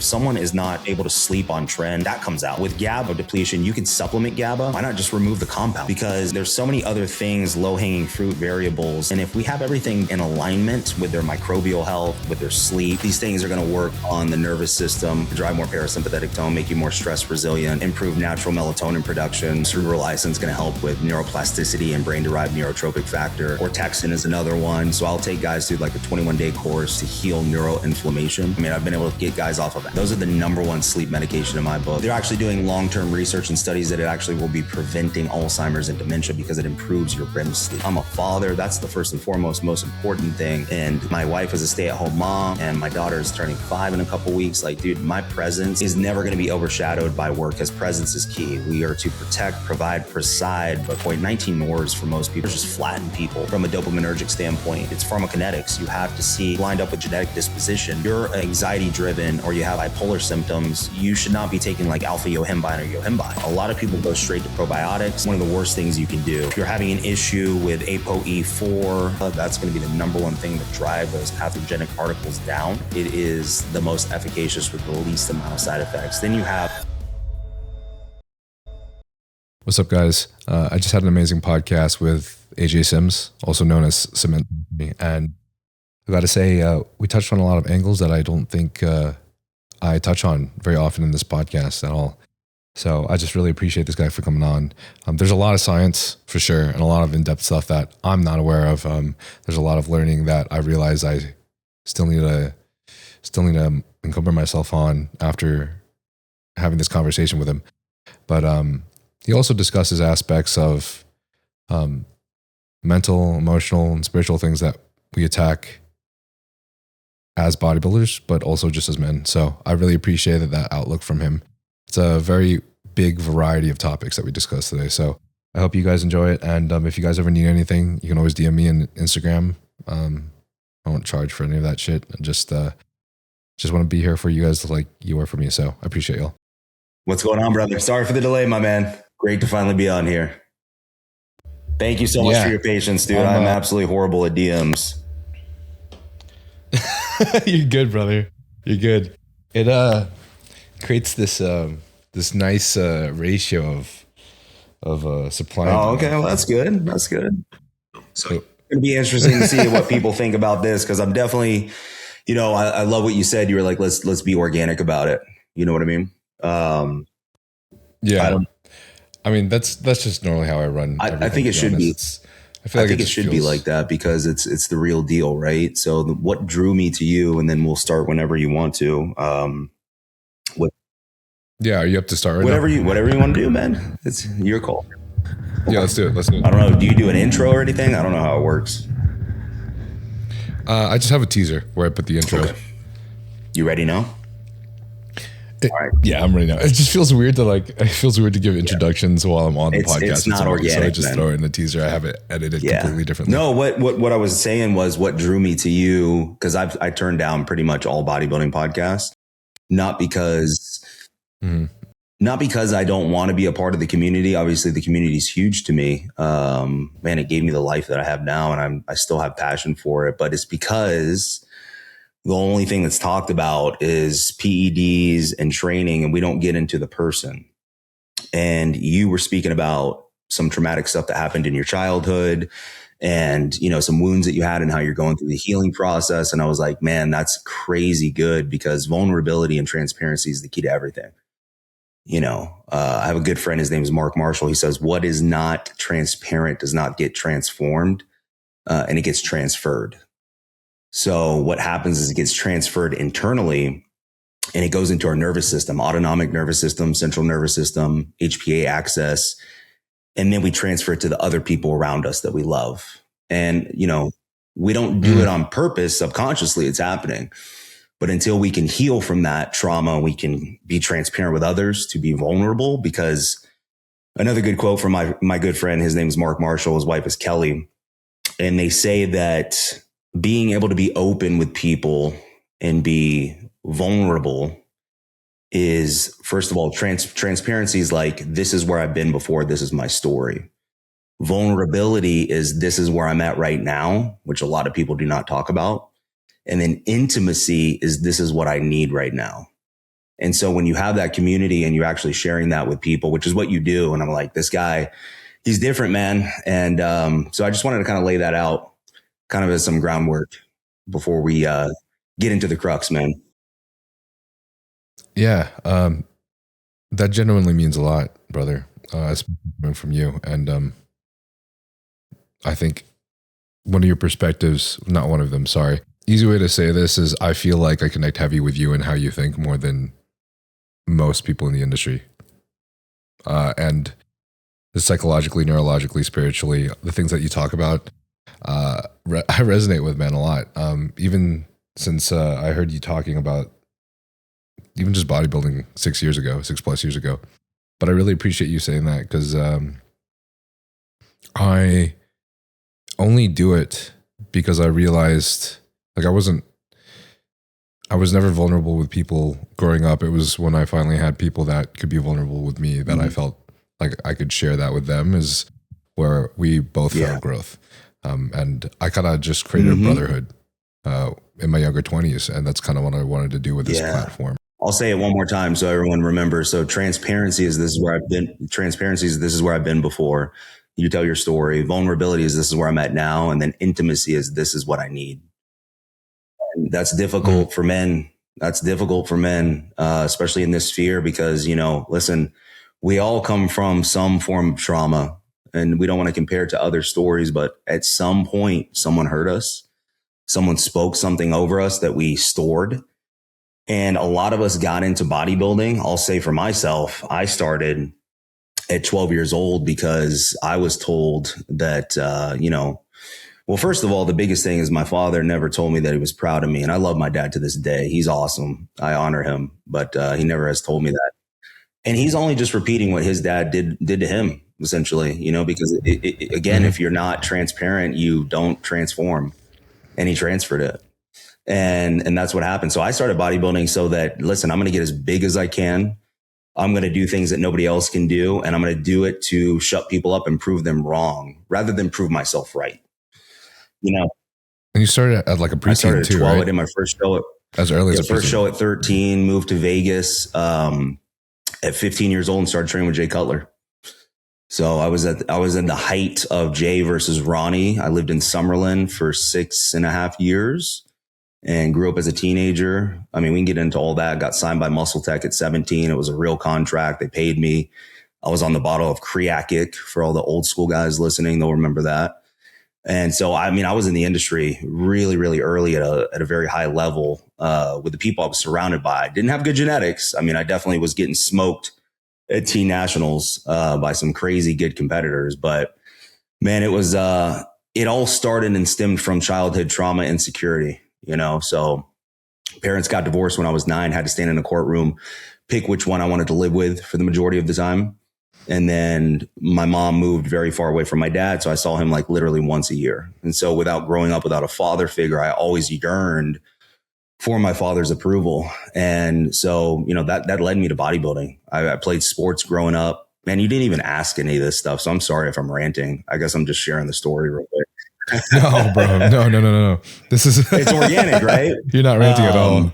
If someone is not able to sleep on trend, that comes out. With GABA depletion, you can supplement GABA. Why not just remove the compound? Because there's so many other things, low-hanging fruit variables. And if we have everything in alignment with their microbial health, with their sleep, these things are going to work on the nervous system, drive more parasympathetic tone, make you more stress resilient, improve natural melatonin production. Cerebrolysin is going to help with neuroplasticity and brain-derived neurotrophic factor. Cortexin is another one. So I'll take guys through like a 21-day course to heal neuroinflammation. I mean, I've been able to get guys off of it. Those are the #1 sleep medication in my book. They're actually doing long-term research and studies that it actually will be preventing Alzheimer's and dementia because it improves your REM sleep. I'm a father. That's the first and foremost, most important thing. And my wife is a stay-at-home mom, and my daughter is turning 5 in a couple weeks. Like, dude, my presence is never going to be overshadowed by work, because presence is key. We are to protect, provide, preside. But 19 NORs for most people just flatten people. From a dopaminergic standpoint, it's pharmacokinetics. You have to see, lined up with genetic disposition. You're anxiety-driven or you have bipolar symptoms, you should not be taking like alpha-yohimbine or yohimbine. A lot of people go straight to probiotics. One of the worst things you can do. If you're having an issue with ApoE4, that's going to be the #1 thing to drive those pathogenic particles down. It is the most efficacious with the least amount of side effects. Then you have... What's up, guys? I just had an amazing podcast with AJ Sims, also known as Cement, and I got to say, we touched on a lot of angles that I don't think I touch on very often in this podcast at all. So I just really appreciate this guy for coming on. There's a lot of science for sure, and a lot of in-depth stuff that I'm not aware of. There's a lot of learning that I realize I still need to encumber myself on after having this conversation with him. But he also discusses aspects of mental, emotional, and spiritual things that we attack as bodybuilders, but also just as men. So I really appreciated that outlook from him. It's a very big variety of topics that we discussed today. So I hope you guys enjoy it. And if you guys ever need anything, you can always DM me on Instagram. I won't charge for any of that shit. I just want to be here for you guys like you are for me. So I appreciate y'all. What's going on, brother? Sorry for the delay, my man. Great to finally be on here. Thank you so much for your patience, dude. I'm absolutely horrible at DMs. You're good, brother. You're good. It creates this this nice ratio of supply. Oh, okay. Well, that's good. That's good. So it's going to be interesting to see what people think about this, because I'm definitely, I love what you said. You were like, let's be organic about it. You know what I mean? Yeah. I mean, that's just normally how I run. I think it should be. I think it should be like that, because it's the real deal, right? So what drew me to you, and then we'll start whenever you want to. Are you up to start right whatever now? Whatever you want to do, man. It's your call. Yeah, let's do it. I don't know. Do you do an intro or anything? I don't know how it works. I just have a teaser where I put the intro. Okay. You ready now? All right. Yeah, I'm ready now. It just feels weird to give introductions while I'm on the podcast. It's not organic, so I just throw it in the teaser. I have it edited completely differently. No, what I was saying was what drew me to you, because I turned down pretty much all bodybuilding podcasts, not because I don't want to be a part of the community. Obviously, the community is huge to me. Man, it gave me the life that I have now, and I still have passion for it. But it's because the only thing that's talked about is PEDs and training, and we don't get into the person. And you were speaking about some traumatic stuff that happened in your childhood, and, some wounds that you had and how you're going through the healing process. And I was like, man, that's crazy good, because vulnerability and transparency is the key to everything. I have a good friend. His name is Mark Marshall. He says, what is not transparent does not get transformed, and it gets transferred. So what happens is it gets transferred internally, and it goes into our nervous system, autonomic nervous system, central nervous system, HPA axis. And then we transfer it to the other people around us that we love. And, we don't do it on purpose. Subconsciously, it's happening. But until we can heal from that trauma, we can be transparent with others, to be vulnerable. Because another good quote from my good friend, his name is Mark Marshall, his wife is Kelly. And they say that being able to be open with people and be vulnerable is, first of all, transparency is like, this is where I've been before. This is my story. Vulnerability is, this is where I'm at right now, which a lot of people do not talk about. And then intimacy is, this is what I need right now. And so when you have that community and you're actually sharing that with people, which is what you do. And I'm like, this guy, he's different, man. And so I just wanted to kind of lay that out kind of as some groundwork before we get into the crux, man. Yeah. That genuinely means a lot, brother, coming from you. And I think one of your perspectives, not one of them, sorry. Easy way to say this is I feel like I connect heavy with you and how you think more than most people in the industry. And psychologically, neurologically, spiritually, the things that you talk about, I resonate with, man, a lot. Even since I heard you talking about even just bodybuilding 6+ years ago. But I really appreciate you saying that because I only do it because I realized like I was never vulnerable with people growing up. It was when I finally had people that could be vulnerable with me that I felt like I could share that with them, is where we both felt growth. And I kind of just created a brotherhood in my younger 20s. And that's kind of what I wanted to do with this platform. I'll say it one more time so everyone remembers. So transparency is this is where I've been. Transparency is this is where I've been before. You tell your story. Vulnerability is this is where I'm at now. And then intimacy is this is what I need. And that's difficult for men. That's difficult for men, especially in this sphere, because, you know, listen, we all come from some form of trauma, and we don't want to compare it to other stories, but at some point someone hurt us. Someone spoke something over us that we stored. And a lot of us got into bodybuilding. I'll say for myself, I started at 12 years old because I was told that, you know, well, first of all, the biggest thing is my father never told me that he was proud of me. And I love my dad to this day. He's awesome. I honor him, but he never has told me that. And he's only just repeating what his dad did to him, essentially, you know, because again, if you're not transparent, you don't transform. And he transferred it. And that's what happened. So I started bodybuilding so that, listen, I'm going to get as big as I can. I'm going to do things that nobody else can do. And I'm going to do it to shut people up and prove them wrong rather than prove myself right. You know, and you started at like a preteen I started at 12. Right? I did my first show as early as the first show at 13, moved to Vegas at 15 years old and started training with Jay Cutler. So I was in the height of Jay versus Ronnie. I lived in Summerlin for 6.5 years and grew up as a teenager. I mean, we can get into all that. Got signed by Muscle Tech at 17. It was a real contract. They paid me. I was on the bottle of Creakic. For all the old school guys listening, they'll remember that. And so, I mean, I was in the industry really, really early at a very high level with the people I was surrounded by. Didn't have good genetics. I mean, I definitely was getting smoked at Teen Nationals by some crazy good competitors. But man, it was it all started and stemmed from childhood trauma, insecurity, you know. So parents got divorced when I was 9, had to stand in a courtroom, pick which one I wanted to live with for the majority of the time. And then my mom moved very far away from my dad. So I saw him like literally once a year. And so without growing up without a father figure, I always yearned for my father's approval. And so, you know, that led me to bodybuilding. I played sports growing up. Man, you didn't even ask any of this stuff. So I'm sorry if I'm ranting. I guess I'm just sharing the story real quick. No, bro. No. This is it's organic, right? You're not ranting at all.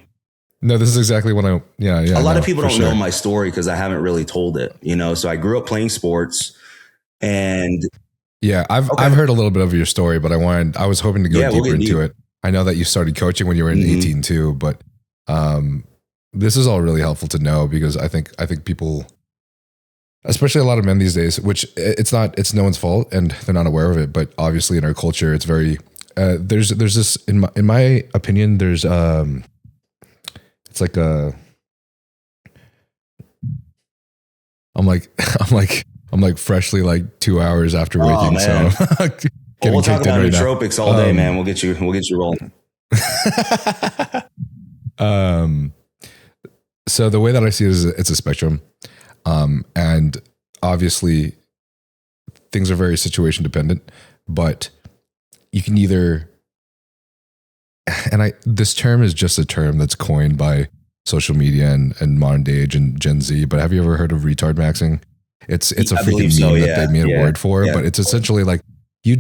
No, this is exactly what yeah. A lot of people don't know my story because I haven't really told it, you know? So I grew up playing sports and. Yeah, I've heard a little bit of your story, but I was hoping to go deeper into it. I know that you started coaching when you were in 18 too, but this is all really helpful to know because I think people, especially a lot of men these days, which it's no one's fault and they're not aware of it, but obviously in our culture, it's very, there's this, in my opinion, there's, it's like I'm like freshly like 2 hours after waking. Man. So we'll talk about nootropics all day, man. We'll get you rolling. So the way that I see it is it's a spectrum. And obviously things are very situation dependent, but you can either, and this term is just a term that's coined by social media and modern day age and Gen Z, but have you ever heard of retard maxing? It's a freaking meme that they made a word for, but it's essentially like you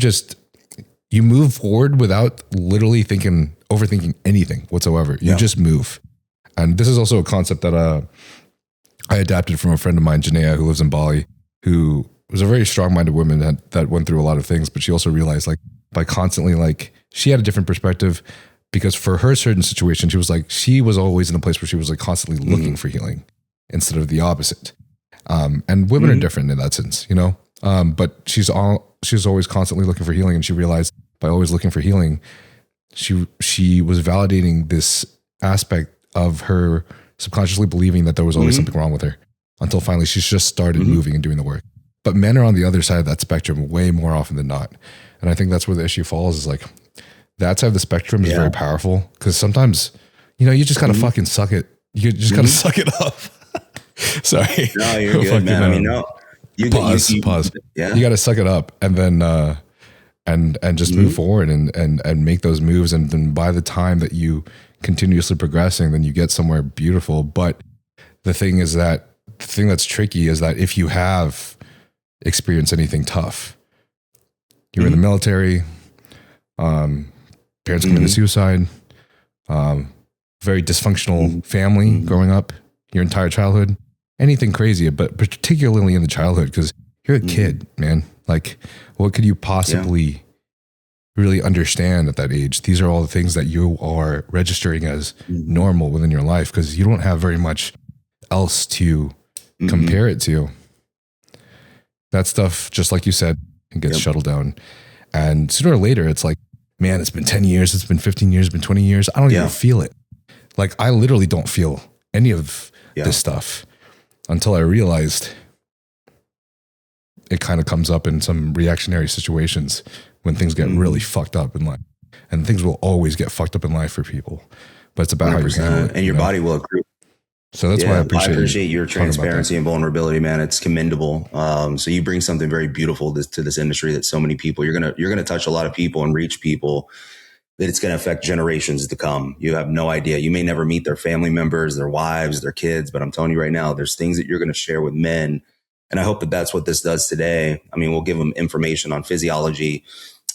move forward without literally overthinking anything whatsoever. You just move. And this is also a concept that I adapted from a friend of mine, Janaea, who lives in Bali, who was a very strong-minded woman that went through a lot of things, but she also realized like by constantly like she had a different perspective because for her certain situation, she was always in a place where she was like constantly looking for healing instead of the opposite. And women are different in that sense, you know? But she's always constantly looking for healing. And she realized by always looking for healing, she was validating this aspect of her subconsciously believing that there was always something wrong with her until finally she's just started moving and doing the work. But men are on the other side of that spectrum way more often than not. And I think that's where the issue falls is like that side of the spectrum is very powerful because sometimes, you know, you just got to fucking suck it. You just got to suck it up. Sorry. No, you're good, man. I mean, no. Pause. Yeah. You got to suck it up and then, and just move forward and make those moves. And then by the time that you continuously progressing, then you get somewhere beautiful. But the thing that's tricky is that if you have experienced anything tough, you're in the military, parents committed suicide, very dysfunctional family growing up your entire childhood, anything crazy, but particularly in the childhood, because you're a kid, man. Like, what could you possibly really understand at that age? These are all the things that you are registering as normal within your life because you don't have very much else to compare it to. That stuff, just like you said, it gets shuttled down. And sooner or later, it's like, man, it's been 10 years, it's been 15 years, it's been 20 years. I don't even feel it. Like, I literally don't feel any of this stuff until I realized it kind of comes up in some reactionary situations when things get really fucked up in life. And things will always get fucked up in life for people. But it's about 100%. How you handle it. And your body will accrue. So that's why I appreciate your transparency and vulnerability, man. It's commendable. So you bring something very beautiful to this industry that so many people, you're gonna touch a lot of people and reach people that it's going to affect generations to come. You have no idea. You may never meet their family members, their wives, their kids, but I'm telling you right now, there's things that you're going to share with men. And I hope that that's what this does today. I mean, we'll give them information on physiology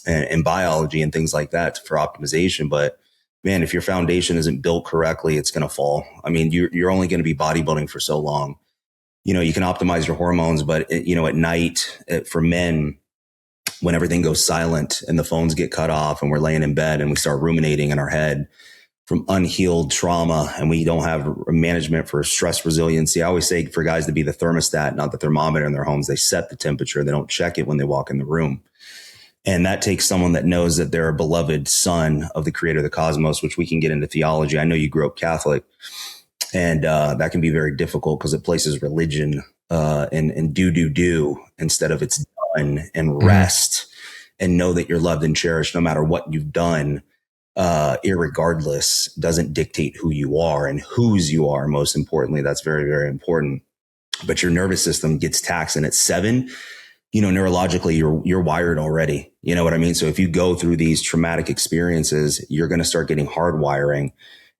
and biology and things like that for optimization. But man, if your foundation isn't built correctly, it's going to fall. I mean, you're only going to be bodybuilding for so long. You know, you can optimize your hormones, but at night for men, when everything goes silent and the phones get cut off and we're laying in bed and we start ruminating in our head from unhealed trauma and we don't have management for stress resiliency. I always say for guys to be the thermostat, not the thermometer in their homes. They set the temperature. They don't check it when they walk in the room. And that takes someone that knows that they're a beloved son of the creator of the cosmos, which we can get into theology. I know you grew up Catholic, and that can be very difficult because it places religion and do instead of it's done, and rest and know that you're loved and cherished no matter what you've done. Irregardless, doesn't dictate who you are and whose you are. Most importantly, that's very, very important. But your nervous system gets taxed, and at 7, you know, neurologically, you're wired already. You know what I mean? So if you go through these traumatic experiences, you're going to start getting hardwiring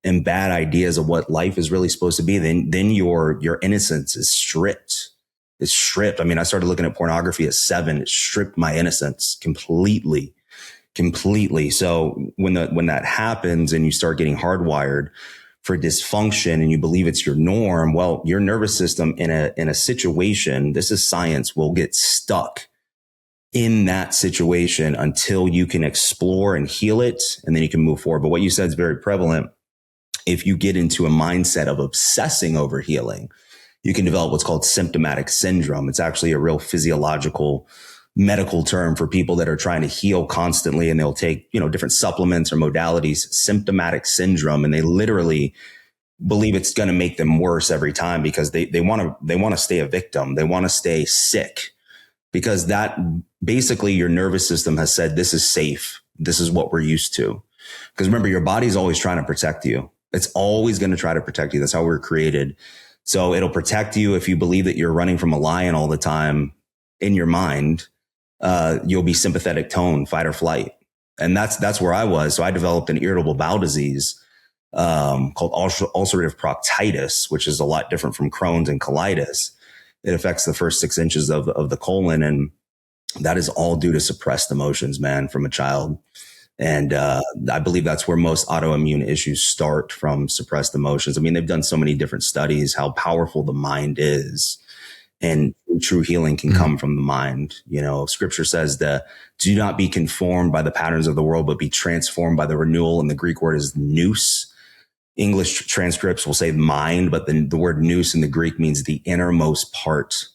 and bad ideas of what life is really supposed to be. Then your innocence is stripped. It's stripped. I mean, I started looking at pornography at 7. It stripped my innocence completely. So when that happens and you start getting hardwired for dysfunction and you believe it's your norm, well, your nervous system in a situation, this is science, will get stuck in that situation until you can explore and heal it, and then you can move forward. But what you said is very prevalent. If you get into a mindset of obsessing over healing, you can develop what's called symptomatic syndrome. It's actually a real physiological medical term for people that are trying to heal constantly, and they'll take, you know, different supplements or modalities, symptomatic syndrome. And they literally believe it's going to make them worse every time because they want to stay a victim. They want to stay sick because that basically your nervous system has said, this is safe. This is what we're used to. Because remember, your body's always trying to protect you. It's always going to try to protect you. That's how we're created. So it'll protect you if you believe that you're running from a lion all the time in your mind. You'll be sympathetic tone, fight or flight. And that's where I was. So I developed an irritable bowel disease called ulcerative proctitis, which is a lot different from Crohn's and colitis. It affects the first 6 inches of the colon. And that is all due to suppressed emotions, man, from a child. And I believe that's where most autoimmune issues start, from suppressed emotions. I mean, they've done so many different studies how powerful the mind is, and true healing can come from the mind. You know, scripture says that do not be conformed by the patterns of the world, but be transformed by the renewal. And the Greek word is nous. English transcripts will say mind, but the word nous in the Greek means the innermost part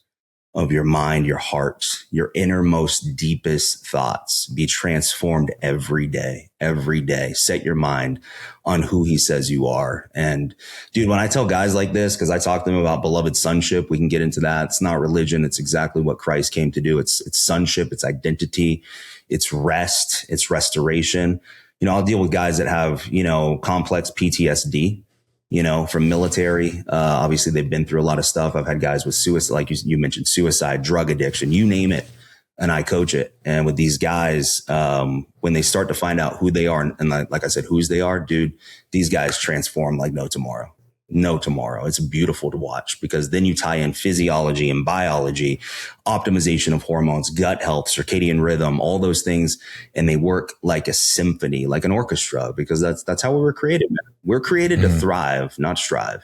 of your mind, your heart, your innermost, deepest thoughts. Be transformed every day, every day. Set your mind on who he says you are. And dude, when I tell guys like this, because I talk to them about beloved sonship, we can get into that. It's not religion. It's exactly what Christ came to do. It's sonship, it's identity, it's rest, it's restoration. You know, I'll deal with guys that have, you know, complex PTSD, you know, from military. Obviously, they've been through a lot of stuff. I've had guys with suicide, like you mentioned, suicide, drug addiction, you name it, and I coach it. And with these guys, when they start to find out who they are, and like I said, whose they are, dude, these guys transform like no tomorrow. No tomorrow. It's beautiful to watch, because then you tie in physiology and biology, optimization of hormones, gut health, circadian rhythm, all those things. And they work like a symphony, like an orchestra, because that's how we were created, man. We're created to thrive, not strive.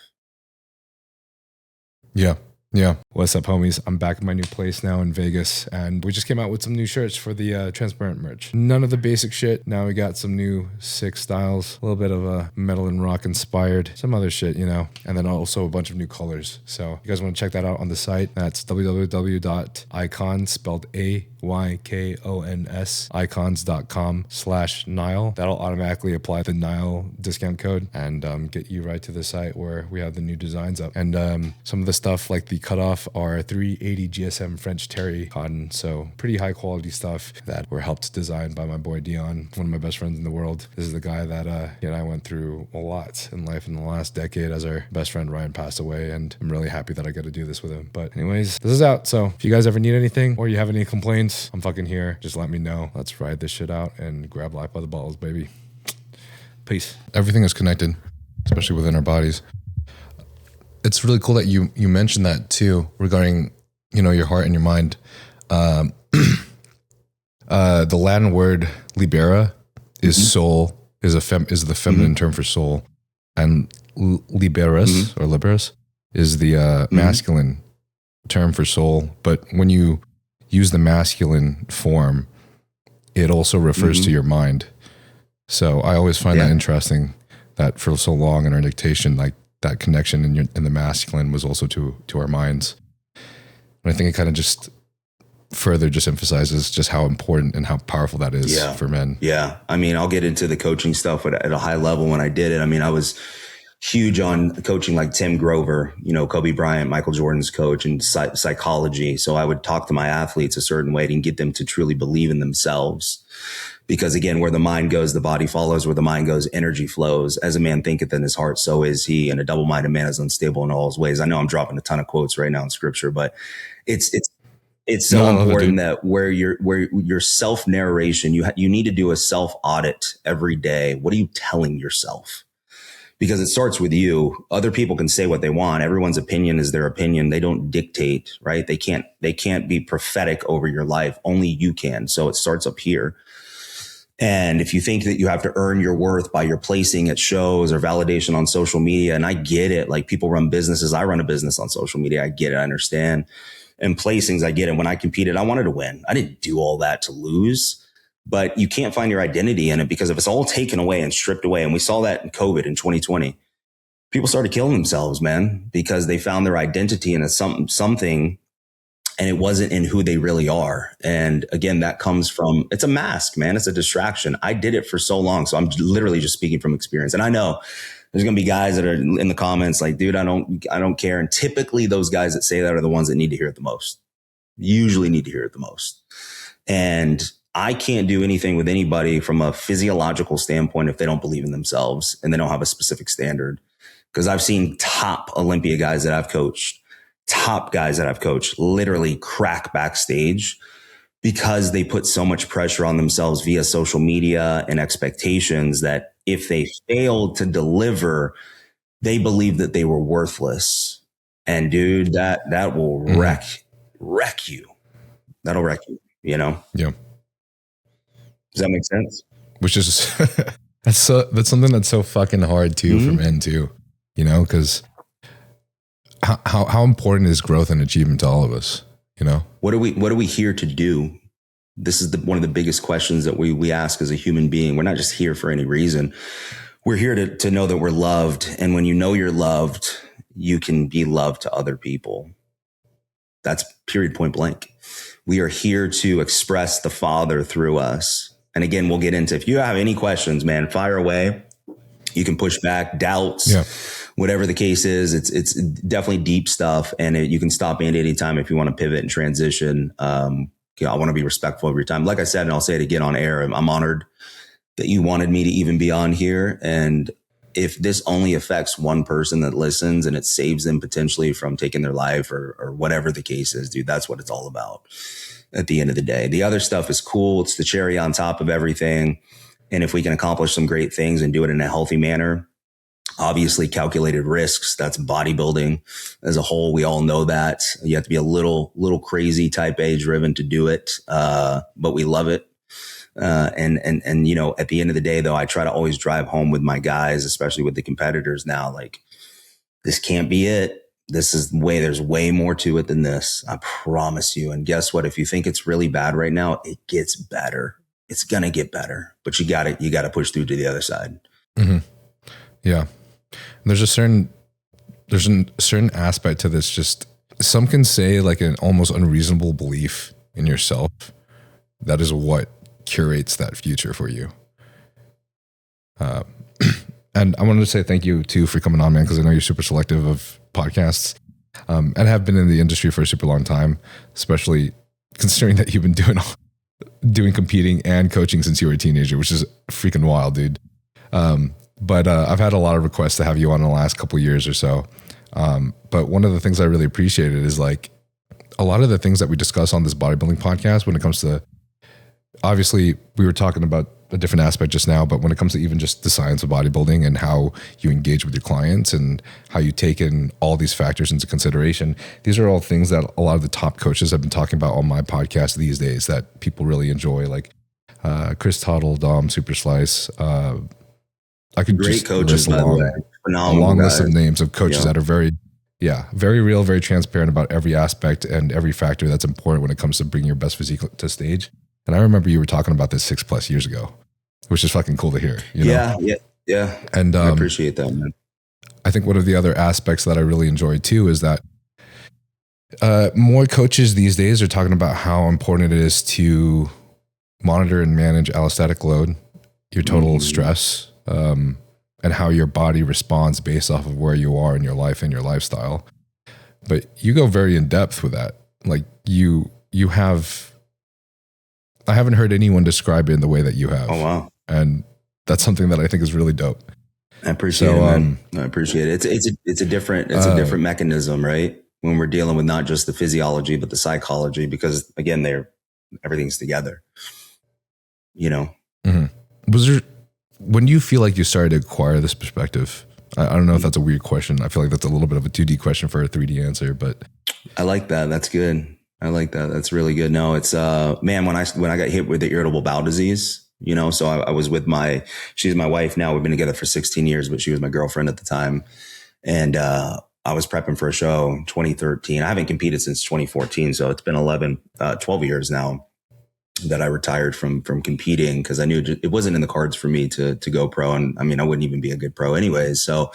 Yeah. Yeah. What's up, homies? I'm back at my new place now in Vegas, and we just came out with some new shirts for the transparent merch. None of the basic shit. Now we got some new sick styles, a little bit of a metal and rock inspired, some other shit, you know, and then also a bunch of new colors. So you guys want to check that out on the site. That's www.icons, spelled AYKONS, icons.com/Nile. That'll automatically apply the Nile discount code and get you right to the site where we have the new designs up. And some of the stuff like the cutoff are 380 GSM French terry cotton. So pretty high quality stuff that were helped design by my boy Dion, one of my best friends in the world. This is the guy that he and I went through a lot in life in the last decade as our best friend Ryan passed away, and I'm really happy that I got to do this with him. But anyways, this is out. So if you guys ever need anything or you have any complaints, I'm fucking here. Just let me know. Let's ride this shit out and grab life by the balls, baby. Peace. Everything is connected, especially within our bodies. It's really cool that you mentioned that too, regarding, you know, your heart and your mind. The Latin word libera is soul, is the feminine term for soul, and liberus or liberus is the masculine term for soul. But when you use the masculine form, it also refers to your mind. So I always find that interesting, that for so long in our dictation, like that connection in the masculine was also to our minds. And I think it kind of just further just emphasizes just how important and how powerful that is for men. Yeah. I mean, I'll get into the coaching stuff at a high level when I did it. I mean, I was huge on coaching like Tim Grover, you know, Kobe Bryant, Michael Jordan's coach, and psychology. So I would talk to my athletes a certain way and get them to truly believe in themselves. Because again, where the mind goes, the body follows. Where the mind goes, energy flows. As a man thinketh in his heart, so is he. And a double-minded man is unstable in all his ways. I know I'm dropping a ton of quotes right now in scripture, but it's so important that where your self-narration, you need to do a self-audit every day. What are you telling yourself? Because it starts with you. Other people can say what they want. Everyone's opinion is their opinion. They don't dictate, right? They can't be prophetic over your life. Only you can. So it starts up here. And if you think that you have to earn your worth by your placing at shows or validation on social media, and I get it, like people run businesses. I run a business on social media. I get it. I understand. And placings, I get it. When I competed, I wanted to win. I didn't do all that to lose. But you can't find your identity in it, because if it's all taken away and stripped away, and we saw that in COVID in 2020, people started killing themselves, man, because they found their identity in something, and it wasn't in who they really are. And again, that comes from, it's a mask, man. It's a distraction. I did it for so long. So I'm literally just speaking from experience. And I know there's going to be guys that are in the comments like, dude, I don't care. And typically those guys that say that are the ones that need to hear it the most, usually need to hear it the most. And I can't do anything with anybody from a physiological standpoint if they don't believe in themselves and they don't have a specific standard. Because I've seen top Olympia guys that I've coached, literally crack backstage because they put so much pressure on themselves via social media and expectations that if they failed to deliver, they believed that they were worthless. And dude, that will wreck you. That'll wreck you, you know? Yeah. Does that make sense? which is that's something that's so fucking hard too for men too, you know, because how important is growth and achievement to all of us, you know? What are we here to do? This is one of the biggest questions that we ask as a human being. We're not just here for any reason. We're here to know that we're loved. And when you know you're loved, you can be loved to other people. That's period, point blank. We are here to express the Father through us. And again, we'll get into, if you have any questions, man, fire away. You can push back, doubts, whatever the case is. It's definitely deep stuff. And you can stop me at any time if you want to pivot and transition. I want to be respectful of your time. Like I said, and I'll say it again on air, I'm honored that you wanted me to even be on here. And if this only affects one person that listens and it saves them potentially from taking their life or whatever the case is, dude, that's what it's all about at the end of the day. The other stuff is cool. It's the cherry on top of everything. And if we can accomplish some great things and do it in a healthy manner, obviously calculated risks, that's bodybuilding as a whole. We all know that you have to be a little crazy, type A driven to do it. But we love it. And, you know, at the end of the day, though, I try to always drive home with my guys, especially with the competitors now, like, this can't be it. There's way more to it than this. I promise you. And guess what? If you think it's really bad right now, it gets better. It's going to get better, but you got to push through to the other side. Mm-hmm. Yeah. There's a certain aspect to this. Just some can say like an almost unreasonable belief in yourself. That is what curates that future for you. And I wanted to say thank you too for coming on, man, because I know you're super selective of podcasts, and have been in the industry for a super long time, especially considering that you've been doing competing and coaching since you were a teenager, which is freaking wild, dude. But I've had a lot of requests to have you on in the last couple of years or so. But one of the things I really appreciated is like a lot of the things that we discuss on this bodybuilding podcast when it comes to, obviously we were talking about a different aspect just now, but when it comes to even just the science of bodybuilding and how you engage with your clients and how you take in all these factors into consideration, these are all things that a lot of the top coaches have been talking about on my podcast these days that people really enjoy, like Chris Tuttle, Dom, Super Slice. I could great just coaches, by the way. Phenomenal a long guys. list of names of coaches that are very real, very transparent about every aspect and every factor that's important when it comes to bringing your best physique to stage. And I remember you were talking about this 6+ years ago, which is fucking cool to hear. You know? Yeah. And I appreciate that, man. I think one of the other aspects that I really enjoy too is that more coaches these days are talking about how important it is to monitor and manage allostatic load, your total stress, and how your body responds based off of where you are in your life and your lifestyle. But you go very in depth with that. Like you have, I haven't heard anyone describe it in the way that you have. Oh, wow. And that's something that I think is really dope. I appreciate it, man. I appreciate it. It's a different mechanism, right? When we're dealing with not just the physiology, but the psychology, because again, everything's together, you know? Mm-hmm. When you feel like you started to acquire this perspective, I don't know if that's a weird question. I feel like that's a little bit of a 2D question for a 3D answer, but I like that. That's good. I like that. That's really good. No, it's, man, when I got hit with the irritable bowel disease, you know, so I was with she's my wife now. We've been together for 16 years, but she was my girlfriend at the time. And, I was prepping for a show in 2013. I haven't competed since 2014. So it's been 12 years now that I retired from competing, because I knew it wasn't in the cards for me to go pro. And I mean, I wouldn't even be a good pro anyways. So,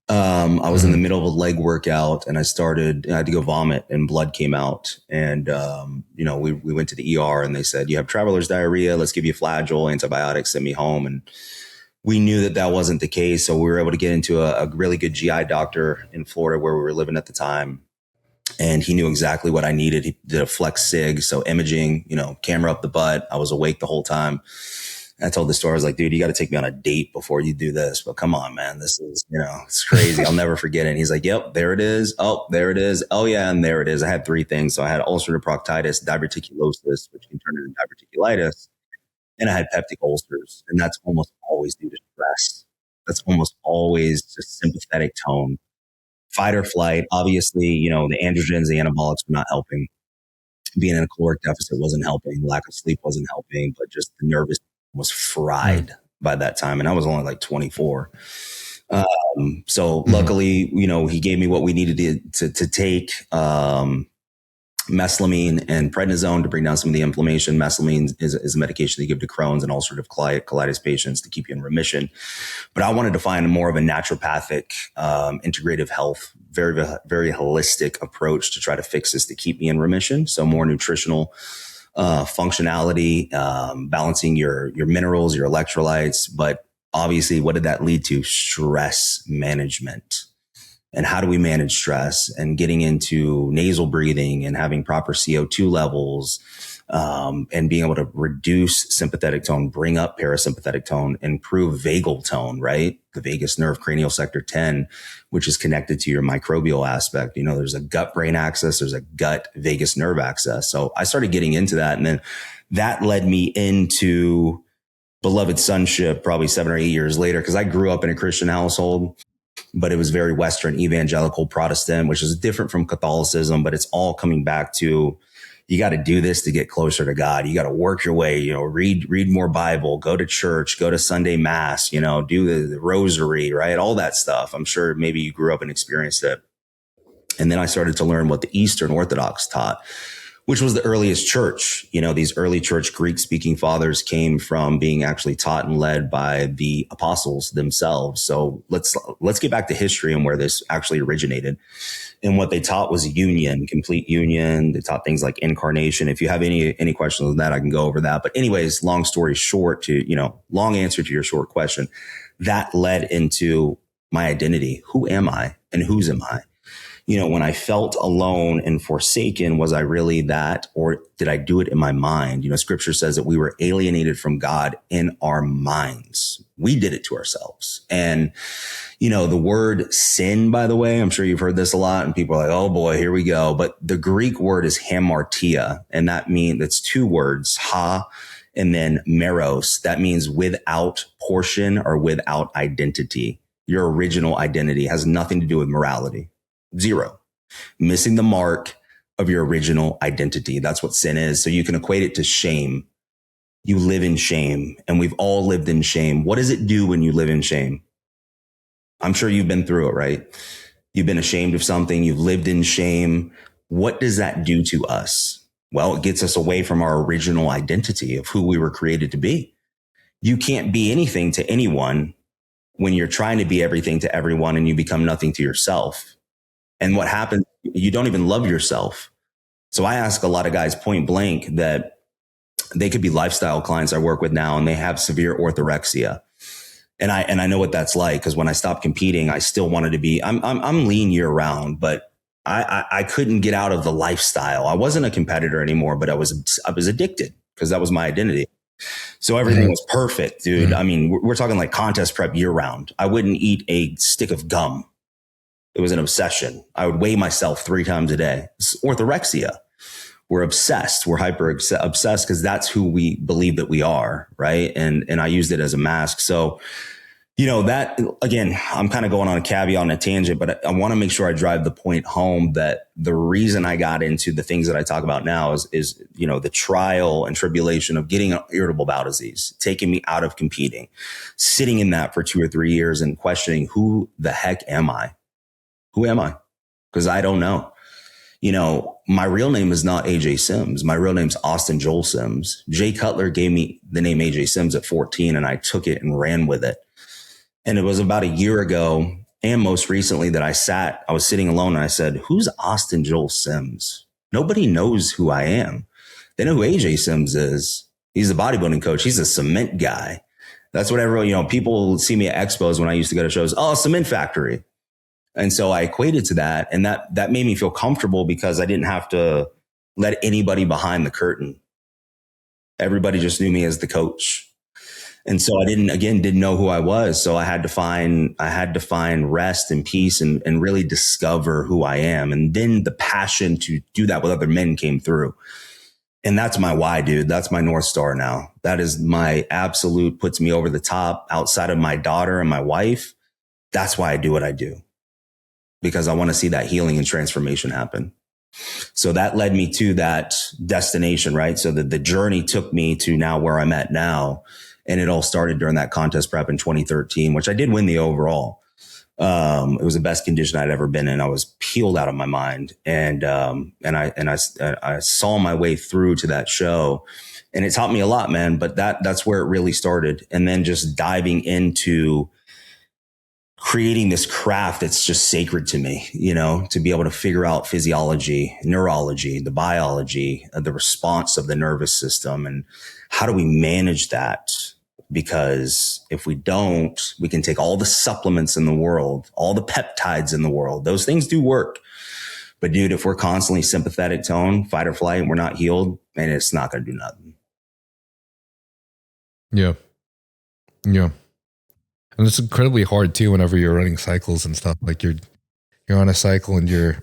I was in the middle of a leg workout and I had to go vomit and blood came out. And, you know, we went to the ER and they said, you have traveler's diarrhea. Let's give you flagyl, antibiotics, send me home. And we knew that wasn't the case. So we were able to get into a really good GI doctor in Florida where we were living at the time. And he knew exactly what I needed. He did a flex sig. So imaging, you know, camera up the butt. I was awake the whole time. I told the story, I was like, dude, you got to take me on a date before you do this. But come on, man, this is, you know, it's crazy. I'll never forget it. And he's like, yep, there it is. Oh, there it is. Oh yeah. And there it is. I had 3 things. So I had ulcerative proctitis, diverticulosis, which can turn into diverticulitis. And I had peptic ulcers. And that's almost always due to stress. That's almost always just sympathetic tone. Fight or flight. Obviously, you know, the androgens, the anabolics were not helping. Being in a caloric deficit wasn't helping. Lack of sleep wasn't helping, but just the nervous was fried by that time. And I was only like 24. So luckily, he gave me what we needed to take, mesalamine and prednisone to bring down some of the inflammation. Mesalamine is a medication they give to Crohn's and ulcerative colitis patients to keep you in remission. But I wanted to find more of a naturopathic, integrative health, very, very holistic approach to try to fix this to keep me in remission. So more nutritional functionality, balancing your minerals, your electrolytes. But obviously, what did that lead to? Stress management. And how do we manage stress, and getting into nasal breathing and having proper CO2 levels, and being able to reduce sympathetic tone, bring up parasympathetic tone, improve vagal tone, right? The vagus nerve, cranial sector 10, which is connected to your microbial aspect. There's a gut brain axis, there's a gut vagus nerve axis. So I started getting into that. And then that led me into beloved sonship probably 7 or 8 years later, because I grew up in a Christian household, but it was very Western, evangelical, Protestant, which is different from Catholicism, but it's all coming back to, you got to do this to get closer to God. You got to work your way, read more Bible, go to church, go to Sunday mass, do the rosary, right? All that stuff. I'm sure maybe you grew up and experienced it. And then I started to learn what the Eastern Orthodox taught, which was the earliest church. These early church Greek speaking fathers came from being actually taught and led by the apostles themselves. So let's get back to history and where this actually originated. And what they taught was union, complete union. They taught things like incarnation. If you have any questions on that, I can go over that. But anyways, long story short, long answer to your short question, that led into my identity. Who am I and whose am I? When I felt alone and forsaken, was I really that, or did I do it in my mind? Scripture says that we were alienated from God in our minds. We did it to ourselves. And, the word sin, by the way, I'm sure you've heard this a lot, and people are like, oh boy, here we go. But the Greek word is hamartia. And that's 2 words, ha, and then meros. That means without portion or without identity. Your original identity has nothing to do with morality. 0. Missing the mark of your original identity. That's what sin is. So you can equate it to shame. You live in shame, and we've all lived in shame. What does it do when you live in shame? I'm sure you've been through it, right? You've been ashamed of something. You've lived in shame. What does that do to us? Well, it gets us away from our original identity of who we were created to be. You can't be anything to anyone when you're trying to be everything to everyone and you become nothing to yourself. And what happens, you don't even love yourself. So I ask a lot of guys point blank that they could be lifestyle clients I work with now, and they have severe orthorexia. And I know what that's like, because when I stopped competing, I still wanted to be, I'm lean year round, but I couldn't get out of the lifestyle. I wasn't a competitor anymore, but I was addicted, because that was my identity. So everything was perfect, dude. I mean, we're talking like contest prep year round. I wouldn't eat a stick of gum. It was an obsession. I would weigh myself 3 times a day. It's orthorexia. We're obsessed. We're hyper obsessed because that's who we believe that we are, right? And I used it as a mask. So, that, again, I'm kind of going on a caveat on a tangent, but I want to make sure I drive the point home that the reason I got into the things that I talk about now is the trial and tribulation of getting an irritable bowel disease, taking me out of competing, sitting in that for 2 or 3 years and questioning, who the heck am I? Who am I? Because I don't know. My real name is not AJ Sims. My real name's Austin Joel Sims. Jay Cutler gave me the name AJ Sims at 14, and I took it and ran with it. And it was about a year ago, and most recently, that I was sitting alone, and I said, who's Austin Joel Sims? Nobody knows who I am. They know who AJ Sims is. He's the bodybuilding coach. He's a cement guy. That's what everyone, people see me at expos when I used to go to shows. Oh, cement factory. And so I equated to that, and that made me feel comfortable, because I didn't have to let anybody behind the curtain. Everybody just knew me as the coach. And so I didn't know who I was. So I had to find rest and peace and really discover who I am. And then the passion to do that with other men came through. And that's my why, dude. That's my North Star now. That is my absolute, puts me over the top outside of my daughter and my wife. That's why I do what I do. Because I want to see that healing and transformation happen. So that led me to that destination, right? So the journey took me to now where I'm at now. And it all started during that contest prep in 2013, which I did win the overall. It was the best condition I'd ever been in. I was peeled out of my mind. And I saw my way through to that show, and it taught me a lot, man. But that's where it really started. And then just diving into creating this craft that's just sacred to me, you know, to be able to figure out physiology, neurology, the biology, the response of the nervous system, and how do we manage that? Because if we don't, we can take all the supplements in the world, all the peptides in the world. Those things do work. But dude, if we're constantly sympathetic tone, fight or flight, and we're not healed, man, it's not going to do nothing. Yeah. Yeah. And it's incredibly hard too whenever you're running cycles and stuff. Like you're on a cycle and your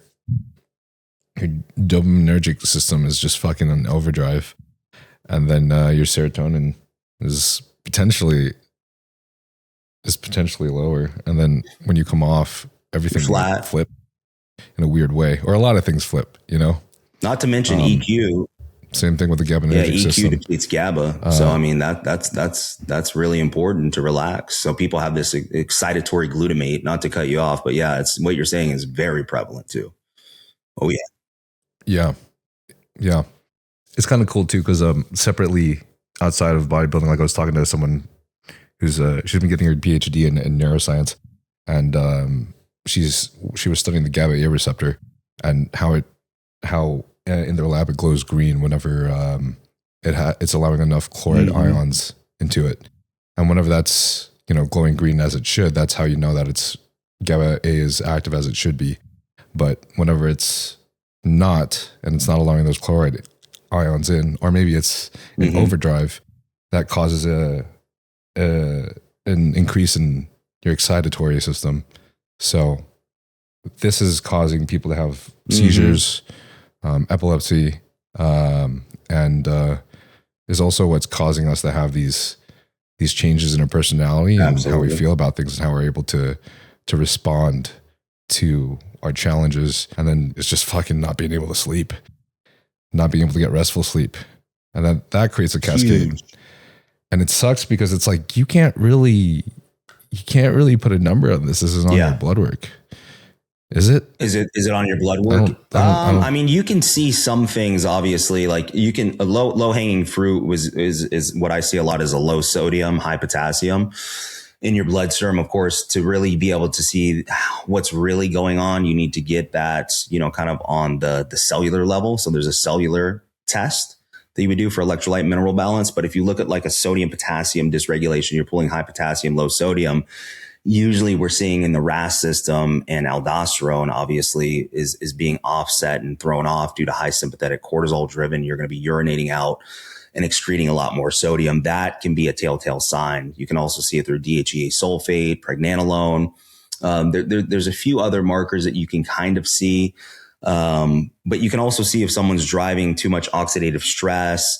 dopaminergic system is just fucking on overdrive. And then your serotonin is potentially lower. And then when you come off, everything flat, flip in a weird way. Or a lot of things flip, you know? Not to mention EQ. Same thing with the GABAergic system. EQ depletes GABA. So I mean that's really important to relax. So people have this excitatory glutamate, not to cut you off, but yeah, it's what you're saying is very prevalent too. Oh yeah. Yeah. Yeah. It's kind of cool too, because separately outside of bodybuilding, like I was talking to someone who's she's been getting her PhD in neuroscience, and she was studying the GABA A receptor and how in their lab it glows green whenever it's allowing enough chloride ions into it, and whenever that's glowing green as it should, that's how you know that it's GABA A is active as it should be. But whenever it's not, and it's not allowing those chloride ions in, or maybe it's in overdrive, that causes an increase in your excitatory system. So this is causing people to have seizures, epilepsy, and is also what's causing us to have these changes in our personality and how we feel about things and how we're able to respond to our challenges. And then it's just fucking not being able to sleep, not being able to get restful sleep. And then that creates a cascade. Huge. And it sucks because it's like, you can't really put a number on this. This is on your blood work. Is it? Is it on your blood work? I mean, you can see some things, obviously, like you can, a low hanging fruit is what I see a lot as a low sodium, high potassium in your bloodstream. Of course, to really be able to see what's really going on, you need to get that, kind of on the cellular level. So there's a cellular test that you would do for electrolyte mineral balance. But if you look at like a sodium potassium dysregulation, you're pulling high potassium, low sodium. Usually we're seeing in the RAAS system, and aldosterone obviously is being offset and thrown off due to high sympathetic cortisol driven. You're going to be urinating out and excreting a lot more sodium. That can be a telltale sign. You can also see it through DHEA sulfate, pregnenolone. There's a few other markers that you can kind of see. But you can also see if someone's driving too much oxidative stress.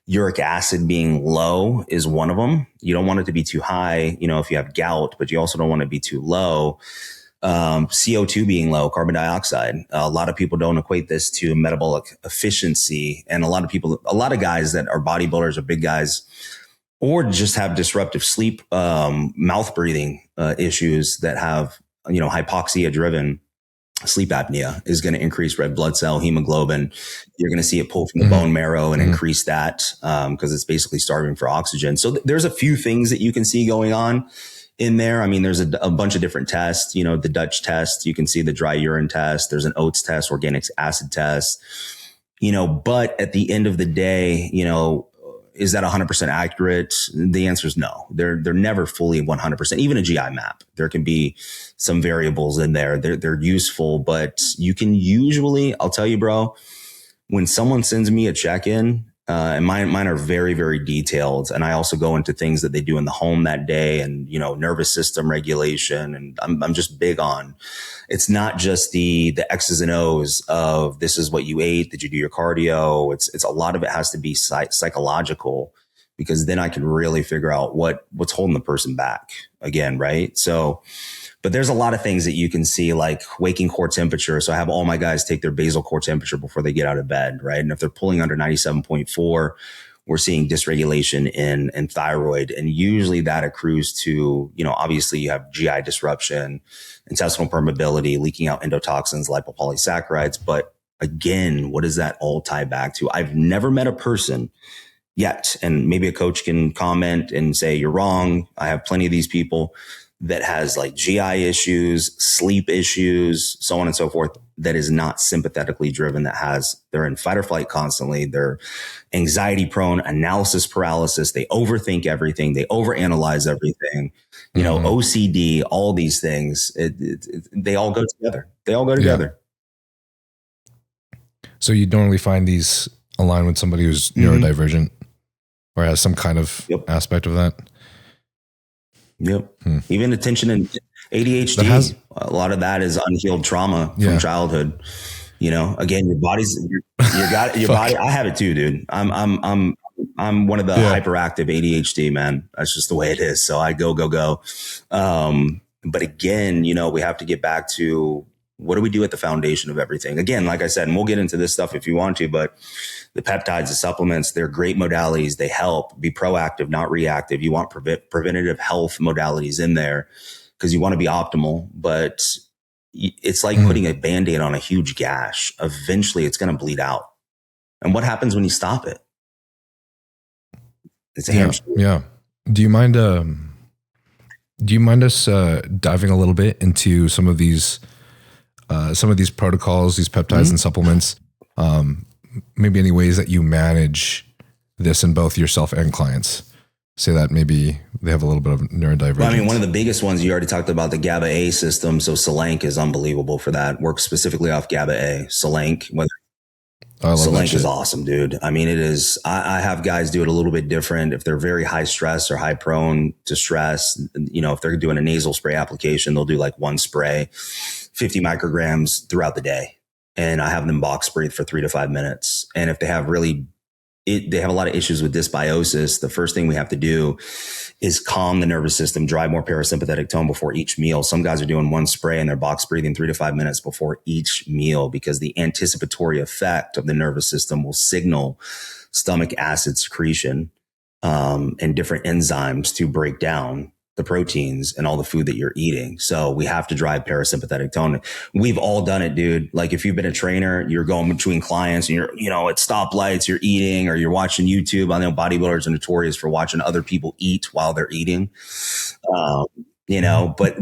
Uric acid being low is one of them. You don't want it to be too high, if you have gout, but you also don't want it to be too low. CO2 being low, carbon dioxide. A lot of people don't equate this to metabolic efficiency. And a lot of guys that are bodybuilders or big guys, or just have disruptive sleep, mouth breathing issues that have, hypoxia driven sleep apnea, is going to increase red blood cell hemoglobin. You're going to see it pull from the bone marrow and increase that because it's basically starving for oxygen. So there's a few things that you can see going on in there. I mean, there's a bunch of different tests, the Dutch test, you can see the dry urine test. There's an oats test, organic acid test, but at the end of the day, is that 100% accurate? The answer is no. They're never fully 100%. Even a GI map, there can be some variables in there. They're useful, but you can usually, I'll tell you, bro, when someone sends me a check-in, and mine are very, very detailed. And I also go into things that they do in the home that day and, nervous system regulation. And I'm just big on, it's not just the X's and O's of this is what you ate. Did you do your cardio? It's a lot of it has to be psychological, because then I can really figure out what's holding the person back again. Right. So, but there's a lot of things that you can see, like waking core temperature. So I have all my guys take their basal core temperature before they get out of bed, right? And if they're pulling under 97.4, we're seeing dysregulation in thyroid. And usually that accrues to, obviously you have GI disruption, intestinal permeability, leaking out endotoxins, lipopolysaccharides. But again, what does that all tie back to? I've never met a person yet, and maybe a coach can comment and say, you're wrong. I have plenty of these people that has like GI issues, sleep issues, so on and so forth, that is not sympathetically driven, they're in fight or flight constantly. They're anxiety prone, analysis paralysis. They overthink everything. They overanalyze everything, OCD, all these things. They all go together. So you normally find these align with somebody who's neurodivergent or has some kind of aspect of that. Yep. Even attention and ADHD, a lot of that is unhealed trauma from childhood. Again, your body. I have it too, dude. I'm one of the hyperactive ADHD, man. That's just the way it is. So I go. But again, we have to get back to, what do we do at the foundation of everything? Again, like I said, and we'll get into this stuff if you want to, but the peptides, the supplements, they're great modalities. They help. Be proactive, not reactive. You want preventative health modalities in there because you want to be optimal, but it's like putting a Band-Aid on a huge gash. Eventually it's going to bleed out. And what happens when you stop it? It's a hamstring. Yeah. Do you mind us diving a little bit into some of these protocols, these peptides and supplements, maybe any ways that you manage this in both yourself and clients? Say that maybe they have a little bit of neurodivergence. Well, one of the biggest ones, you already talked about the GABA A system. So Selank is unbelievable for that. Works specifically off GABA A. Selank, Selank is awesome, dude. It is. I have guys do it a little bit different. If they're very high stress or high prone to stress, if they're doing a nasal spray application, they'll do like one spray, 50 micrograms throughout the day. And I have them box breathe for 3 to 5 minutes. And if they have they have a lot of issues with dysbiosis, the first thing we have to do is calm the nervous system, drive more parasympathetic tone before each meal. Some guys are doing one spray and they're box breathing 3 to 5 minutes before each meal, because the anticipatory effect of the nervous system will signal stomach acid secretion and different enzymes to break down the proteins and all the food that you're eating. So we have to drive parasympathetic tone. We've all done it, dude. Like if you've been a trainer, you're going between clients and you're, at stoplights, you're eating, or you're watching YouTube. I know bodybuilders are notorious for watching other people eat while they're eating. But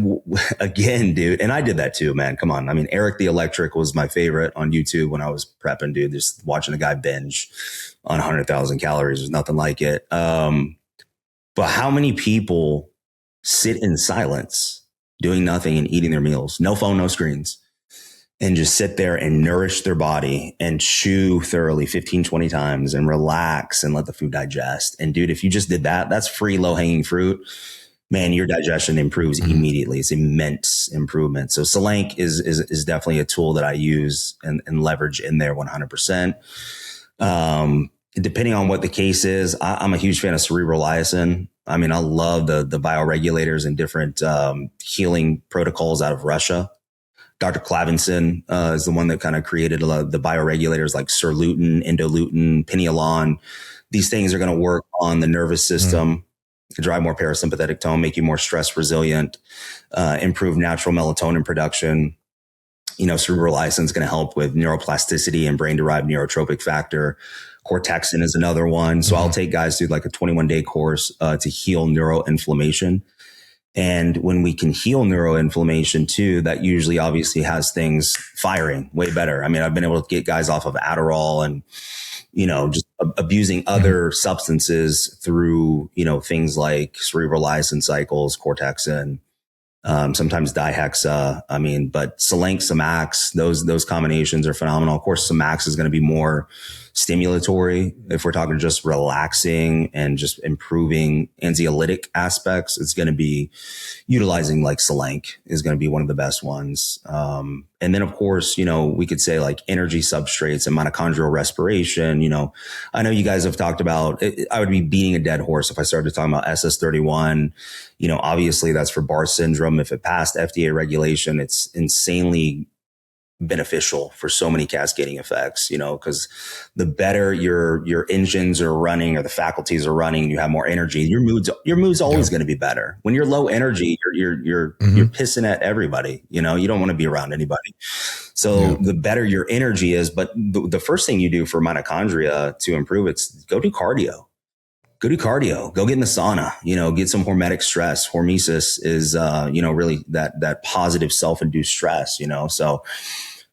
again, dude, and I did that too, man. Come on. Eric the Electric was my favorite on YouTube when I was prepping, dude. Just watching a guy binge on 100,000 calories. There's nothing like it. But how many people sit in silence, doing nothing and eating their meals, no phone, no screens, and just sit there and nourish their body and chew thoroughly 15, 20 times and relax and let the food digest. And dude, if you just did that, that's free low hanging fruit, man, your digestion improves immediately. It's immense improvement. So Selank is definitely a tool that I use and leverage in there 100%. Depending on what the case is, I'm a huge fan of Cerebrolysin. I love the bioregulators and different healing protocols out of Russia. Dr. Clavinson is the one that kind of created the bioregulators like sirlutin, endolutin, pineolon. These things are going to work on the nervous system, drive more parasympathetic tone, make you more stress resilient, improve natural melatonin production. Cerebrolysin is going to help with neuroplasticity and brain-derived neurotropic factor. Cortexin is another one. So I'll take guys through like a 21-day course to heal neuroinflammation. And when we can heal neuroinflammation too, that usually obviously has things firing way better. I've been able to get guys off of Adderall and, just abusing other substances through, things like Cerebrolysin cycles, Cortexin, sometimes dihexa. But Selank, Samax, those combinations are phenomenal. Of course, Samax is going to be more stimulatory. If we're talking just relaxing and just improving anxiolytic aspects, it's going to be utilizing like Selank is going to be one of the best ones. And then of course, we could say like energy substrates and mitochondrial respiration. I know you guys have talked about it. I would be beating a dead horse if I started talking about SS31. Obviously that's for Barr syndrome. If it passed FDA regulation, it's insanely beneficial for so many cascading effects, because the better your engines are running or the faculties are running, you have more energy. Your mood's always going to be better. When you're low energy, you're pissing at everybody. You don't want to be around anybody. So the better your energy is, but the first thing you do for mitochondria to improve, it's go do cardio. Go get in the sauna, get some hormetic stress. Hormesis is, really that positive self-induced stress, so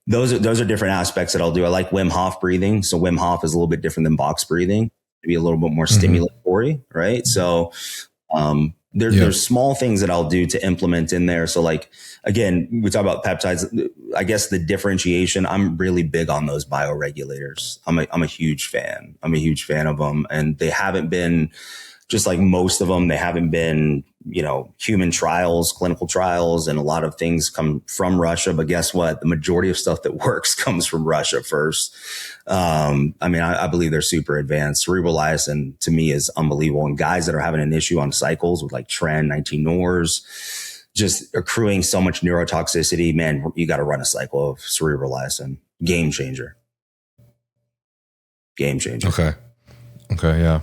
those are different aspects that I'll do. I like Wim Hof breathing. So Wim Hof is a little bit different than box breathing, to be a little bit more stimulatory. Right. So, there's small things that I'll do to implement in there. So like, again, we talk about peptides. I guess the differentiation, I'm really big on those bioregulators. I'm a huge fan. I'm a huge fan of them. And they haven't been, just like most of them, they haven't been, human trials, clinical trials, and a lot of things come from Russia. But guess what? The majority of stuff that works comes from Russia first. I believe they're super advanced. Cerebrolysin to me is unbelievable. And guys that are having an issue on cycles with like Tren, 19 NORs, just accruing so much neurotoxicity, man, you got to run a cycle of Cerebrolysin. Game changer. Okay. Yeah.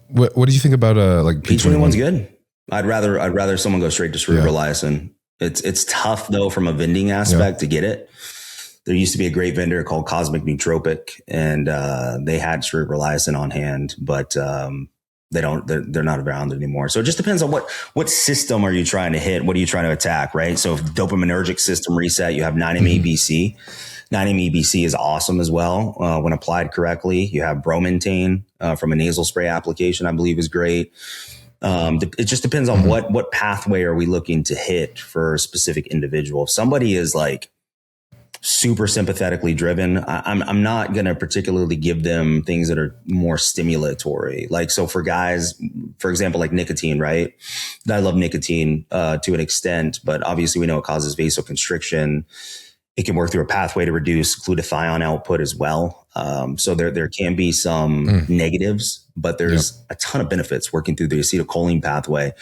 What do you think about like P21's good. I'd rather someone go straight to Cerebrolysin. It's tough though from a vending aspect to get it. There used to be a great vendor called Cosmic Nootropic, and they had Cerebrolysin on hand, but they're not around anymore. So it just depends on what system are you trying to hit? What are you trying to attack, right? So if dopaminergic system reset, you have 9-MeA-BC. 9-MeA-BC is awesome as well when applied correctly. You have bromantane from a nasal spray application, I believe is great. It just depends on what pathway are we looking to hit for a specific individual. If somebody is like super sympathetically driven, I'm not going to particularly give them things that are more stimulatory. Like, so for guys, for example, like nicotine, right? I love nicotine to an extent, but obviously we know it causes vasoconstriction. It can work through a pathway to reduce glutathione output as well. So there can be some negatives, but there's a ton of benefits working through the acetylcholine pathway.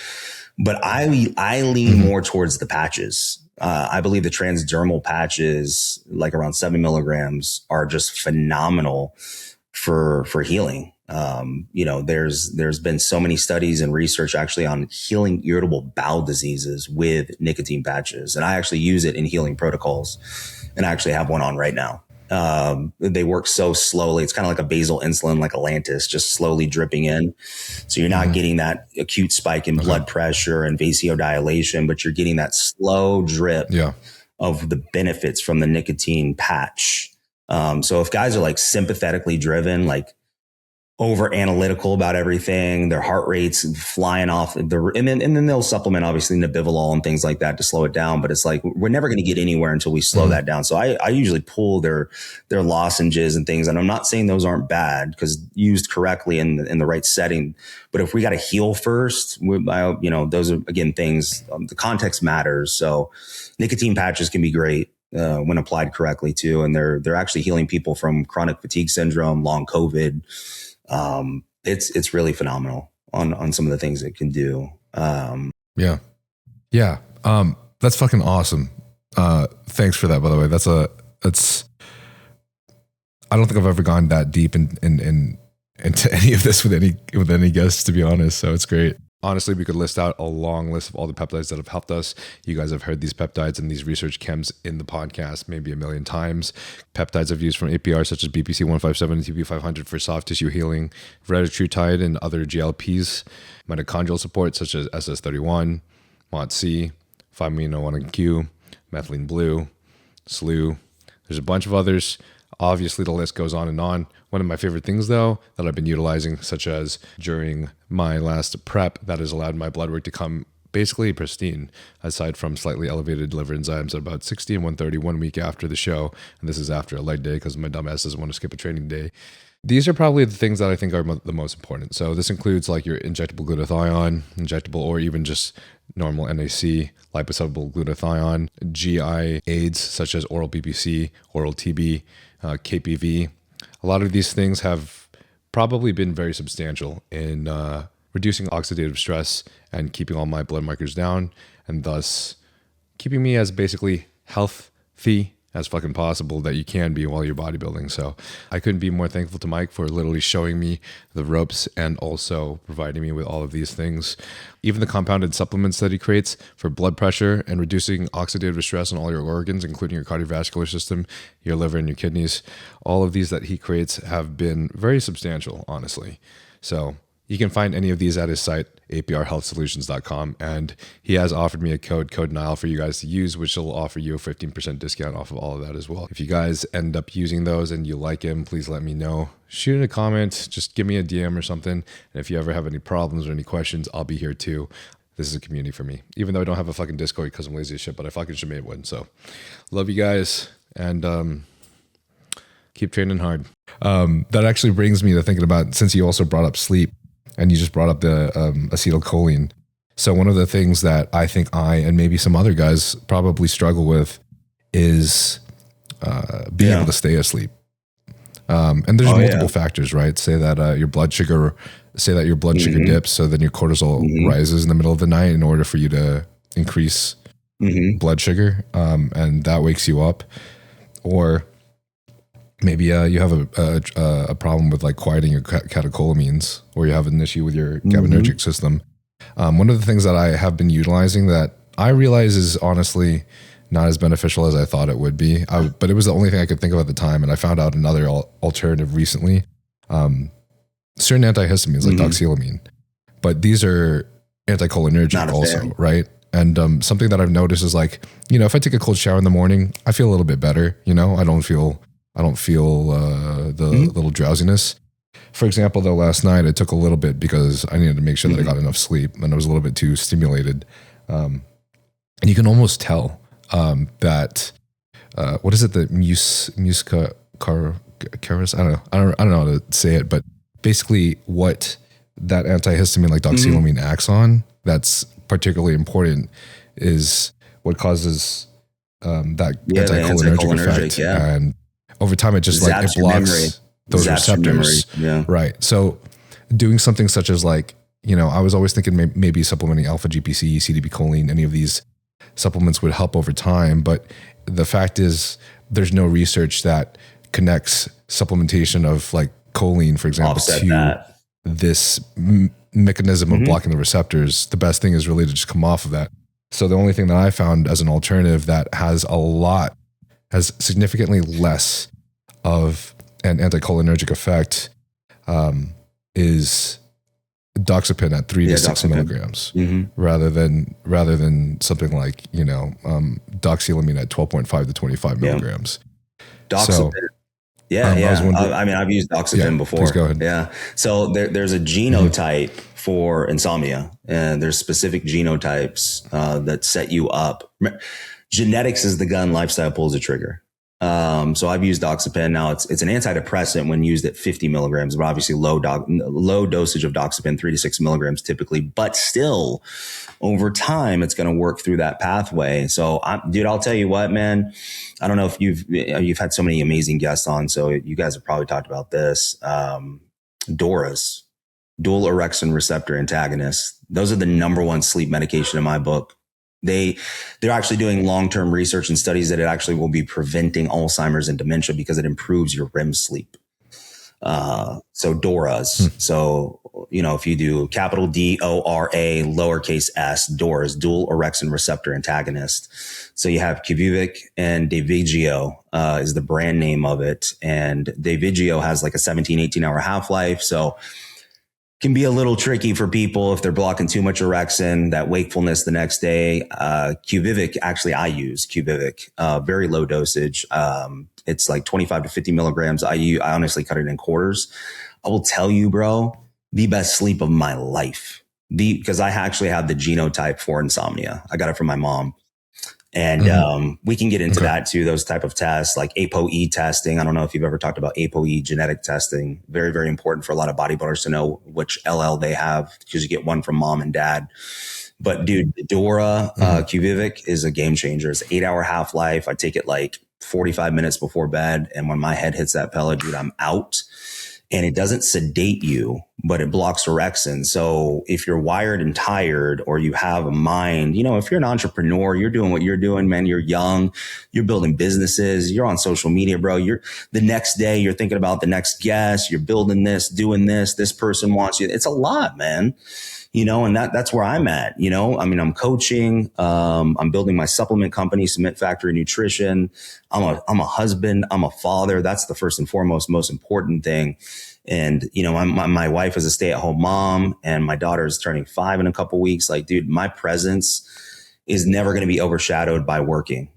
But I lean more towards the patches. I believe the transdermal patches, like around 7 milligrams, are just phenomenal for healing. There's been so many studies and research actually on healing irritable bowel diseases with nicotine patches. And I actually use it in healing protocols, and I actually have one on right now. They work so slowly. It's kind of like a basal insulin, like Atlantis, just slowly dripping in. So you're not getting that acute spike in blood pressure and vasodilation, but you're getting that slow drip of the benefits from the nicotine patch. So if guys are like sympathetically driven, like over analytical about everything, their heart rate's flying off and then they'll supplement obviously Nebivolol and things like that to slow it down. But it's like, we're never going to get anywhere until we slow that down. So I usually pull their lozenges and things. And I'm not saying those aren't bad, because used correctly in the right setting. But if we got to heal first, those are, again, things, the context matters. So nicotine patches can be great when applied correctly too. And they're actually healing people from chronic fatigue syndrome, long COVID. It's really phenomenal on some of the things it can do. That's fucking awesome. Thanks for that, by the way. I don't think I've ever gone that deep into any of this with any guests, to be honest. So it's great. Honestly, we could list out a long list of all the peptides that have helped us. You guys have heard these peptides and these research chems in the podcast maybe a million times. Peptides I've used from APR such as BPC 157 and TP500 for soft tissue healing, Retard and other GLPs, mitochondrial support such as SS31, MOTC, 5-amino-1Q, methylene blue, SLU. There's a bunch of others. Obviously, the list goes on and on. One of my favorite things, though, that I've been utilizing, such as during my last prep, that has allowed my blood work to come basically pristine, aside from slightly elevated liver enzymes at about 60 and 130 1 week after the show. And this is after a leg day because my dumbass doesn't want to skip a training day. These are probably the things that I think are the most important. So this includes like your injectable glutathione, injectable or even just normal NAC, liposoluble glutathione, GI aids such as oral BPC, oral TB, KPV. A lot of these things have probably been very substantial in reducing oxidative stress and keeping all my blood markers down, and thus keeping me as basically healthy as fucking possible that you can be while you're bodybuilding. So I couldn't be more thankful to Mike for literally showing me the ropes and also providing me with all of these things. Even the compounded supplements that he creates for blood pressure and reducing oxidative stress on all your organs, including your cardiovascular system, your liver, and your kidneys. All of these that he creates have been very substantial, honestly. So you can find any of these at his site, aprhealthsolutions.com. And he has offered me a code Nile for you guys to use, which will offer you a 15% discount off of all of that as well. If you guys end up using those and you like him, please let me know. Shoot in a comment, just give me a DM or something. And if you ever have any problems or any questions, I'll be here too. This is a community for me, even though I don't have a fucking Discord because I'm lazy as shit, but I fucking should make one. So love you guys and keep training hard. That actually brings me to thinking about, since you also brought up sleep, and you just brought up the acetylcholine. So one of the things that I think I and maybe some other guys probably struggle with is being able to stay asleep. And there's multiple factors, right? Say that your blood sugar dips, so then your cortisol rises in the middle of the night in order for you to increase blood sugar, and that wakes you up. Or maybe you have a problem with like quieting your catecholamines, or you have an issue with your GABAergic system. One of the things that I have been utilizing that I realize is honestly not as beneficial as I thought it would be, but it was the only thing I could think of at the time, and I found out another alternative recently. Certain antihistamines like doxylamine, but these are anticholinergic also, right? And something that I've noticed is like, if I take a cold shower in the morning, I feel a little bit better. I don't feel the little drowsiness. For example, though, last night I took a little bit because I needed to make sure that I got enough sleep, and I was a little bit too stimulated. And you can almost tell that what is it? The muscaris? I don't know how to say it, but basically what that antihistamine like doxylamine acts on, that's particularly important, is what causes that anticholinergic effect. And over time, it just like it blocks those receptors. Right. So doing something such as like, I was always thinking maybe supplementing alpha GPC, CDB choline, any of these supplements would help over time. But the fact is there's no research that connects supplementation of like choline, for example, to this mechanism of blocking the receptors. The best thing is really to just come off of that. So the only thing that I found as an alternative that has significantly less of an anticholinergic effect is doxepin at 3 to 6 milligrams, rather than something like doxylamine at 12.5 to 25 milligrams. Doxepin. I've used doxepin before. Please go ahead. Yeah. So there's a genotype for insomnia, and there's specific genotypes that set you up. Genetics is the gun, lifestyle pulls the trigger. So I've used doxepin. Now it's an antidepressant when used at 50 milligrams, but obviously low dosage of doxepin, 3 to 6 milligrams typically, but still over time, it's going to work through that pathway. So I'll tell you what, man, I don't know if you've had so many amazing guests on. So you guys have probably talked about this. DORAs, dual orexin receptor antagonists. Those are the number one sleep medication in my book. They're actually doing long-term research and studies that it actually will be preventing Alzheimer's and dementia because it improves your REM sleep. So DORAs. So, if you do capital DORA, lowercase s, DORAs, dual orexin receptor antagonist. So you have Quviviq and Davigio, is the brand name of it. And Davigio has like a 17, 18 hour half-life. So can be a little tricky for people if they're blocking too much orexin, that wakefulness the next day. Quviviq, actually, I use Quviviq, very low dosage. It's like 25 to 50 milligrams. I honestly cut it in quarters. I will tell you, bro, the best sleep of my life. Because I actually have the genotype for insomnia. I got it from my mom. And we can get into that too, those type of tests like ApoE testing. I don't know if you've ever talked about ApoE genetic testing. Very, very important for a lot of bodybuilders to know which LL they have because you get one from mom and dad. But dude, Dora, Quviviq is a game changer. It's 8 hour half-life. I take it like 45 minutes before bed. And when my head hits that pellet, dude, I'm out. And it doesn't sedate you, but it blocks orexin. So if you're wired and tired, or you have a mind, you know, if you're an entrepreneur, you're doing what you're doing, man, you're young, you're building businesses, you're on social media, bro. You're the next day, you're thinking about the next guest, you're building this, doing this person wants you. It's a lot, man. You know, and that's where I'm at, you know, I mean, I'm coaching, I'm building my supplement company, Cement Factory Nutrition. I'm a husband, I'm a father. That's the first and foremost, most important thing. And, you know, my wife is a stay-at-home mom, and my daughter is turning 5 in a couple of weeks. Like, dude, my presence is never going to be overshadowed by working,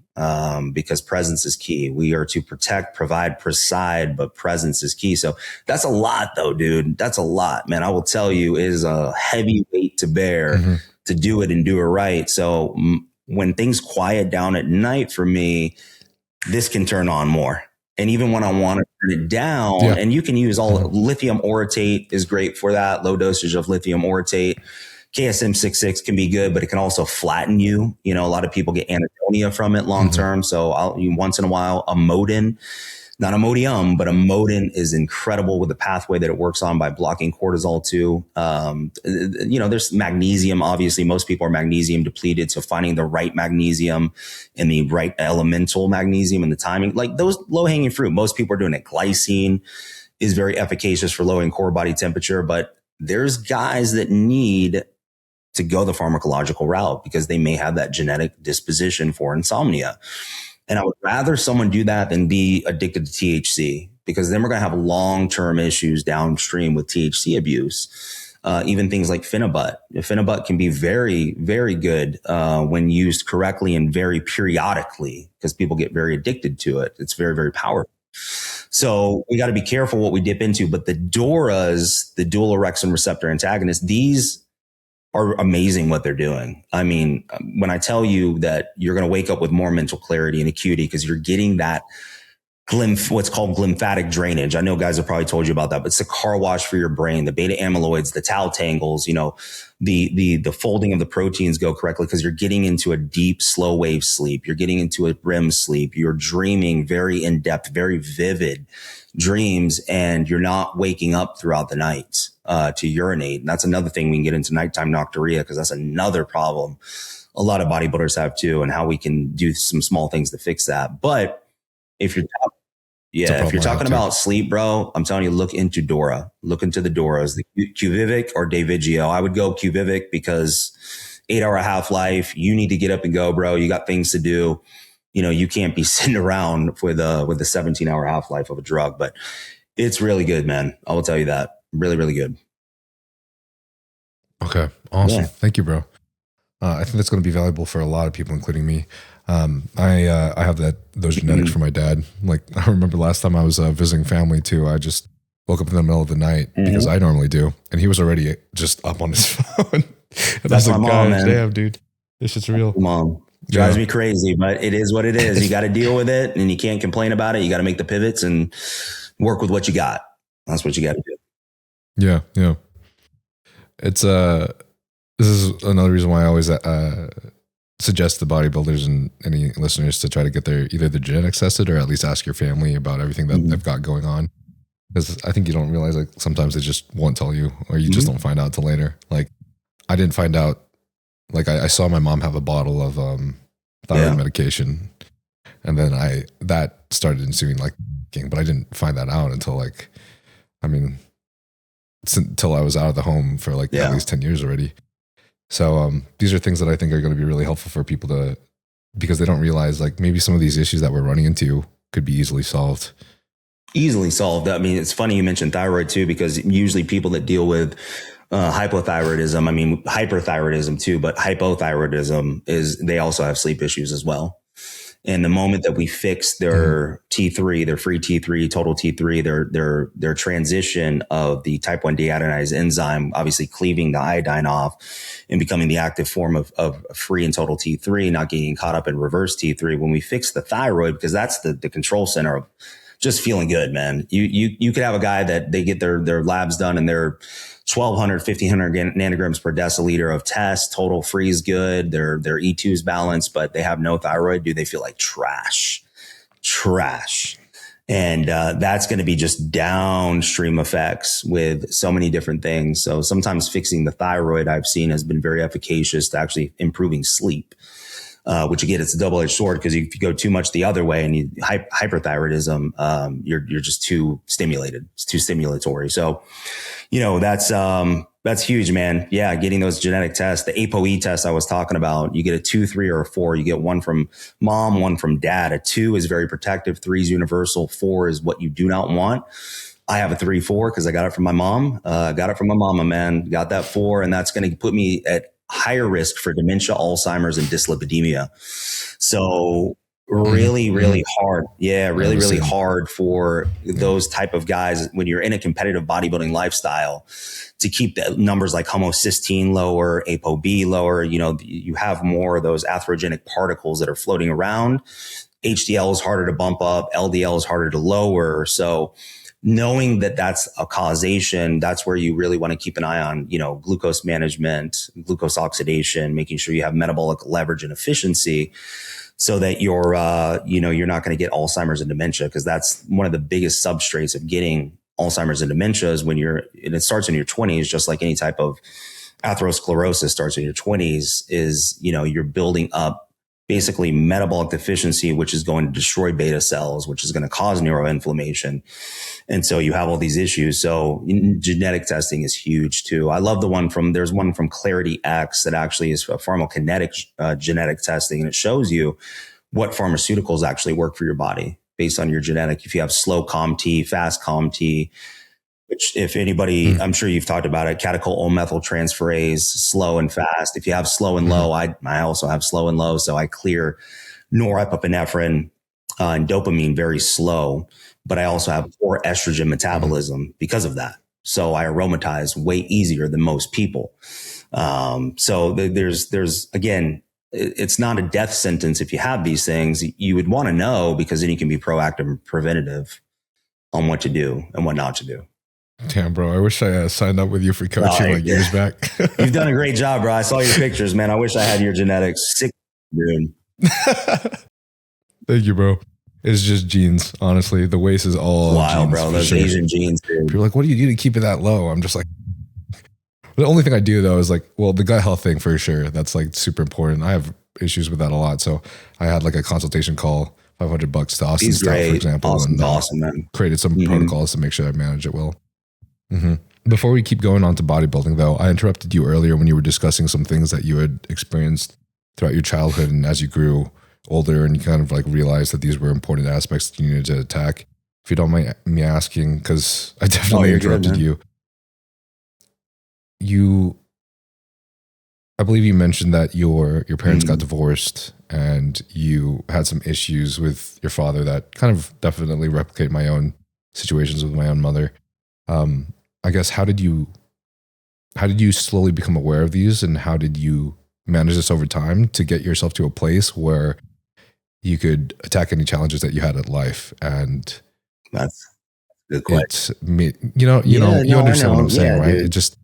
because presence is key. We are to protect, provide, preside, but presence is key. So that's a lot, though, dude. That's a lot, man. I will tell you, it is a heavy weight to bear to do it and do it right. So when things quiet down at night for me, this can turn on more. And even when I want to turn it down, and you can use all lithium orotate is great for that. Low dosage of lithium orotate. KSM-66 can be good, but it can also flatten you. You know, a lot of people get anhedonia from it long term. So once in a while, Amodin, not Imodium, but Amodin is incredible with the pathway that it works on by blocking cortisol too. You know, there's magnesium. Obviously, most people are magnesium depleted. So finding the right magnesium and the right elemental magnesium and the timing, like those low hanging fruit, most people are doing it. Glycine is very efficacious for lowering core body temperature, but there's guys that need to go the pharmacological route because they may have that genetic disposition for insomnia. And I would rather someone do that than be addicted to THC, because then we're going to have long-term issues downstream with THC abuse. Even things like Phenibut. Phenibut can be very, very good when used correctly and very periodically, because people get very addicted to it. It's very, very powerful. So we got to be careful what we dip into. But the DORAs, the dual orexin receptor antagonists, these are amazing what they're doing. I mean, when I tell you that you're going to wake up with more mental clarity and acuity because you're getting that what's called glymphatic drainage. I know guys have probably told you about that, but it's a car wash for your brain. The beta amyloids, the tau tangles, you know, the folding of the proteins go correctly because you're getting into a deep, slow wave sleep. You're getting into a REM sleep. You're dreaming very in depth, very vivid dreams, and you're not waking up throughout the night to urinate. And that's another thing we can get into nighttime nocturia, because that's another problem a lot of bodybuilders have too, and how we can do some small things to fix that. But if you're talking about sleep, bro, I'm telling you, look into DORA. Look into the DORAs, the Quvivic or Davigio. I would go Quvivic because 8-hour half-life. You need to get up and go, bro. You got things to do. You know, you can't be sitting around with a 17-hour half-life of a drug, but it's really good, man. I will tell you that. Really, really good. Okay. Awesome. Yeah. Thank you, bro. I think that's going to be valuable for a lot of people, including me. I have those genetics from my dad. Like, I remember last time I was visiting family too, I just woke up in the middle of the night because I normally do. And he was already just up on his phone. And that's my mom, man. Damn, dude. This shit's real. Mom. Drives me crazy, but it is what it is. You got to deal with it, and you can't complain about it. You got to make the pivots and work with what you got. That's what you got to do. Yeah. Yeah. It's, this is another reason why I always, suggest the bodybuilders and any listeners to try to get either the genetics tested or at least ask your family about everything that they've got going on. Because I think you don't realize, like, sometimes they just won't tell you, or you just don't find out till later. Like, I didn't find out. Like, I saw my mom have a bottle of thyroid medication, and then that started ensuing, like, but I didn't find that out until until I was out of the home for at least 10 years already. So these are things that I think are going to be really helpful for people because they don't realize, like, maybe some of these issues that we're running into could be easily solved. I mean, it's funny you mentioned thyroid too, because usually people that deal with hypothyroidism, I mean, hyperthyroidism too, but hypothyroidism they also have sleep issues as well. And the moment that we fix their T3, their free T3, total T3, their transition of the type 1 deiodinase enzyme, obviously cleaving the iodine off and becoming the active form of free and total T3, not getting caught up in reverse T3. When we fix the thyroid, because that's the control center of just feeling good, man. You could have a guy that they get their labs done and they're 1,200, 1,500 nanograms per deciliter of test. Total free is good. Their E2 is balanced, but they have no thyroid. Dude, they feel like trash. And that's going to be just downstream effects with so many different things. So sometimes fixing the thyroid I've seen has been very efficacious to actually improving sleep, which again, it's a double-edged sword because if you go too much the other way and you hyperthyroidism, you're just too stimulated. It's too stimulatory. So, that's huge, man. Yeah. Getting those genetic tests, the ApoE test I was talking about, you get a 2, 3, or a 4. You get one from mom, one from dad. A 2 is very protective. 3 is universal. 4 is what you do not want. I have a 3-4 because I got it from my mom. Got it from my mama, man. Got that 4. And that's going to put me at higher risk for dementia, Alzheimer's, and dyslipidemia. So really hard. Yeah. Really hard for those type of guys when you're in a competitive bodybuilding lifestyle to keep the numbers like homocysteine lower, ApoB lower. You have more of those atherogenic particles that are floating around. HDL is harder to bump up. LDL is harder to lower. So knowing that that's a causation, that's where you really want to keep an eye on, glucose management, glucose oxidation, making sure you have metabolic leverage and efficiency so that you're not going to get Alzheimer's and dementia, because that's one of the biggest substrates of getting Alzheimer's and dementia is and it starts in your 20s, just like any type of atherosclerosis starts in your 20s, is, you're building up basically metabolic deficiency, which is going to destroy beta cells, which is going to cause neuroinflammation. And so you have all these issues. So genetic testing is huge too. I love there's one from Clarity X that actually is a pharmacokinetic genetic testing. And it shows you what pharmaceuticals actually work for your body based on your genetic. If you have slow COMT, fast COMT, which if anybody, I'm sure you've talked about it, catechol-O-methyltransferase, slow and fast. If you have slow and low, I also have slow and low. So I clear norepinephrine and dopamine very slow, but I also have poor estrogen metabolism because of that. So I aromatize way easier than most people. So there's again, it's not a death sentence if you have these things. You would want to know, because then you can be proactive and preventative on what to do and what not to do. Damn, bro. I wish I signed up with you for coaching years back. You've done a great job, bro. I saw your pictures, man. I wish I had your genetics. Sick, dude. Thank you, bro. It's just genes. Honestly, the waist is all wild, bro. Those Asian genes, dude. People are like, what do you do to keep it that low? I'm just like, the only thing I do though is the gut health thing for sure. That's super important. I have issues with that a lot. So I had a consultation call, $500 to Austin Stout, for example. Austin's awesome, man. Created some protocols to make sure I manage it well. Before we keep going on to bodybuilding though, I interrupted you earlier when you were discussing some things that you had experienced throughout your childhood and as you grew older, and you kind of realized that these were important aspects that you needed to attack. If you don't mind me asking, because I definitely interrupted you. I believe you mentioned that your parents got divorced and you had some issues with your father that kind of definitely replicate my own situations with my own mother. I guess how did you slowly become aware of these, and how did you manage this over time to get yourself to a place where you could attack any challenges that you had in life? And that's a good question. You understand what I'm saying, right? Dude. It just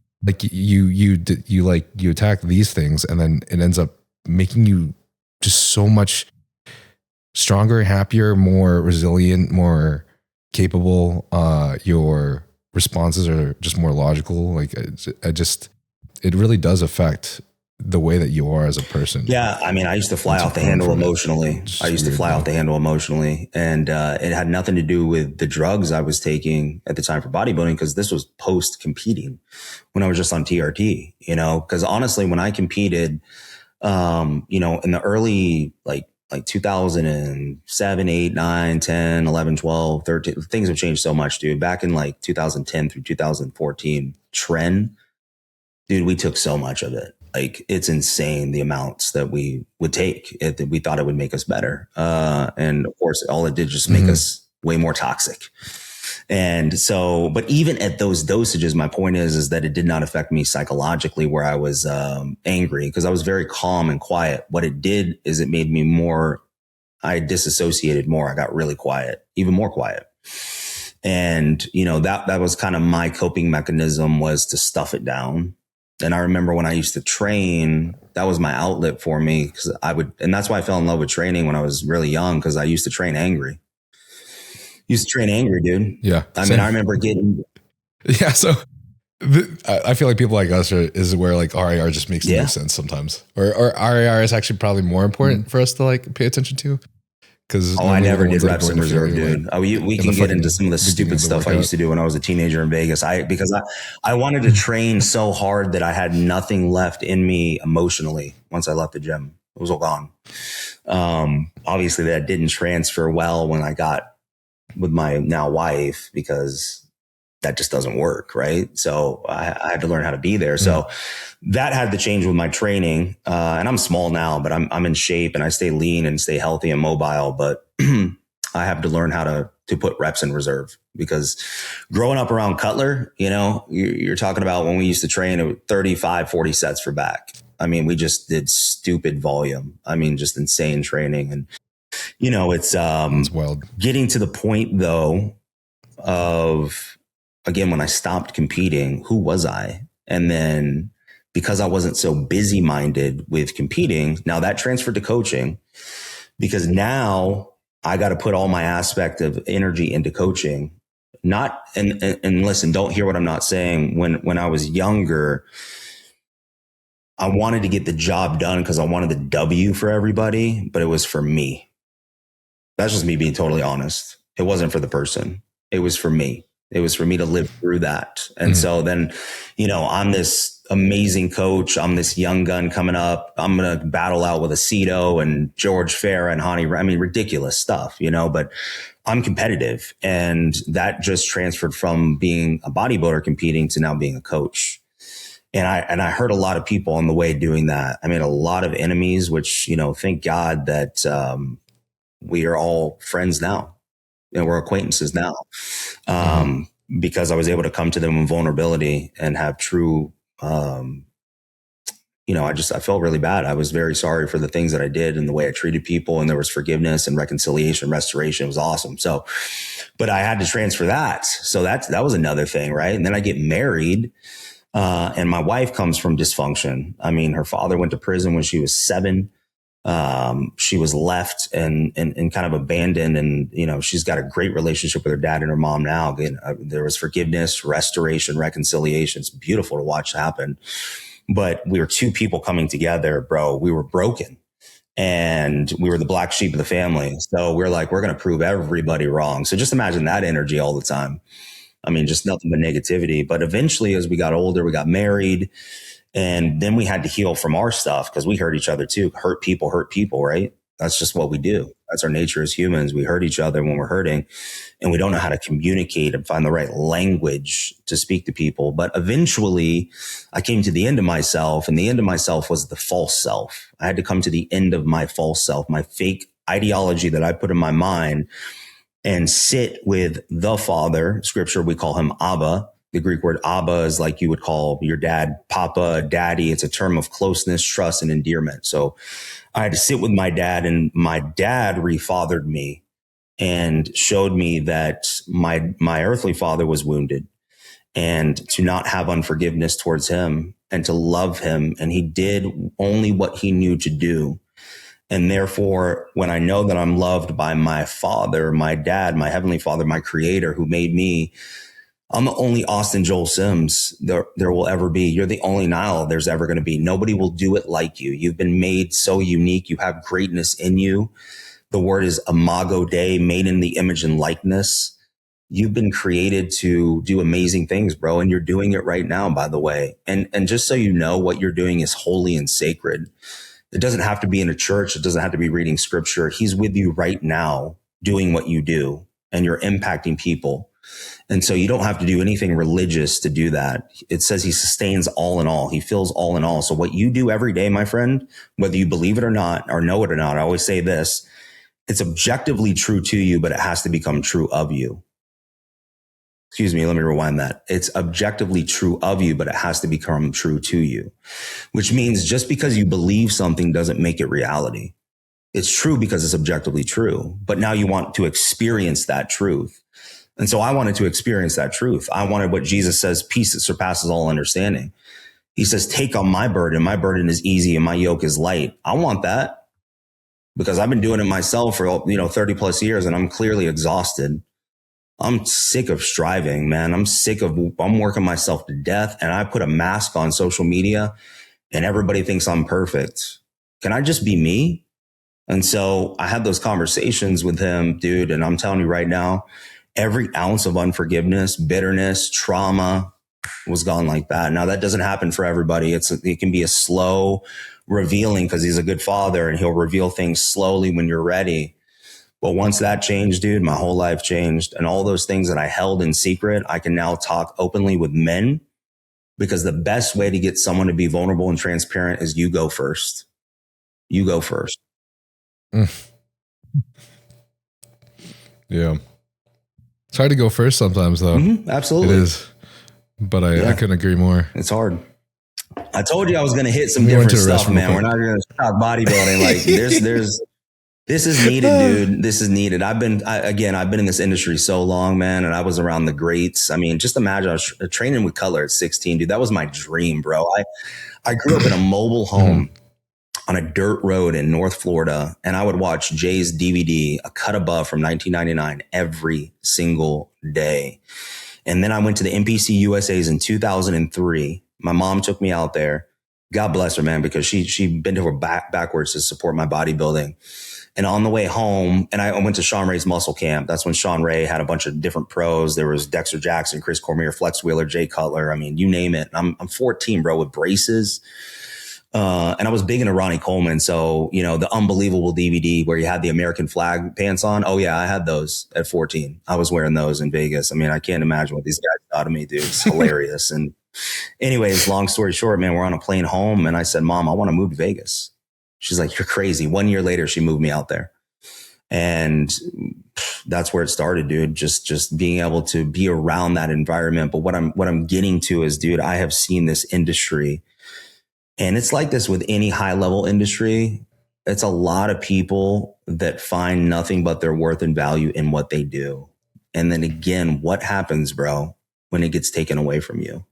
you attack these things, and then it ends up making you just so much stronger, happier, more resilient, more capable. Your responses are just more logical. It really does affect the way that you are as a person. Yeah. I mean, I used to fly off the handle emotionally. And it had nothing to do with the drugs I was taking at the time for bodybuilding, because this was post competing when I was just on TRT, because honestly, when I competed, in the early, like 2007, 8, 9, 10, 11, 12, 13, things have changed so much, dude. Back in 2010 through 2014 trend, dude, we took so much of it. It's insane the amounts that we would take. We thought it would make us better. And of course, all it did just make us way more toxic. And so, but even at those dosages, my point is that it did not affect me psychologically where I was angry, because I was very calm and quiet. What it did is it made me I disassociated more. I got really quiet, even more quiet. And, that was kind of my coping mechanism, was to stuff it down. And I remember when I used to train, that was my outlet for me, and that's why I fell in love with training when I was really young, because I used to train angry. Used to train angry, dude. Yeah. I mean, I remember getting. Yeah. So I feel like people like us is where like RAR just makes no sense sometimes, or RAR is actually probably more important for us to like pay attention to. Because I never did reps in reserve, dude. We can get into some of the stupid stuff I used to do when I was a teenager in Vegas. Because I wanted to train so hard that I had nothing left in me emotionally once I left the gym. It was all gone. Obviously that didn't transfer well when I got with my now wife, because that just doesn't work. Right. So I had to learn how to be there. So that had to change with my training. And I'm small now, but I'm in shape and I stay lean and stay healthy and mobile. But I have to learn how to put reps in reserve, because growing up around Cutler, you know, you're talking about when we used to train at 35, 40 sets for back. I mean, we just did stupid volume. I mean, just insane training. And, you know, it's wild. Getting to the point though of, again, when I stopped competing, who was I? And then because I wasn't so busy minded with competing, now that transferred to coaching, because now I got to put all my aspect of energy into coaching. Not, and listen, don't hear what I'm not saying. When I was younger, I wanted to get the job done because I wanted the W for everybody, but it was for me. That's just me being totally honest. It wasn't for the person. It was for me. It was for me to live through that. And so then, you know, I'm this amazing coach. I'm this young gun coming up. I'm going to battle out with Aceto and George Farah and Hani. I mean, ridiculous stuff, you know, but I'm competitive. And that just transferred from being a bodybuilder competing to now being a coach. And I hurt a lot of people on the way doing that. I made a lot of enemies, which, you know, thank God that we are all friends now. And we're acquaintances now, because I was able to come to them in vulnerability and have true, you know, I felt really bad. I was very sorry for the things that I did and the way I treated people. And there was forgiveness and reconciliation, restoration. It was awesome. So, but I had to transfer that. So that was another thing. Right. And then I get married, and my wife comes from dysfunction. I mean, her father went to prison when she was 7. She was left and kind of abandoned, and, you know, she's got a great relationship with her dad and her mom now. Again, there was forgiveness, restoration, reconciliation. It's beautiful to watch happen, but we were two people coming together, bro. We were broken and we were the black sheep of the family. So we're like, we're going to prove everybody wrong. So just imagine that energy all the time. I mean, just nothing but negativity. But eventually, as we got older, we got married. And then we had to heal from our stuff, because we hurt each other too. Hurt people, right? That's just what we do. That's our nature as humans. We hurt each other when we're hurting, and we don't know how to communicate and find the right language to speak to people. But eventually I came to the end of myself, and the end of myself was the false self. I had to come to the end of my false self, my fake ideology that I put in my mind, and sit with the Father. Scripture, we call him Abba. The Greek word Abba is like you would call your dad Papa, Daddy. It's a term of closeness, trust, and endearment. So I had to sit with my dad, and my dad refathered me and showed me that my earthly father was wounded, and to not have unforgiveness towards him and to love him. And he did only what he knew to do. And therefore, when I know that I'm loved by my father, my dad, my heavenly father, my creator who made me, I'm the only Austin Joel Sims there will ever be. You're the only Nile there's ever going to be. Nobody will do it like you. You've been made so unique. You have greatness in you. The word is imago Dei, made in the image and likeness. You've been created to do amazing things, bro. And you're doing it right now, by the way. And just so you know, what you're doing is holy and sacred. It doesn't have to be in a church. It doesn't have to be reading scripture. He's with you right now doing what you do, and you're impacting people. And so you don't have to do anything religious to do that. It says he sustains all in all. He fills all in all. So what you do every day, my friend, whether you believe it or not, or know it or not, I always say this, it's objectively true to you, but it has to become true of you. Excuse me, let me rewind that. It's objectively true of you, but it has to become true to you, which means just because you believe something doesn't make it reality. It's true because it's objectively true, but now you want to experience that truth. And so I wanted to experience that truth. I wanted what Jesus says, peace that surpasses all understanding. He says, take on my burden. My burden is easy and my yoke is light. I want that because I've been doing it myself for, 30 plus years, and I'm clearly exhausted. I'm sick of striving, man. I'm working myself to death, and I put a mask on social media and everybody thinks I'm perfect. Can I just be me? And so I had those conversations with him, dude. And I'm telling you right now, every ounce of unforgiveness, bitterness, trauma was gone like that. Now that doesn't happen for everybody. It can be a slow revealing because he's a good father and he'll reveal things slowly when you're ready. But once that changed, dude, my whole life changed. And all those things that I held in secret, I can now talk openly with men, because the best way to get someone to be vulnerable and transparent is you go first. You go first. Yeah. It's hard to go first sometimes, though. Mm-hmm, absolutely. It is. But I couldn't agree more. It's hard. I told you I was going to hit some different stuff, man. We're not going to talk bodybuilding. Like this is needed, dude. This is needed. I've been in this industry so long, man. And I was around the greats. I mean, just imagine I was training with Cutler at 16, dude. That was my dream, bro. I grew up in a mobile home on a dirt road in North Florida. And I would watch Jay's DVD, A Cut Above from 1999, every single day. And then I went to the NPC USA's in 2003. My mom took me out there. God bless her, man, because she bent over backwards to support my bodybuilding. And on the way home, and I went to Sean Ray's muscle camp. That's when Sean Ray had a bunch of different pros. There was Dexter Jackson, Chris Cormier, Flex Wheeler, Jay Cutler. I mean, you name it. I'm 14, bro, with braces. And I was big into Ronnie Coleman. So, you know, the Unbelievable DVD where you had the American flag pants on. Oh yeah, I had those at 14. I was wearing those in Vegas. I mean, I can't imagine what these guys thought of me, dude. It's hilarious. And anyways, long story short, man, we're on a plane home and I said, Mom, I want to move to Vegas. She's like, you're crazy. 1 year later, she moved me out there. And that's where it started, dude. Just being able to be around that environment. But what I'm getting to is, dude, I have seen this industry, and it's like this with any high level industry. It's a lot of people that find nothing but their worth and value in what they do. And then again, what happens, bro, when it gets taken away from you?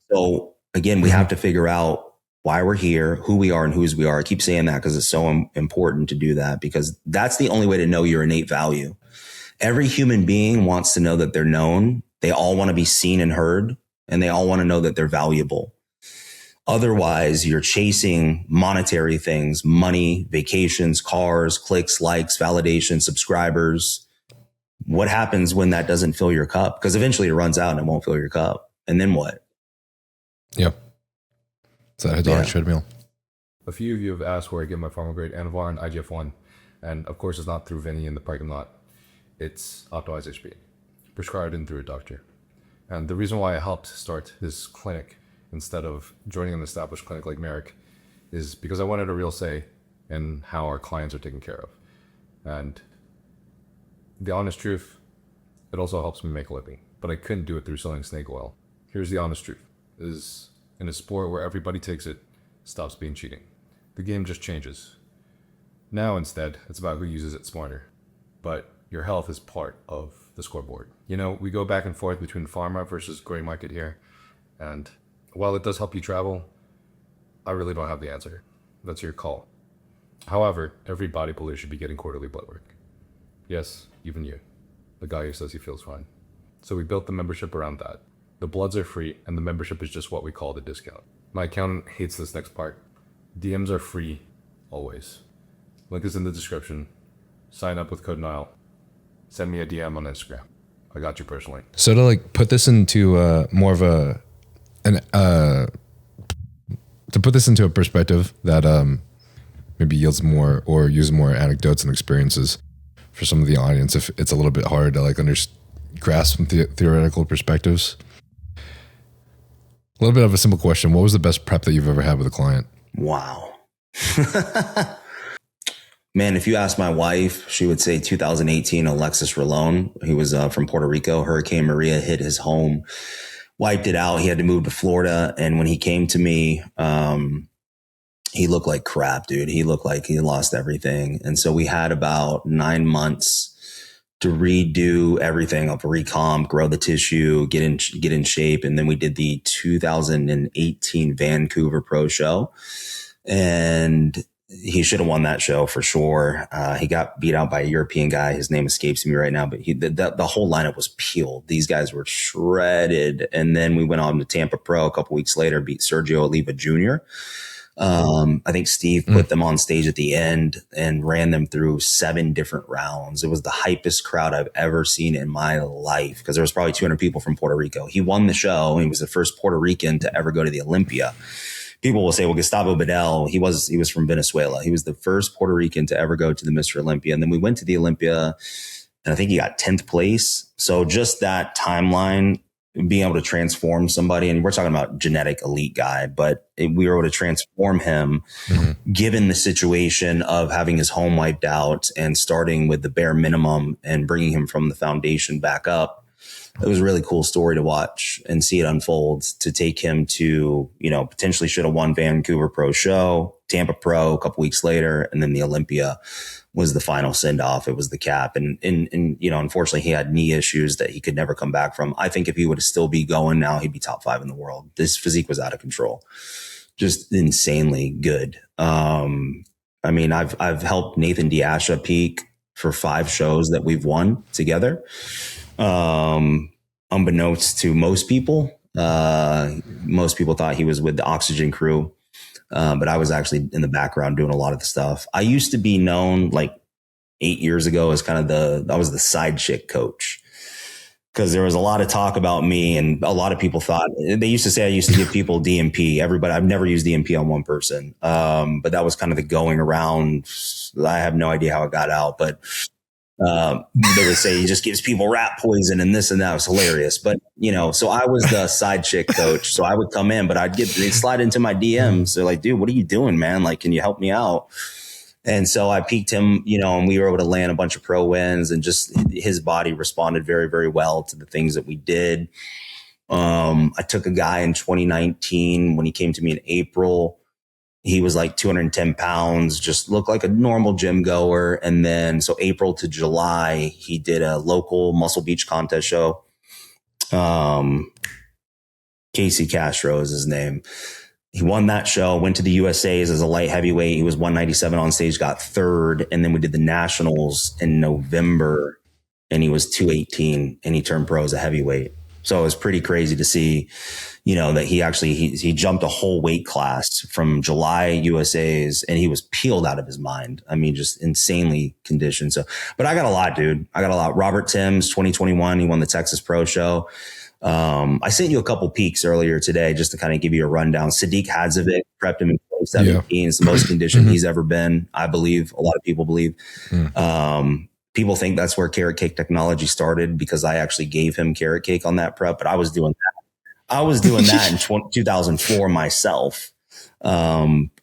So again, we have to figure out why we're here, who we are and whose we are. I keep saying that because it's so important to do that, because that's the only way to know your innate value. Every human being wants to know that they're known. They all want to be seen and heard, and they all want to know that they're valuable. Otherwise, you're chasing monetary things, money, vacations, cars, clicks, likes, validation, subscribers. What happens when that doesn't fill your cup? Because eventually it runs out and it won't fill your cup. And then what? Yep. It's a hedonic treadmill. A few of you have asked where I get my pharma-grade Anavar and IGF-1. And of course, it's not through Vinny in the parking lot. It's Optimize HP, prescribed in through a doctor. And the reason why I helped start this clinic instead of joining an established clinic like Merrick is because I wanted a real say in how our clients are taken care of. And the honest truth, it also helps me make a living, but I couldn't do it through selling snake oil. Here's the honest truth, is in a sport where everybody takes it, stops being cheating. The game just changes. Now instead, it's about who uses it smarter. But your health is part of the scoreboard. You know, we go back and forth between pharma versus gray market here. And while it does help you travel, I really don't have the answer. That's your call. However, every bodybuilder should be getting quarterly blood work. Yes, even you, the guy who says he feels fine. So we built the membership around that. The bloods are free, and the membership is just what we call the discount. My accountant hates this next part. DMs are free, always. Link is in the description. Sign up with code Nile. Send me a DM on Instagram. I got you personally. So to like put this into more of to put this into a perspective that maybe yields more or use more anecdotes and experiences for some of the audience, if it's a little bit hard to like grasp some theoretical perspectives. A little bit of a simple question. What was the best prep that you've ever had with a client? Wow. Man, if you ask my wife, she would say 2018, Alexis Rolón. He was from Puerto Rico. Hurricane Maria hit his home, wiped it out. He had to move to Florida. And when he came to me, he looked like crap, dude. He looked like he lost everything. And so we had about 9 months to redo everything up, recomp, grow the tissue, get in shape. And then we did the 2018 Vancouver Pro Show. And he should have won that show for sure. He got beat out by a European guy. His name escapes me right now, but the whole lineup was peeled. These guys were shredded. And then we went on to Tampa Pro a couple weeks later, beat Sergio Oliva Jr. I think Steve put them on stage at the end and ran them through 7 different rounds. It was the hypest crowd I've ever seen in my life, because there was probably 200 people from Puerto Rico. He won the show. He was the first Puerto Rican to ever go to the Olympia. People will say, well, Gustavo Bedell, he was from Venezuela. He was the first Puerto Rican to ever go to the Mr. Olympia. And then we went to the Olympia, and I think he got 10th place. So just that timeline, being able to transform somebody, and we're talking about genetic elite guy, but we were able to transform him given the situation of having his home wiped out and starting with the bare minimum and bringing him from the foundation back up. It was a really cool story to watch and see it unfold, to take him to, potentially should have won Vancouver Pro Show, Tampa Pro a couple weeks later, and then the Olympia was the final send off. It was the cap. And unfortunately he had knee issues that he could never come back from. I think if he would still be going now, he'd be top 5 in the world. This physique was out of control, just insanely good. I've helped Nathan Diasha peak for 5 shows that we've won together. Unbeknownst to most people thought he was with the Oxygen crew. But I was actually in the background doing a lot of the stuff. I used to be known like 8 years ago as kind of I was the side chick coach, because there was a lot of talk about me, and a lot of people thought, they used to say I used to give people DMP. I've never used DMP on one person. But that was kind of the going around. I have no idea how it got out, but they would say he just gives people rat poison and this and that. It was hilarious. But, so I was the side chick coach. So I would come in, but they'd slide into my DMs. They're like, dude, what are you doing, man? Like, can you help me out? And so I peaked him, and we were able to land a bunch of pro wins, and just his body responded very, very well to the things that we did. I took a guy in 2019 when he came to me in April. He was like 210 pounds, just looked like a normal gym goer. And then, so April to July, he did a local Muscle Beach contest show. Casey Castro is his name. He won that show, went to the USAs as a light heavyweight. He was 197 on stage, got 3rd. And then we did the nationals in November, and he was 218, and he turned pro as a heavyweight. So it was pretty crazy to see, that he jumped a whole weight class from July USAs, and he was peeled out of his mind. I mean, just insanely conditioned. So, but I got a lot, dude. I got a lot. Robert Timms, 2021, he won the Texas Pro Show. I sent you a couple peaks earlier today just to kind of give you a rundown. Sadiq Hadzovic prepped him in 2017. It's the most conditioned he's ever been, I believe. A lot of people believe. People think that's where carrot cake technology started, because I actually gave him carrot cake on that prep, but I was doing that in 2004 myself.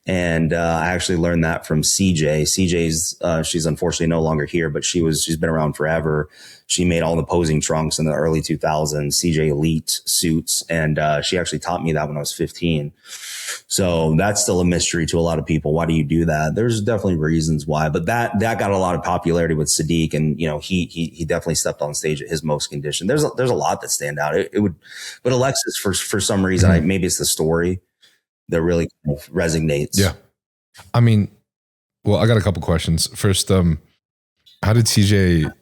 And I actually learned that from CJ. CJ's, she's unfortunately no longer here, but she's been around forever. She made all the posing trunks in the early 2000s, CJ Elite suits. And she actually taught me that when I was 15. So that's still a mystery to a lot of people. Why do you do that? There's definitely reasons why, but that got a lot of popularity with Sadiq, and he definitely stepped on stage at his most conditioned. There's a lot that stand out. But Alexis, for some reason, maybe it's the story that really kind of resonates. Yeah. I mean, well, I got a couple questions. First, how did CJ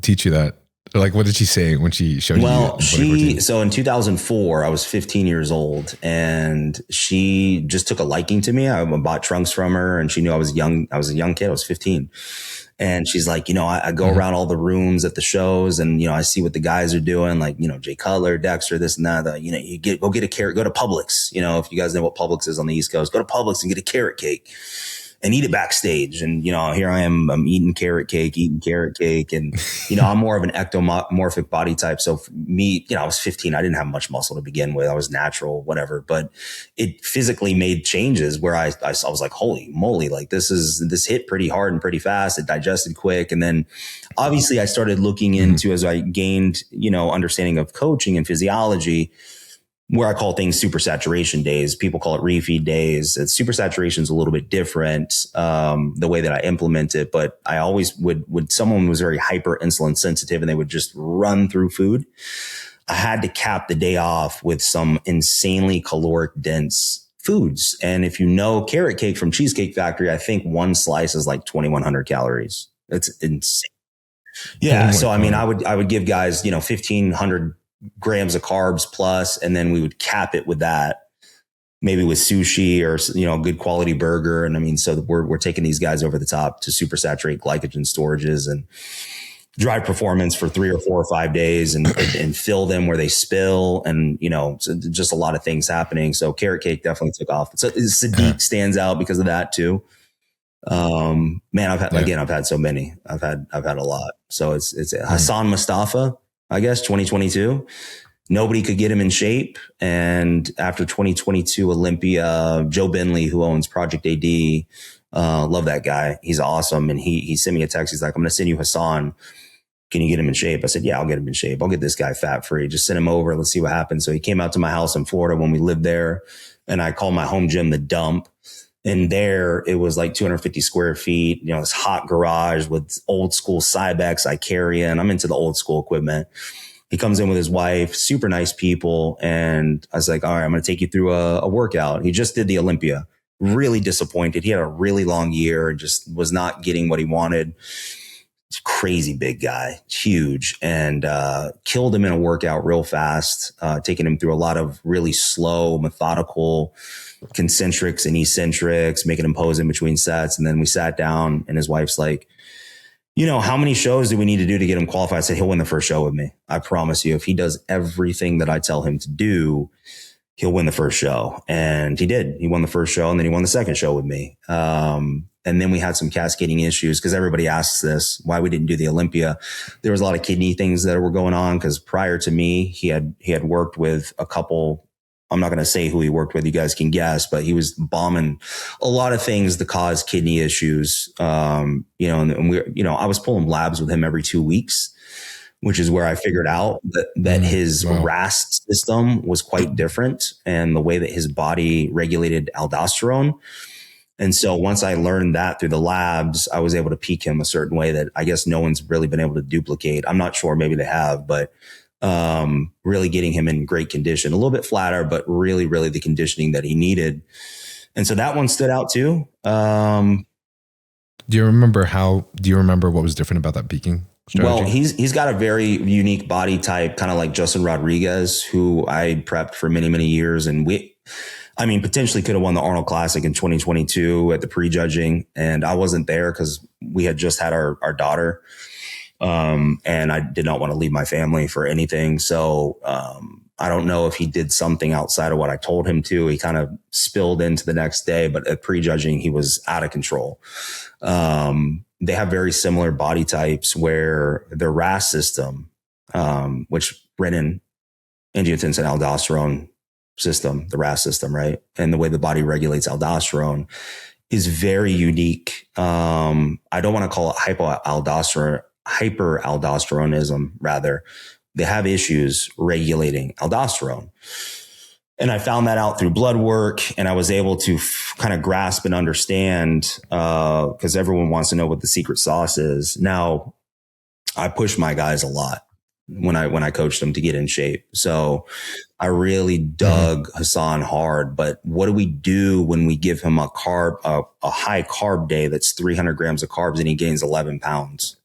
teach you that? Like, what did she say when she showed you? Well, so in 2004, I was 15 years old, and she just took a liking to me. I bought trunks from her, and she knew I was young. I was a young kid. I was 15. And she's like, I go around all the rooms at the shows, and, I see what the guys are doing, like, Jay Cutler, Dexter, this and that. Go get a carrot, go to Publix. If you guys know what Publix is on the East Coast, go to Publix and get a carrot cake and eat it backstage. And, here I am, I'm eating carrot cake. And, I'm more of an ectomorphic body type. So for me, I was 15. I didn't have much muscle to begin with. I was natural, whatever, but it physically made changes where I was like, holy moly, like this hit pretty hard and pretty fast. It digested quick. And then obviously I started looking into, as I gained, understanding of coaching and physiology, where I call things supersaturation days. People call it refeed days. Supersaturation is a little bit different, the way that I implement it. But I always would someone was very hyper insulin sensitive and they would just run through food, I had to cap the day off with some insanely caloric dense foods. And if you know carrot cake from Cheesecake Factory, I think one slice is like 2,100 calories. It's insane. Yeah. So, I mean, I would give guys, 1,500 grams of carbs plus, and then we would cap it with that, maybe with sushi or, a good quality burger. And I mean, so we're taking these guys over the top to supersaturate glycogen storages and drive performance for 3 or 4 or 5 days and fill them where they spill. And, so just a lot of things happening. So carrot cake definitely took off. So Sadiq stands out because of that too. Man, I've had so many. I've had a lot. So it's Hassan Mostafa, I guess, 2022. Nobody could get him in shape. And after 2022 Olympia, Joe Bentley, who owns Project AD, love that guy. He's awesome. And he sent me a text. He's like, I'm going to send you Hassan. Can you get him in shape? I said, yeah, I'll get him in shape. I'll get this guy fat free. Just send him over. Let's see what happens. So he came out to my house in Florida when we lived there. And I called my home gym the Dump. And there it was like 250 square feet, this hot garage with old school Cybex I carry in. I'm into the old school equipment. He comes in with his wife, super nice people. And I was like, all right, I'm going to take you through a workout. He just did the Olympia, really disappointed. He had a really long year and just was not getting what he wanted. Crazy big guy, huge, and killed him in a workout real fast, taking him through a lot of really slow, methodical concentrics and eccentrics, making him pose in between sets. And then we sat down and his wife's like, how many shows do we need to do to get him qualified? I said, he'll win the first show with me. I promise you, if he does everything that I tell him to do, he'll win the first show. And he did. He won the first show and then he won the second show with me. And then we had some cascading issues because everybody asks this, why we didn't do the Olympia. There was a lot of kidney things that were going on because prior to me, he had worked with a couple. I'm not going to say who he worked with. You guys can guess, but he was bombing a lot of things to cause kidney issues. And we, I was pulling labs with him every 2 weeks, which is where I figured out that his RAAS system was quite different and the way that his body regulated aldosterone. And so once I learned that through the labs, I was able to peak him a certain way that I guess no one's really been able to duplicate. I'm not sure, maybe they have, but really getting him in great condition, a little bit flatter, but really, really the conditioning that he needed. And so that one stood out too. Do you remember what was different about that peaking strategy? Well, he's got a very unique body type, kind of like Justin Rodriguez, who I prepped for many, many years. And potentially could have won the Arnold Classic in 2022 at the prejudging. And I wasn't there because we had just had our daughter. And I did not want to leave my family for anything. So, I don't know if he did something outside of what I told him to. He kind of spilled into the next day, but at prejudging, he was out of control. They have very similar body types where the RAAS system, which renin, angiotensin aldosterone system, the RAAS system, right? And the way the body regulates aldosterone is very unique. I don't want to call it hyperaldosteronism, rather. They have issues regulating aldosterone. And I found that out through blood work, and I was able to kind of grasp and understand, because everyone wants to know what the secret sauce is. Now, I push my guys a lot when I coached them to get in shape. So I really dug Hassan hard. But what do we do when we give him a high carb day that's 300 grams of carbs and he gains 11 pounds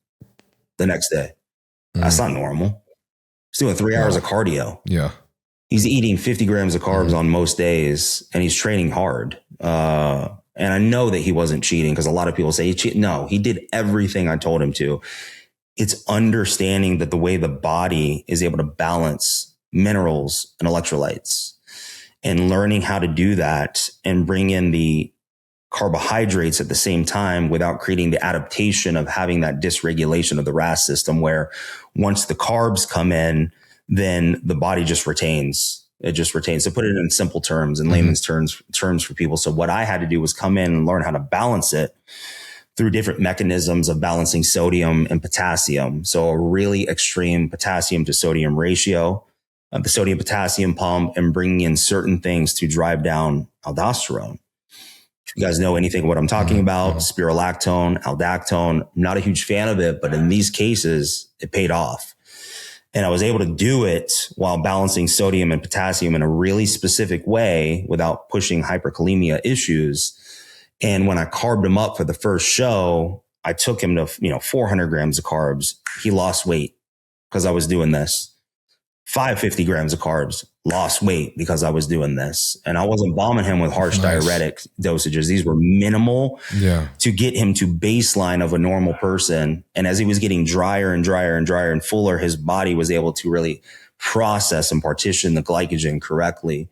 the next day? That's not normal. He's doing 3 hours of cardio. Yeah. He's eating 50 grams of carbs on most days and he's training hard. And I know that he wasn't cheating because a lot of people say he cheated. No, he did everything I told him to. It's understanding that the way the body is able to balance minerals and electrolytes and learning how to do that and bring in the carbohydrates at the same time without creating the adaptation of having that dysregulation of the RAAS system, where once the carbs come in, then the body just retains. It just retains. So put it in simple terms, in layman's terms for people. So what I had to do was come in and learn how to balance it through different mechanisms of balancing sodium and potassium. So a really extreme potassium to sodium ratio, the sodium potassium pump, and bringing in certain things to drive down aldosterone. If you guys know anything what I'm talking about, spirulactone, aldactone, I'm not a huge fan of it, but in these cases, it paid off. And I was able to do it while balancing sodium and potassium in a really specific way without pushing hyperkalemia issues. And when I carved him up for the first show, I took him to, 400 grams of carbs. He lost weight because I was doing this. 550 grams of carbs, lost weight because I was doing this. And I wasn't bombing him with harsh diuretic dosages. These were minimal to get him to baseline of a normal person. And as he was getting drier and drier and drier and fuller, his body was able to really process and partition the glycogen correctly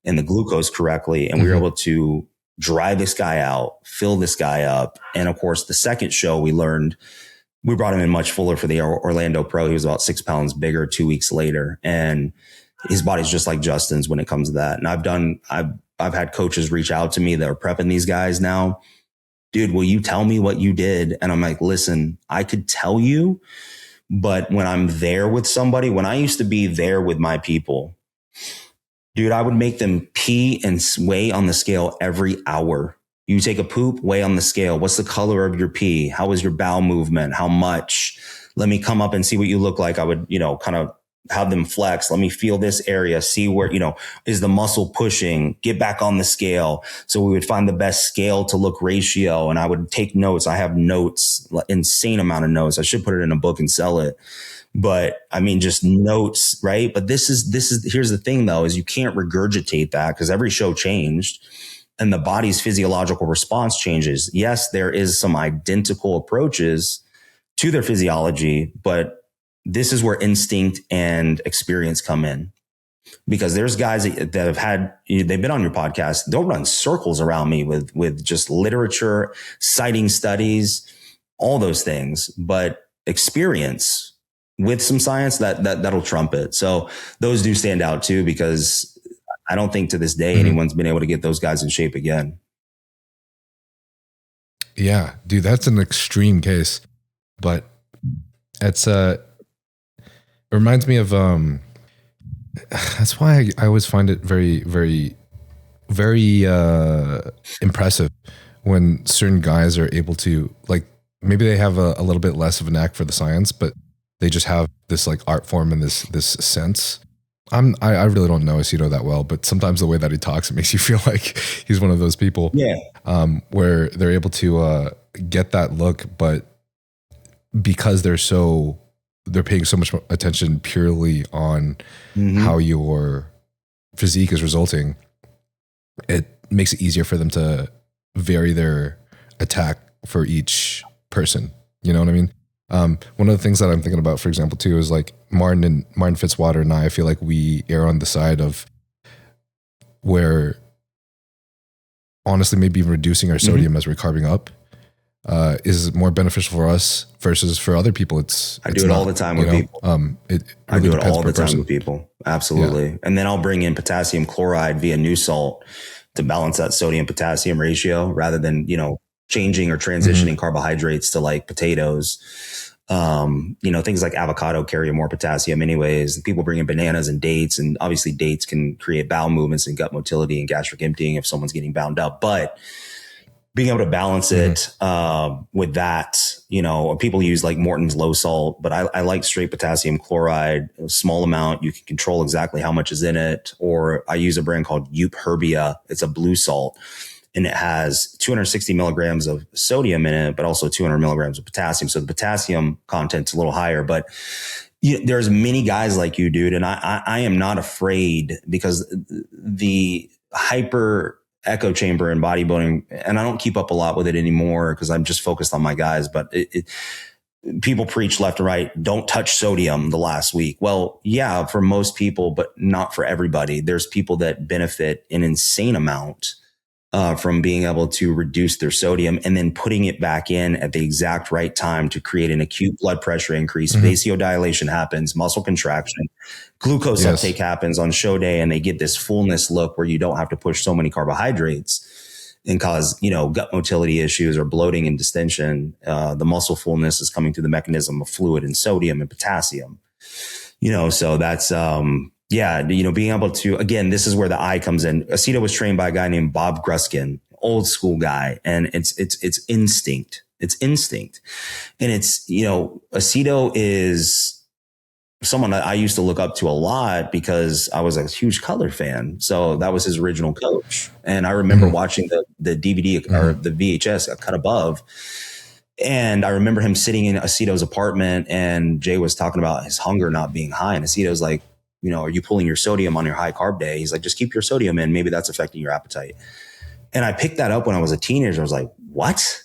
and the glucose correctly. And we were able to dry this guy out, fill this guy up. And of course, the second show we brought him in much fuller for the Orlando Pro. He was about 6 pounds bigger 2 weeks later. And his body's just like Justin's when it comes to that. And I've had coaches reach out to me that are prepping these guys now. Dude, will you tell me what you did? And I'm like, listen, I could tell you, but when I'm there with somebody, when I used to be there with my people, dude, I would make them pee and weigh on the scale every hour. You take a poop, weigh on the scale. What's the color of your pee? How was your bowel movement? How much? Let me come up and see what you look like. I would, kind of have them flex. Let me feel this area, see where, is the muscle pushing? Get back on the scale. So we would find the best scale to look ratio. And I would take notes. I have notes, insane amount of notes. I should put it in a book and sell it. But I mean, just notes, right? But this is, here's the thing though, is you can't regurgitate that because every show changed. And the body's physiological response changes. Yes, there is some identical approaches to their physiology, but this is where instinct and experience come in. Because there's guys that they've been on your podcast, they'll run circles around me with just literature, citing studies, all those things. But experience with some science, that'll trump it. So those do stand out too, because I don't think to this day anyone's been able to get those guys in shape again. Yeah, dude, that's an extreme case, but it reminds me of that's why I always find it very, very, very impressive when certain guys are able to, like, maybe they have a little bit less of a knack for the science, but they just have this like art form and this sense. I really don't know Aceto that well, but sometimes the way that he talks, it makes you feel like he's one of those people where they're able to get that look, but because they're paying so much attention purely on how your physique is resulting, it makes it easier for them to vary their attack for each person. You know what I mean? One of the things that I'm thinking about, for example, too, is like Martin Fitzwater and I feel like we err on the side of where honestly, maybe even reducing our sodium as we're carving up is more beneficial for us versus for other people. I do it all the time with people. I do it all the time with people. Absolutely. Yeah. And then I'll bring in potassium chloride via new salt to balance that sodium potassium ratio rather than, changing or transitioning carbohydrates to like potatoes. Things like avocado carry more potassium anyways. People bring in bananas and dates, and obviously dates can create bowel movements and gut motility and gastric emptying if someone's getting bound up. But being able to balance it with that, people use like Morton's low salt, but I like straight potassium chloride, a small amount. You can control exactly how much is in it. Or I use a brand called Euperbia. It's a blue salt. And it has 260 milligrams of sodium in it, but also 200 milligrams of potassium. So the potassium content's a little higher, but there's many guys like you, dude. And I am not afraid because the hyper echo chamber in bodybuilding, and I don't keep up a lot with it anymore because I'm just focused on my guys, but people preach left and right, don't touch sodium the last week. Well, yeah, for most people, but not for everybody. There's people that benefit an insane amount from being able to reduce their sodium and then putting it back in at the exact right time to create an acute blood pressure increase. Vasodilation happens, muscle contraction, glucose uptake happens on show day, and they get this fullness look where you don't have to push so many carbohydrates and cause, gut motility issues or bloating and distension. The muscle fullness is coming through the mechanism of fluid and sodium and potassium, so that's, being able to, again, this is where the eye comes in. Aceto was trained by a guy named Bob Gruskin, old school guy. And it's instinct. It's instinct. And it's, Aceto is someone that I used to look up to a lot because I was a huge Cutler fan. So that was his original coach. And I remember watching the DVD or the VHS, A Cut Above. And I remember him sitting in Aceto's apartment, and Jay was talking about his hunger not being high. And Aceto's like, you know, are you pulling your sodium on your high carb day? He's like, just keep your sodium in. Maybe that's affecting your appetite. And I picked that up when I was a teenager. I was like, what?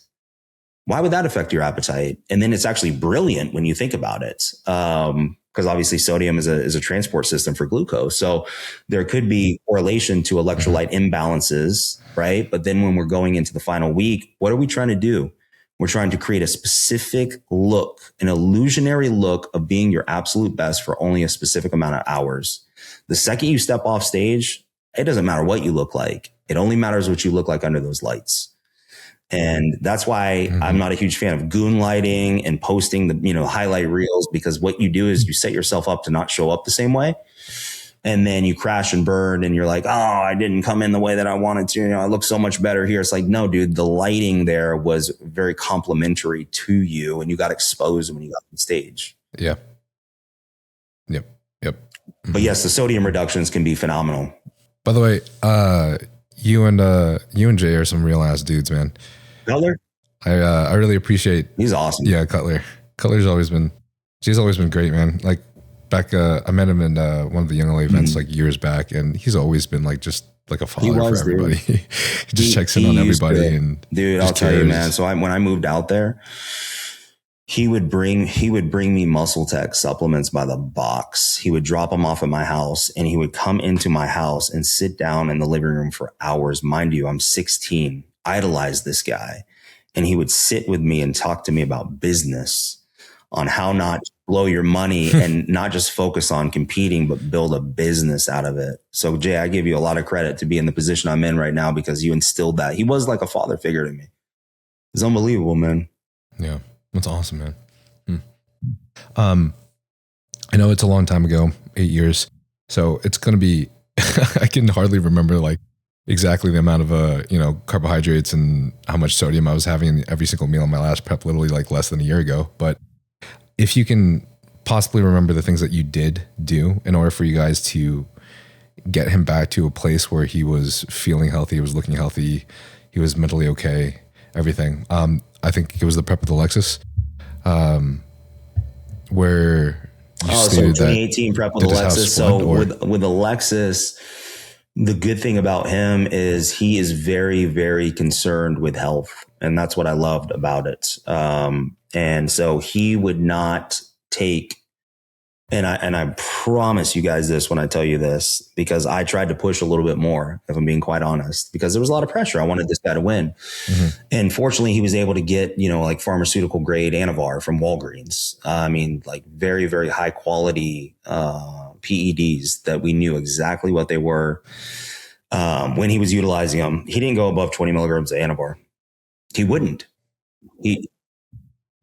Why would that affect your appetite? And then it's actually brilliant when you think about it. Because obviously sodium is a transport system for glucose. So there could be correlation to electrolyte imbalances, right? But then when we're going into the final week, what are we trying to do? We're trying to create a specific look, an illusionary look of being your absolute best for only a specific amount of hours. The second you step off stage, it doesn't matter what you look like. It only matters what you look like under those lights. And that's why I'm not a huge fan of goon lighting and posting the, you know, highlight reels, because what you do is you set yourself up to not show up the same way. And then you crash and burn and you're like, oh, I didn't come in the way that I wanted to. You know, I look so much better here. It's like, no, dude, the lighting there was very complimentary to you and you got exposed when you got on stage. Yeah. Yep. But yes, the sodium reductions can be phenomenal. By the way, you and Jay are some real ass dudes, man. Cutler? I really appreciate. He's awesome. Yeah, Cutler. Cutler's always been great, man. Like back, I met him in one of the Young LA events like years back, and he's always been like just like a father for everybody. He just checks in on everybody, and dude, I'll tell you, man. So when I moved out there, he would bring me Muscle Tech supplements by the box. He would drop them off at my house, and he would come into my house and sit down in the living room for hours. Mind you, I'm 16, idolized this guy. And he would sit with me and talk to me about business, on how not to blow your money and not just focus on competing, but build a business out of it. So Jay, I give you a lot of credit to be in the position I'm in right now because you instilled that. He was like a father figure to me. It's unbelievable, man. Yeah. That's awesome, man. I know it's a long time ago, 8 years. So it's going to be, I can hardly remember like exactly the amount of, carbohydrates and how much sodium I was having in every single meal in my last prep, literally like less than a year ago. But if you can possibly remember the things that you did do in order for you guys to get him back to a place where he was feeling healthy, he was looking healthy, he was mentally okay, everything. I think it was the prep with Alexis, where you stated 2018 prep with Alexis. So with Alexis, the good thing about him is he is very, very concerned with health. And that's what I loved about it. And so he would not take, and I promise you guys this when I tell you this, because I tried to push a little bit more, if I'm being quite honest, because there was a lot of pressure. I wanted this guy to win. And fortunately, he was able to get, like pharmaceutical grade Anavar from Walgreens. I mean, like very, very high quality PEDs that we knew exactly what they were when he was utilizing them. He didn't go above 20 milligrams of Anavar. He wouldn't.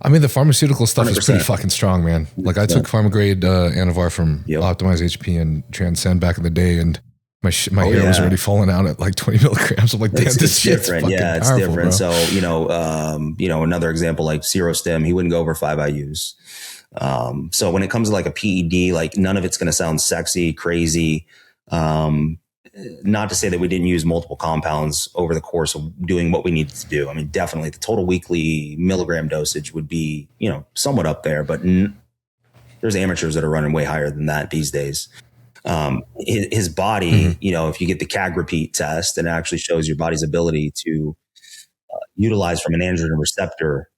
I mean, the pharmaceutical stuff 100%. Is pretty fucking strong, man. Like I took pharma grade Anavar from Optimize HP and Transcend back in the day, and my hair was already falling out at like 20 milligrams. I'm like, damn, this shit's different. Yeah, it's powerful, different. Bro. So, another example like Serostim, he wouldn't go over 5 IUs. So when it comes to like a PED, like none of it's going to sound sexy, crazy. Not to say that we didn't use multiple compounds over the course of doing what we needed to do. I mean, definitely the total weekly milligram dosage would be, somewhat up there, but there's amateurs that are running way higher than that these days. His body, if you get the CAG repeat test, and it actually shows your body's ability to utilize from an androgen receptor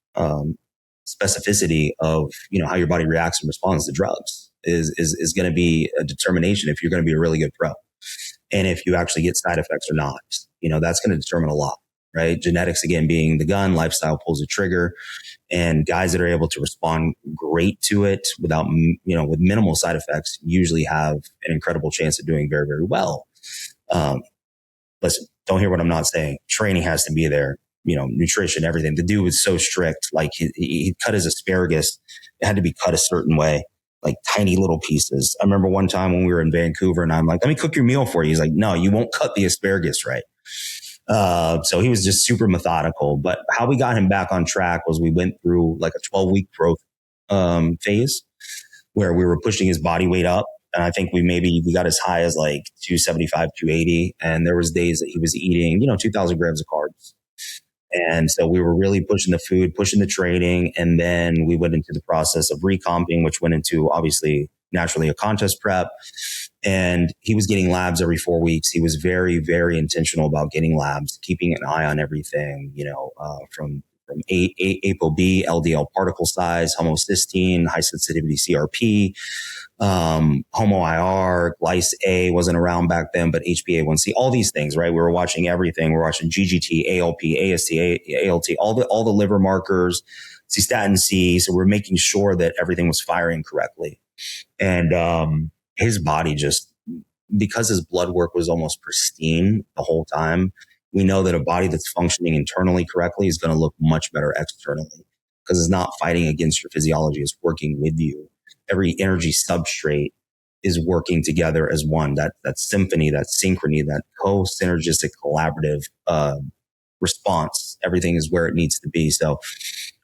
specificity of, how your body reacts and responds to drugs is going to be a determination if you're going to be a really good pro. And if you actually get side effects or not, that's going to determine a lot, right? Genetics, again, being the gun, lifestyle pulls the trigger, and guys that are able to respond great to it without, with minimal side effects usually have an incredible chance of doing very, very well. Listen, don't hear what I'm not saying. Training has to be there, nutrition, everything. The dude was so strict. Like he cut his asparagus. It had to be cut a certain way. Like tiny little pieces. I remember one time when we were in Vancouver and I'm like, let me cook your meal for you. He's like, no, you won't cut the asparagus right. So he was just super methodical. But how we got him back on track was we went through like a 12-week growth phase. where we were pushing his body weight up. And I think we got as high as like 275, 280. And there was days that he was eating, 2000 grams of carbs. And so we were really pushing the food, pushing the training. And then we went into the process of recomping, which went into obviously naturally a contest prep. And he was getting labs every 4 weeks. He was very, very intentional about getting labs, keeping an eye on everything, from ApoB, LDL particle size, homocysteine, high sensitivity CRP, HOMO-IR, Glyce A wasn't around back then, but HbA1c, all these things, right? We were watching everything. We were watching GGT, ALP, AST, ALT, all the liver markers, cystatin C. So we're making sure that everything was firing correctly. And his body just, because his blood work was almost pristine the whole time, we know that a body that's functioning internally correctly is going to look much better externally because it's not fighting against your physiology. It's working with you. Every energy substrate is working together as one. That symphony, that synchrony, that co-synergistic collaborative response, everything is where it needs to be. So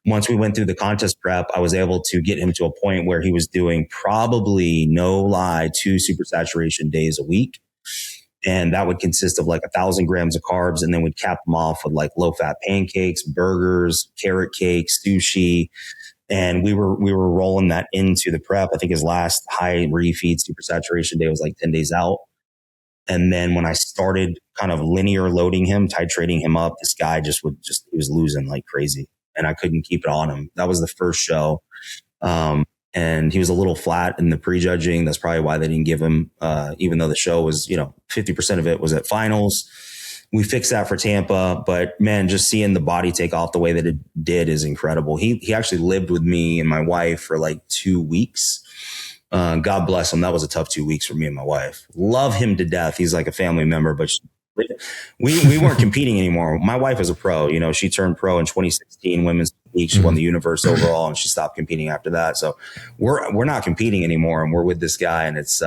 once we went through the contest prep, I was able to get him to a point where he was doing probably, no lie, 2 supersaturation days a week. And that would consist of like 1,000 grams of carbs. And then we'd cap them off with like low fat pancakes, burgers, carrot cakes, sushi. And we were rolling that into the prep. I think his last high refeed supersaturation day was like 10 days out. And then when I started kind of linear loading him, titrating him up, this guy he was losing like crazy. And I couldn't keep it on him. That was the first show. And he was a little flat in the prejudging. That's probably why they didn't give him, even though the show was, 50% of it was at finals. We fixed that for Tampa, but man, just seeing the body take off the way that it did is incredible. He actually lived with me and my wife for like 2 weeks. God bless him. That was a tough 2 weeks for me and my wife. Love him to death. He's like a family member, but we weren't competing anymore. My wife is a pro. She turned pro in 2016 women's league. She won the universe overall, and she stopped competing after that. So we're not competing anymore, and we're with this guy, and it's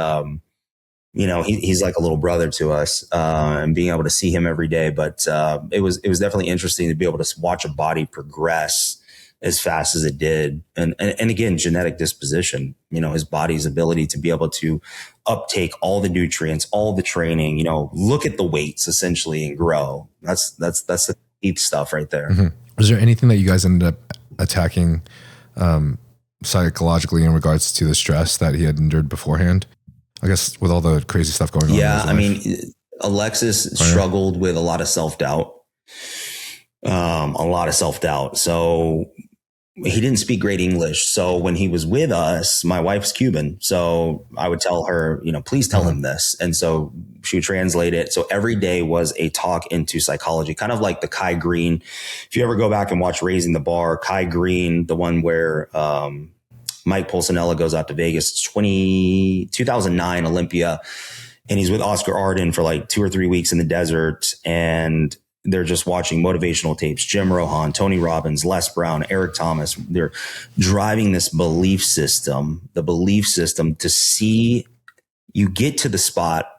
he's like a little brother to us, and being able to see him every day. But it was definitely interesting to be able to watch a body progress as fast as it did. And again, genetic disposition, his body's ability to be able to uptake all the nutrients, all the training, look at the weights essentially and grow. That's the deep stuff right there. Mm-hmm. Was there anything that you guys ended up attacking psychologically in regards to the stress that he had endured beforehand? I guess with all the crazy stuff going on. Yeah. I mean, Alexis struggled with a lot of self-doubt. So he didn't speak great English. So when he was with us, my wife's Cuban. So I would tell her, please tell him this. And so she would translate it. So every day was a talk into psychology, kind of like the Kai Green. If you ever go back and watch Raising the Bar, Kai Green, the one where, Mike Pulcinella goes out to Vegas, 2009 Olympia. And he's with Oscar Arden for like 2 or 3 weeks in the desert. And they're just watching motivational tapes, Jim Rohan, Tony Robbins, Les Brown, Eric Thomas. They're driving this belief system to see you get to the spot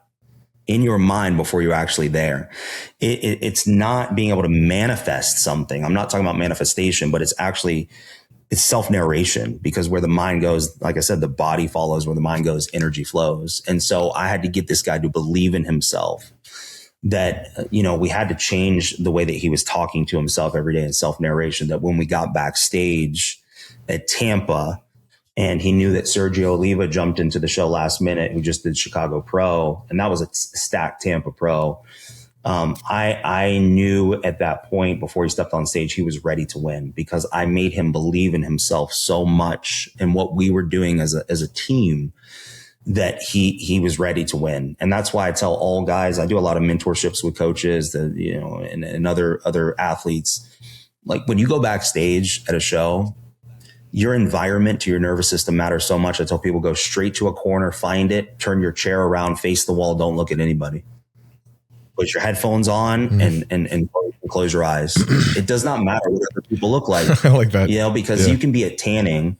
in your mind before you're actually there. It's not being able to manifest something. I'm not talking about manifestation, but it's self-narration, because where the mind goes, like I said, the body follows. Where the mind goes, energy flows. And so I had to get this guy to believe in himself. That, we had to change the way that he was talking to himself every day in self-narration, that when we got backstage at Tampa and he knew that Sergio Oliva jumped into the show last minute, who just did Chicago Pro, and that was a stacked Tampa Pro. I knew at that point, before he stepped on stage, he was ready to win, because I made him believe in himself so much and what we were doing as a team, that he was ready to win. And that's why I tell all guys, I do a lot of mentorships with coaches and other athletes. Like when you go backstage at a show, your environment to your nervous system matters so much. I tell people, go straight to a corner, find it, turn your chair around, face the wall. Don't look at anybody. Put your headphones on and close your eyes. It does not matter what other people look like. I like that. Because you can be at tanning,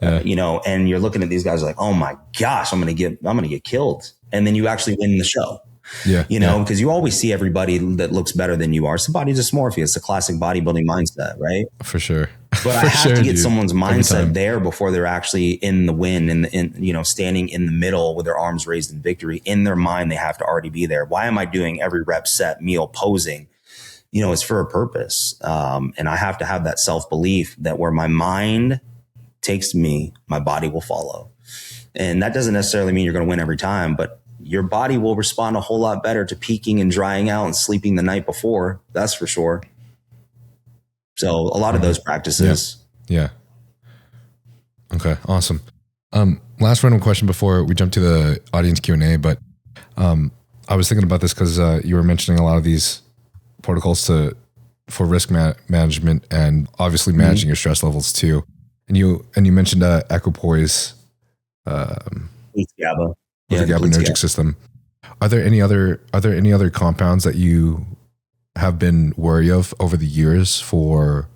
and you're looking at these guys like, oh my gosh, I'm going to get killed. And then you actually win the show. Yeah. You know, because you always see everybody that looks better than you are. It's the body dysmorphia. It's a classic bodybuilding mindset, right? For sure. But I have to get someone's mindset there before they're actually in the win and you know, standing in the middle with their arms raised in victory. In their mind, they have to already be there. Why am I doing every rep, set, meal, posing? You know, it's for a purpose. And I have to have that self-belief that where my mind takes me, my body will follow. And that doesn't necessarily mean you're going to win every time, but your body will respond a whole lot better to peaking and drying out and sleeping the night before. That's for sure. So a lot of those practices. Yeah. Okay. Awesome. Last random question before we jump to the audience Q&A, but I was thinking about this because you were mentioning a lot of these protocols for risk management and obviously managing your stress levels too. And you mentioned equipoise, GABA. The GABAergic system. Are there any other compounds that you have been wary of over the years for?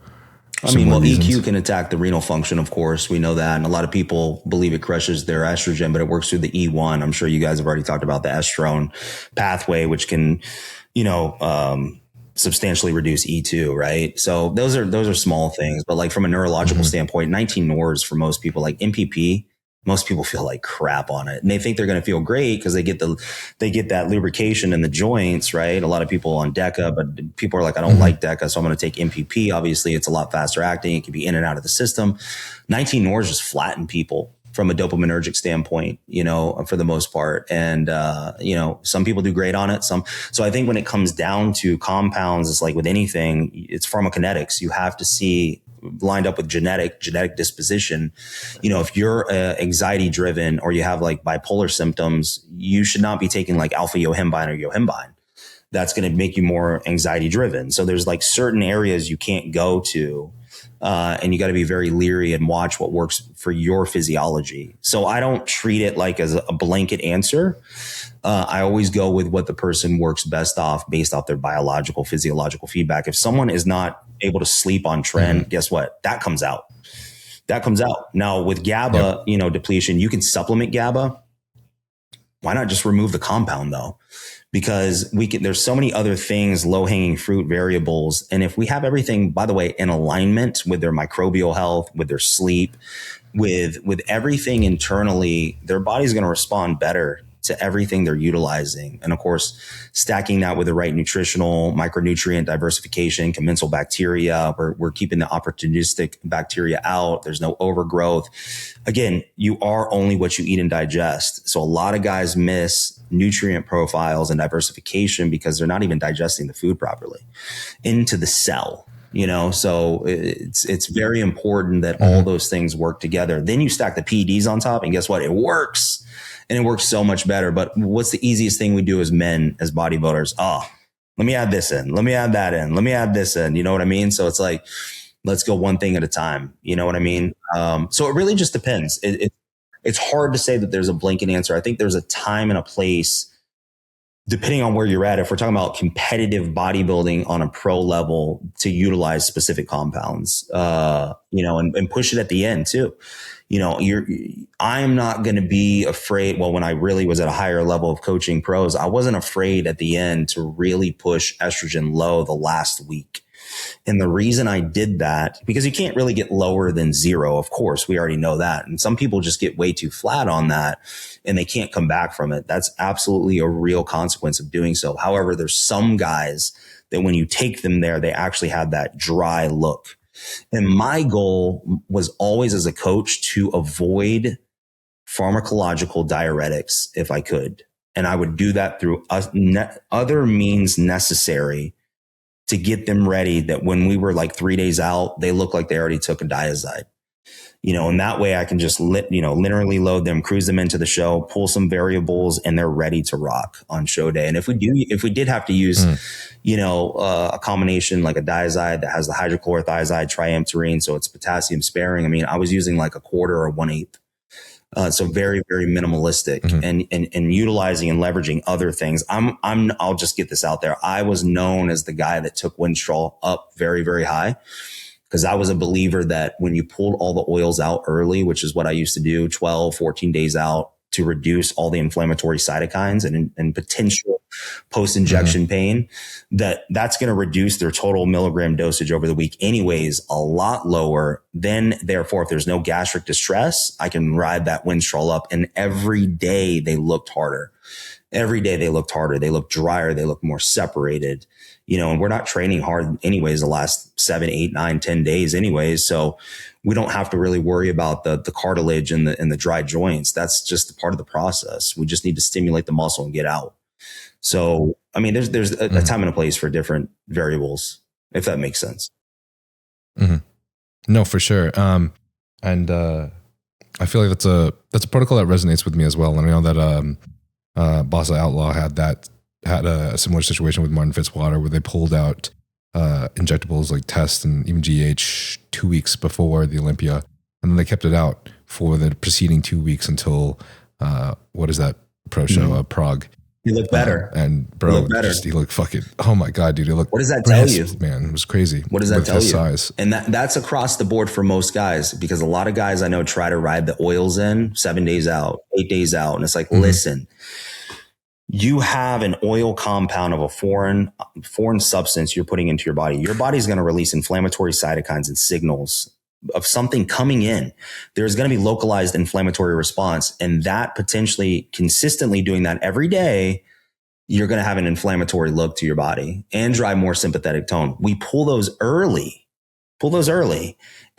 I mean, well, EQ can attack the renal function, of course. We know that. And a lot of people believe it crushes their estrogen, but it works through the E1. I'm sure you guys have already talked about the estrone pathway, which can, you know, substantially reduce E2, right? So those are small things. But like from a neurological standpoint, 19 NORs for most people, like MPP, most people feel like crap on it, and they think they're going to feel great because they get that lubrication in the joints, right? A lot of people on DECA, but people are like, I don't like DECA, so I'm going to take MPP. Obviously, it's a lot faster acting. It can be in and out of the system. 19 NORs just flatten people from a dopaminergic standpoint, you know, for the most part. And, you know, some people do great on it. So I think when it comes down to compounds, it's like with anything, it's pharmacokinetics. You have to see lined up with genetic disposition. You know, if you're anxiety driven or you have like bipolar symptoms, you should not be taking like alpha yohimbine or yohimbine. That's going to make you more anxiety driven. So there's like certain areas you can't go to. And you got to be very leery and watch what works for your physiology. So I don't treat it like as a blanket answer. I always go with what the person works best off based off their biological, physiological feedback. If someone is not able to sleep on trend, guess what? That comes out. Now with GABA, you know, depletion, you can supplement GABA. Why not just remove the compound though? Because there's so many other things, low hanging fruit variables. And if we have everything, by the way, in alignment with their microbial health, with their sleep, with everything internally, their body's going to respond better to everything they're utilizing. And of course, stacking that with the right nutritional micronutrient diversification, commensal bacteria, we're keeping the opportunistic bacteria out. There's no overgrowth. Again, you are only what you eat and digest. So a lot of guys miss nutrient profiles and diversification because they're not even digesting the food properly into the cell. You know, so it's very important that all those things work together. Then you stack the PEDs on top and guess what? It works. And it works so much better. But what's the easiest thing we do as men, as bodybuilders? Oh, let me add this in. Let me add that in. Let me add this in. You know what I mean? So it's like, let's go one thing at a time. You know what I mean? So it really just depends. It's hard to say that there's a blanket answer. I think there's a time and a place, depending on where you're at. If we're talking about competitive bodybuilding on a pro level, to utilize specific compounds, you know, and push it at the end too. You know, I'm not going to be afraid. Well, when I really was at a higher level of coaching pros, I wasn't afraid at the end to really push estrogen low the last week. And the reason I did that, because you can't really get lower than 0. Of course, we already know that. And some people just get way too flat on that and they can't come back from it. That's absolutely a real consequence of doing so. However, there's some guys that when you take them there, they actually have that dry look. And my goal was always as a coach to avoid pharmacological diuretics if I could. And I would do that through other means necessary to get them ready that when we were like 3 days out, they look like they already took a diazide. You know, and that way I can just literally load them, cruise them into the show, pull some variables, and they're ready to rock on show day. And if we did have to use, a combination like a diazide that has the hydrochlorothiazide, triamterene, so it's potassium sparing. I mean, I was using like a quarter or 1/8. So very, very minimalistic and utilizing and leveraging other things. I'll just get this out there. I was known as the guy that took Winstrol up very, very high, because I was a believer that when you pulled all the oils out early, which is what I used to do 12, 14 days out to reduce all the inflammatory cytokines and potential post-injection pain, that's going to reduce their total milligram dosage over the week anyways, a lot lower. Then therefore, if there's no gastric distress, I can ride that Winstrol up, and every day they looked harder. Every day they looked harder. They looked drier. They looked more separated, and we're not training hard anyways the last 7, 8, 9, 10 days anyways. So we don't have to really worry about the cartilage and the dry joints. That's just a part of the process. We just need to stimulate the muscle and get out. So, I mean, there's a time and a place for different variables, if that makes sense. No, for sure. And I feel like that's a protocol that resonates with me as well. And I know that Bossa Outlaw had a similar situation with Martin Fitzwater, where they pulled out injectables like Test and even GH 2 weeks before the Olympia, and then they kept it out for the preceding 2 weeks until what is that pro show, Prague. You look better. And bro, he looked fucking, oh my God, dude. He looked, what does that tell you? Man, it was crazy. What does that tell you? Size. And that's across the board for most guys, because a lot of guys I know try to ride the oils in 7 days out, 8 days out. And it's like, listen, you have an oil compound of a foreign substance you're putting into your body. Your body's going to release inflammatory cytokines and signals of something coming in. There's going to be localized inflammatory response, and that potentially consistently doing that every day, you're going to have an inflammatory look to your body and drive more sympathetic tone. We pull those early,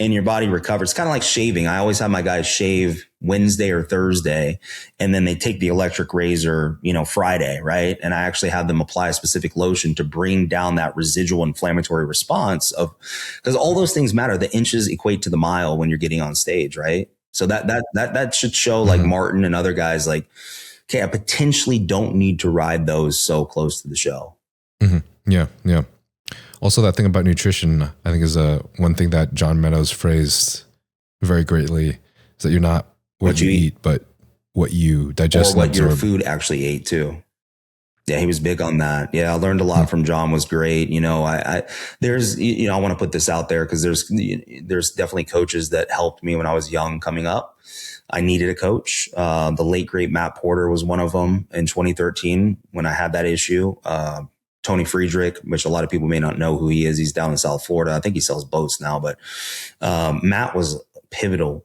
and your body recovers. It's kind of like shaving. I always have my guys shave Wednesday or Thursday, and then they take the electric razor, Friday, right? And I actually have them apply a specific lotion to bring down that residual inflammatory response because all those things matter. The inches equate to the mile when you're getting on stage, right? So that should show like Martin and other guys like, okay, I potentially don't need to ride those so close to the show. Yeah. Also, that thing about nutrition, I think, is one thing that John Meadows phrased very greatly, is that you're not what you eat, but what you digest. Or what your food actually ate too. Yeah, he was big on that. Yeah, I learned a lot from John. Was great. I want to put this out there because there's definitely coaches that helped me when I was young coming up. I needed a coach. The late great Matt Porter was one of them in 2013 when I had that issue. Tony Friedrich, which a lot of people may not know who he is. He's down in South Florida. I think he sells boats now, but Matt was pivotal,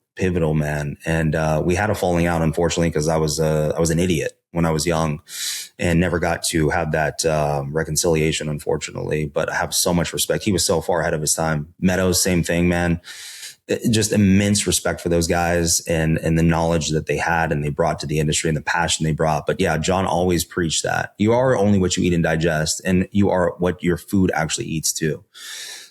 man. And we had a falling out, unfortunately, because I was an idiot when I was young and never got to have that reconciliation, unfortunately. But I have so much respect. He was so far ahead of his time. Meadows, same thing, man. Just immense respect for those guys and the knowledge that they had and they brought to the industry and the passion they brought. But yeah, John always preached that you are only what you eat and digest, and you are what your food actually eats too.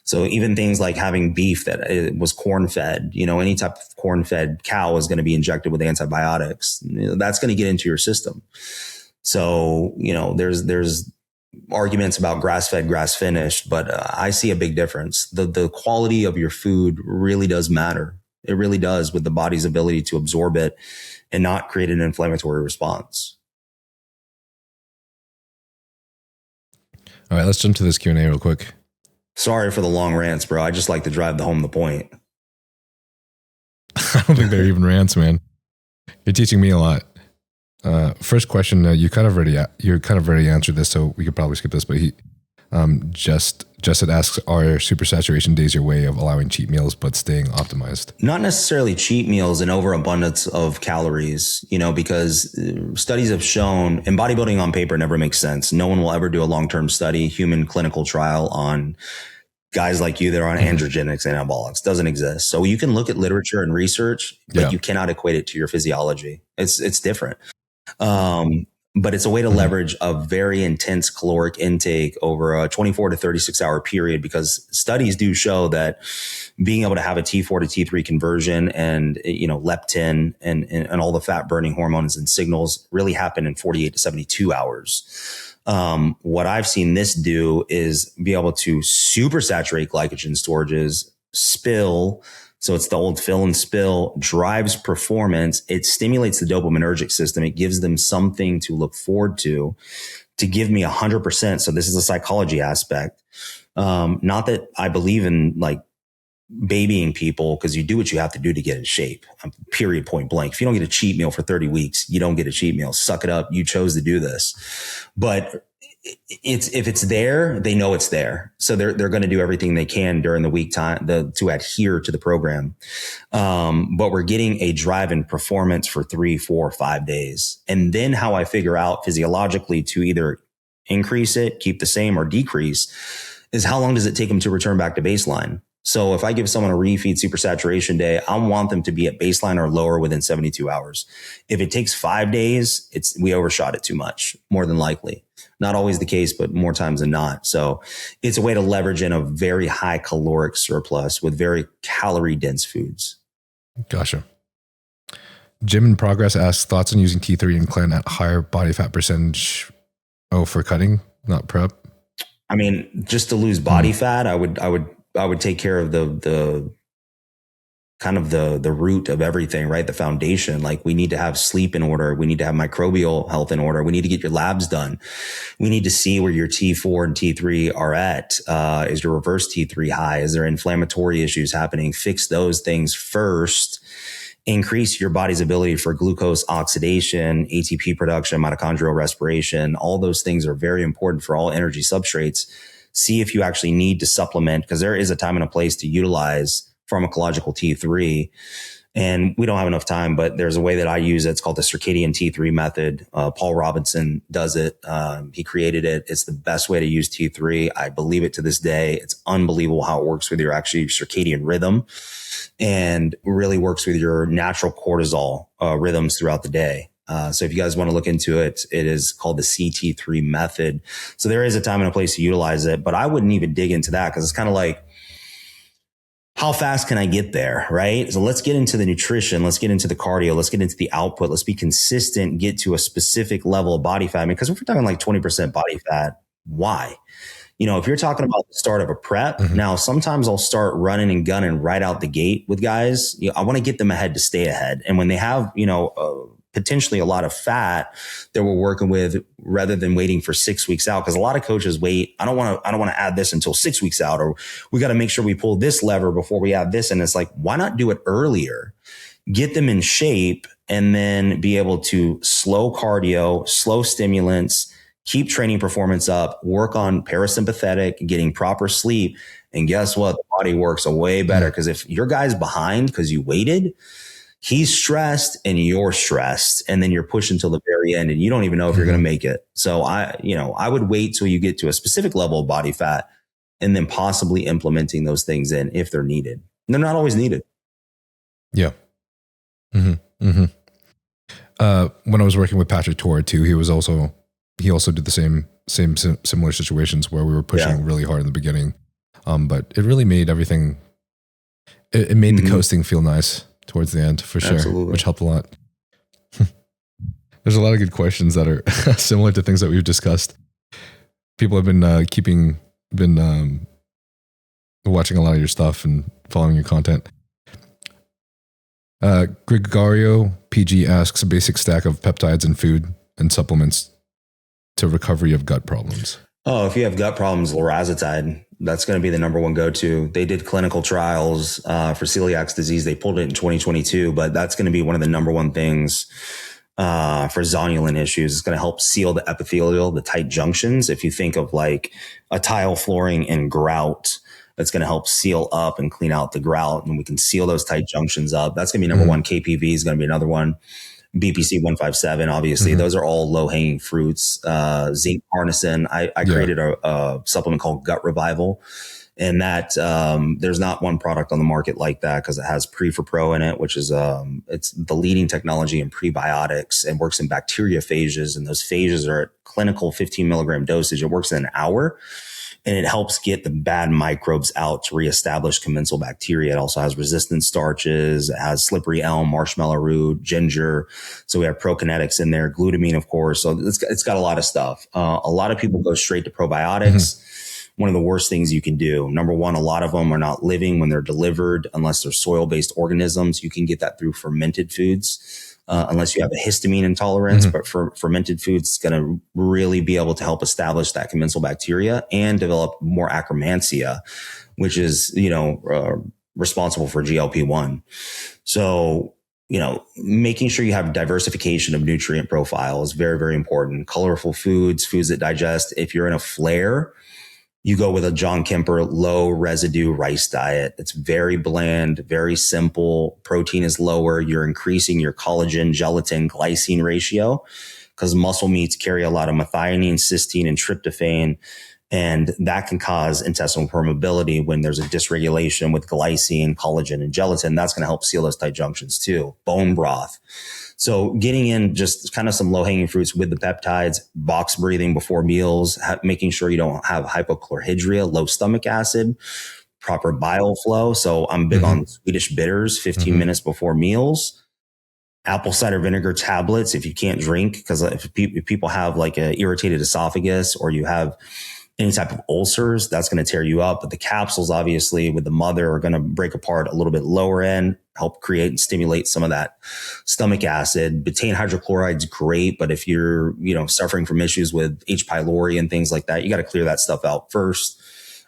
So even things like having beef that was corn fed, any type of corn fed cow is going to be injected with antibiotics. That's going to get into your system. So, there's arguments about grass-fed, grass-finished, but I see a big difference. The quality of your food really does matter. It really does, with the body's ability to absorb it and not create an inflammatory response. All right, let's jump to this Q&A real quick. Sorry for the long rants, bro. I just like to drive home the point. I don't think they're even rants, man. You're teaching me a lot. First question, you kind of already answered this, so we could probably skip this. But he Justin asks, are supersaturation days your way of allowing cheat meals but staying optimized? Not necessarily cheat meals and overabundance of calories, because studies have shown, and bodybuilding on paper never makes sense. No one will ever do a long-term study, human clinical trial on guys like you that are on androgenics and anabolics. Doesn't exist. So you can look at literature and research, but you cannot equate it to your physiology. It's different. But it's a way to leverage a very intense caloric intake over a 24 to 36 hour period, because studies do show that being able to have a T4 to T3 conversion and, leptin and all the fat burning hormones and signals really happen in 48 to 72 hours. What I've seen this do is be able to supersaturate glycogen storages, spill. So it's the old fill and spill, drives performance. It stimulates the dopaminergic system. It gives them something to look forward to give me 100%. So this is a psychology aspect. Not that I believe in like babying people because you do what you have to do to get in shape. Period, point blank. If you don't get a cheat meal for 30 weeks, you don't get a cheat meal. Suck it up. You chose to do this. But if it's there, they know it's there. So they're going to do everything they can during the week time to adhere to the program. But we're getting a drive in performance for 3, 4, 5 days. And then how I figure out physiologically to either increase it, keep the same, or decrease is how long does it take them to return back to baseline? So if I give someone a refeed supersaturation day, I want them to be at baseline or lower within 72 hours. If it takes 5 days, we overshot it too much, more than likely. Not always the case, but more times than not. So it's a way to leverage in a very high caloric surplus with very calorie dense foods. Gotcha. Jim in Progress asks, thoughts on using T3 and Clen at higher body fat percentage? Oh, for cutting, not prep? I mean, just to lose body fat, I would take care of the kind of the root of everything, right? The foundation. Like, we need to have sleep in order. We need to have microbial health in order. We need to get your labs done. We need to see where your T4 and T3 are at. Is your reverse T3 high? Is there inflammatory issues happening? Fix those things first. Increase your body's ability for glucose oxidation, ATP production, mitochondrial respiration. All those things are very important for all energy substrates. See if you actually need to supplement, because there is a time and a place to utilize pharmacological T3. And we don't have enough time, but there's a way that I use it. It's called the Circadian T3 Method. Paul Robinson does it. He created it. It's the best way to use T3. I believe it to this day. It's unbelievable how it works with your actually circadian rhythm and really works with your natural cortisol rhythms throughout the day. So if you guys want to look into it, it is called the CT3 method. So there is a time and a place to utilize it, but I wouldn't even dig into that because it's kind of like, how fast can I get there? Right. So let's get into the nutrition. Let's get into the cardio. Let's get into the output. Let's be consistent, get to a specific level of body fat. Because if we're talking like 20% body fat, why? You know, if you're talking about the start of a prep, now sometimes I'll start running and gunning right out the gate with guys. You know, I want to get them ahead to stay ahead. And when they have, potentially a lot of fat that we're working with, rather than waiting for 6 weeks out. Cause a lot of coaches wait. I don't want to add this until 6 weeks out, or we got to make sure we pull this lever before we add this. And it's like, why not do it earlier? Get them in shape and then be able to slow cardio, slow stimulants, keep training performance up, work on parasympathetic, getting proper sleep. And guess what? The body works way better. Cause if your guy's behind because you waited, he's stressed and you're stressed, and then you're pushed until the very end and you don't even know if you're going to make it. So I would wait till you get to a specific level of body fat and then possibly implementing those things in if they're needed. And they're not always needed. Yeah. When I was working with Patrick Tora too, he also did the same similar situations where we were pushing really hard in the beginning. But it really made everything, it made the coasting feel nice towards the end, for sure. Absolutely. Which helped a lot. There's a lot of good questions that are similar to things that we've discussed. People have been watching a lot of your stuff and following your content. Gregorio PG asks, a basic stack of peptides and food and supplements to recovery of gut problems. Oh, if you have gut problems, lorazepam, that's going to be the number one go-to. They did clinical trials for celiac disease. They pulled it in 2022, but that's going to be one of the number one things for zonulin issues. It's going to help seal the epithelial, the tight junctions. If you think of like a tile flooring in grout, that's going to help seal up and clean out the grout, and we can seal those tight junctions up. That's going to be number one. KPV is going to be another one. BPC 157, obviously, those are all low hanging fruits. Zinc harnessing. I created a supplement called Gut Revival, and that there's not one product on the market like that because it has Pre4Pro in it, which is it's the leading technology in prebiotics and works in bacteriophages, and those phages are at clinical 15 milligram dosage. It works in an hour. And it helps get the bad microbes out to reestablish commensal bacteria. It also has resistant starches. It has slippery elm, marshmallow root, ginger. So we have prokinetics in there, glutamine, of course. So it's got a lot of stuff. A lot of people go straight to probiotics. One of the worst things you can do. Number one, a lot of them are not living when they're delivered unless they're soil-based organisms. You can get that through fermented foods. Unless you have a histamine intolerance, but for fermented foods, it's going to really be able to help establish that commensal bacteria and develop more akkermansia, which is, responsible for GLP-1. So, making sure you have diversification of nutrient profile is very, very important. Colorful foods that digest. If you're in a flare, you go with a John Kemper low residue rice diet. It's very bland, very simple. Protein is lower. You're increasing your collagen, gelatin, glycine ratio because muscle meats carry a lot of methionine, cysteine, and tryptophan. And that can cause intestinal permeability when there's a dysregulation with glycine, collagen, and gelatin. That's going to help seal those tight junctions too. Bone broth. So getting in just kind of some low hanging fruits with the peptides, box breathing before meals, making sure you don't have hypochlorhydria, low stomach acid, proper bile flow. So I'm big on Swedish bitters, 15 minutes before meals. Apple cider vinegar tablets if you can't drink, because if people have like an irritated esophagus or you have any type of ulcers, that's going to tear you up. But the capsules, obviously, with the mother are going to break apart a little bit lower end, help create and stimulate some of that stomach acid. Betaine hydrochloride is great, but if you're, suffering from issues with H. pylori and things like that, you got to clear that stuff out first.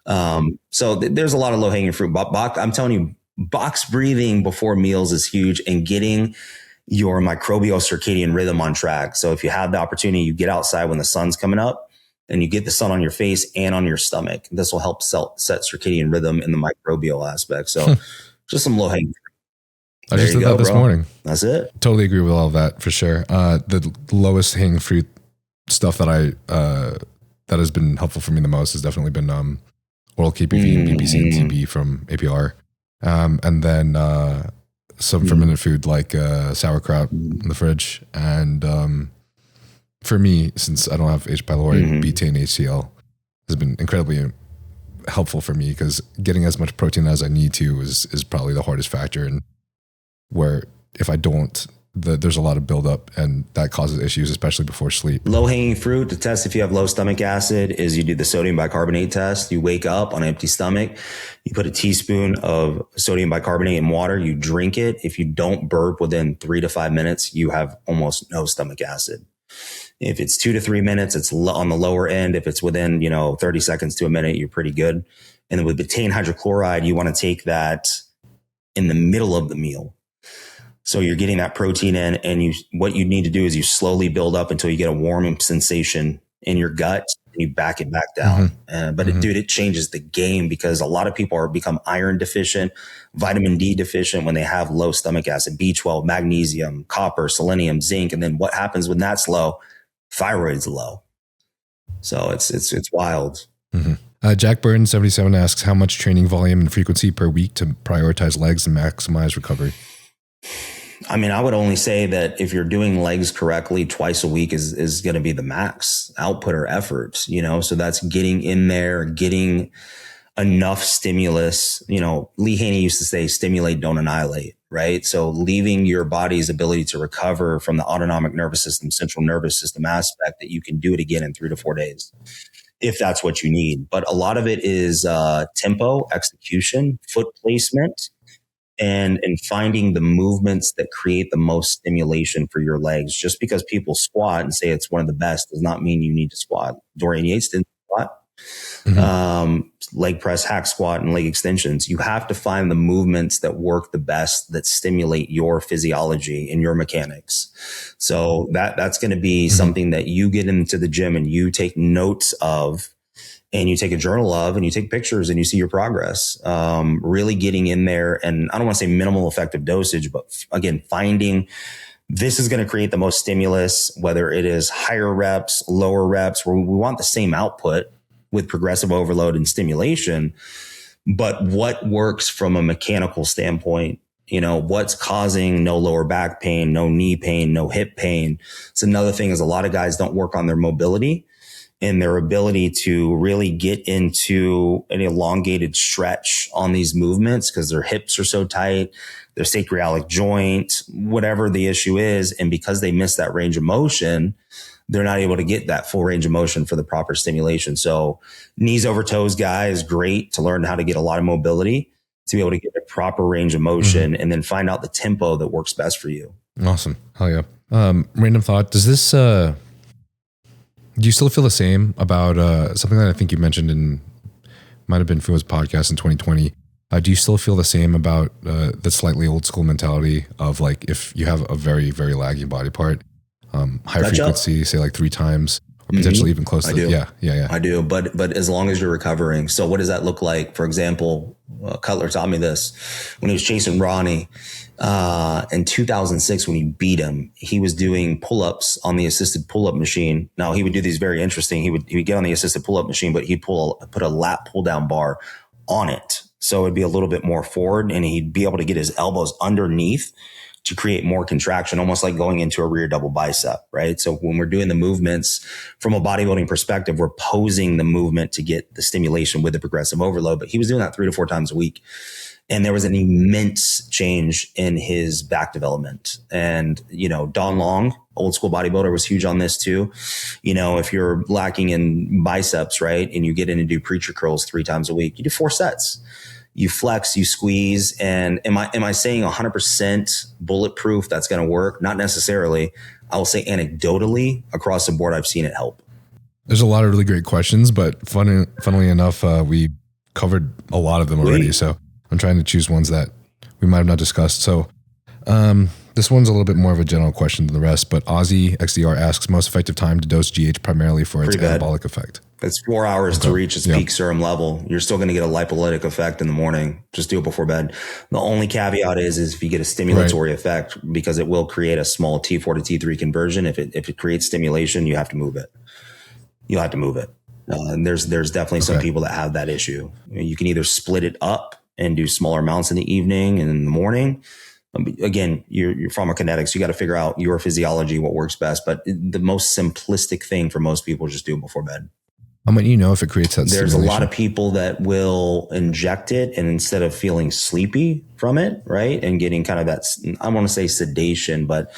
So there's a lot of low hanging fruit. I'm telling you, box breathing before meals is huge, and getting your microbial circadian rhythm on track. So if you have the opportunity, you get outside when the sun's coming up, and you get the sun on your face and on your stomach. This will help set circadian rhythm in the microbial aspect. So just some low hanging fruit. I just did that this morning. That's it. Totally agree with all of that for sure. The lowest hanging fruit stuff that that has been helpful for me the most has definitely been oral KPV and BPC and TB from APR. And then some fermented food like sauerkraut in the fridge. And for me, since I don't have H. pylori, betaine HCl has been incredibly helpful for me, because getting as much protein as I need to is probably the hardest factor. And where if I don't, there's a lot of buildup, and that causes issues, especially before sleep. Low hanging fruit to test if you have low stomach acid is you do the sodium bicarbonate test. You wake up on an empty stomach, you put a teaspoon of sodium bicarbonate in water, you drink it. If you don't burp within 3 to 5 minutes, you have almost no stomach acid. If it's 2 to 3 minutes, it's on the lower end. If it's within, 30 seconds to a minute, you're pretty good. And then with betaine hydrochloride, you want to take that in the middle of the meal. So you're getting that protein in, and what you need to do is you slowly build up until you get a warming sensation in your gut, and you back it back down. It changes the game, because a lot of people become iron deficient, vitamin D deficient when they have low stomach acid, B12, magnesium, copper, selenium, zinc. And then what happens when that's low? Thyroid's low. So it's wild. Jack Burton 77 asks, how much training volume and frequency per week to prioritize legs and maximize recovery? I mean, I would only say that if you're doing legs correctly, twice a week is going to be the max output or effort, so that's getting in there, getting enough stimulus. Lee Haney used to say, stimulate, don't annihilate, right? So leaving your body's ability to recover from the autonomic nervous system, central nervous system aspect, that you can do it again in 3 to 4 days, if that's what you need. But a lot of it is tempo, execution, foot placement, and finding the movements that create the most stimulation for your legs. Just because people squat and say it's one of the best does not mean you need to squat. Dorian Yates didn't squat. Leg press, hack squat, and leg extensions. You have to find the movements that work the best, that stimulate your physiology and your mechanics. So that's going to be something that you get into the gym and you take notes of, and you take a journal of, and you take pictures, and you see your progress. Really getting in there, and I don't want to say minimal effective dosage, but again, finding this is going to create the most stimulus, whether it is higher reps, lower reps, where we want the same output with progressive overload and stimulation, but what works from a mechanical standpoint, what's causing no lower back pain, no knee pain, no hip pain. It's another thing is a lot of guys don't work on their mobility and their ability to really get into an elongated stretch on these movements, because their hips are so tight, their sacroiliac joint, whatever the issue is. And because they miss that range of motion, they're not able to get that full range of motion for the proper stimulation. So knees over toes guy is great to learn how to get a lot of mobility, to be able to get the proper range of motion, and then find out the tempo that works best for you. Awesome. Hell yeah. Random thought. Does this, do you still feel the same about something that I think you mentioned in, might have been Fua's podcast in 2020, Do you still feel the same about the slightly old school mentality of like if you have a very, very lagging body part, high frequency, say like 3 times or potentially even close to yeah. I do. But as long as you're recovering. So what does that look like? For example, Cutler taught me this when he was chasing Ronnie in 2006, when he beat him, he was doing pull-ups on the assisted pull-up machine. Now he would do these very interesting. He would get on the assisted pull-up machine, but he'd put a lat pull down bar on it. So it'd be a little bit more forward and he'd be able to get his elbows underneath to create more contraction, almost like going into a rear double bicep, right? So when we're doing the movements from a bodybuilding perspective, we're posing the movement to get the stimulation with the progressive overload. But he was doing that 3 to 4 times a week. And there was an immense change in his back development. And, Don Long, old school bodybuilder, was huge on this too. If you're lacking in biceps, right, and you get in and do preacher curls 3 times a week, you do 4 sets. You flex, you squeeze. And am I saying 100% bulletproof that's going to work? Not necessarily. I will say anecdotally across the board, I've seen it help. There's a lot of really great questions, but funnily enough, we covered a lot of them already. So I'm trying to choose ones that we might have not discussed. So this one's a little bit more of a general question than the rest, but Aussie XDR asks, most effective time to dose GH primarily for its anabolic effect. It's 4 hours to reach its peak serum level. You're still going to get a lipolytic effect in the morning. Just do it before bed. The only caveat is if you get a stimulatory effect, because it will create a small T4 to T3 conversion. If it creates stimulation, you have to move it. You'll have to move it. And there's definitely some people that have that issue. You can either split it up and do smaller amounts in the evening and in the morning. Again, your pharmacokinetics, you got to figure out your physiology, what works best. But the most simplistic thing for most people, just do it before bed. How might you know if it creates that There's a lot of people that will inject it, and instead of feeling sleepy from it, right, and getting kind of that, I want to say sedation, but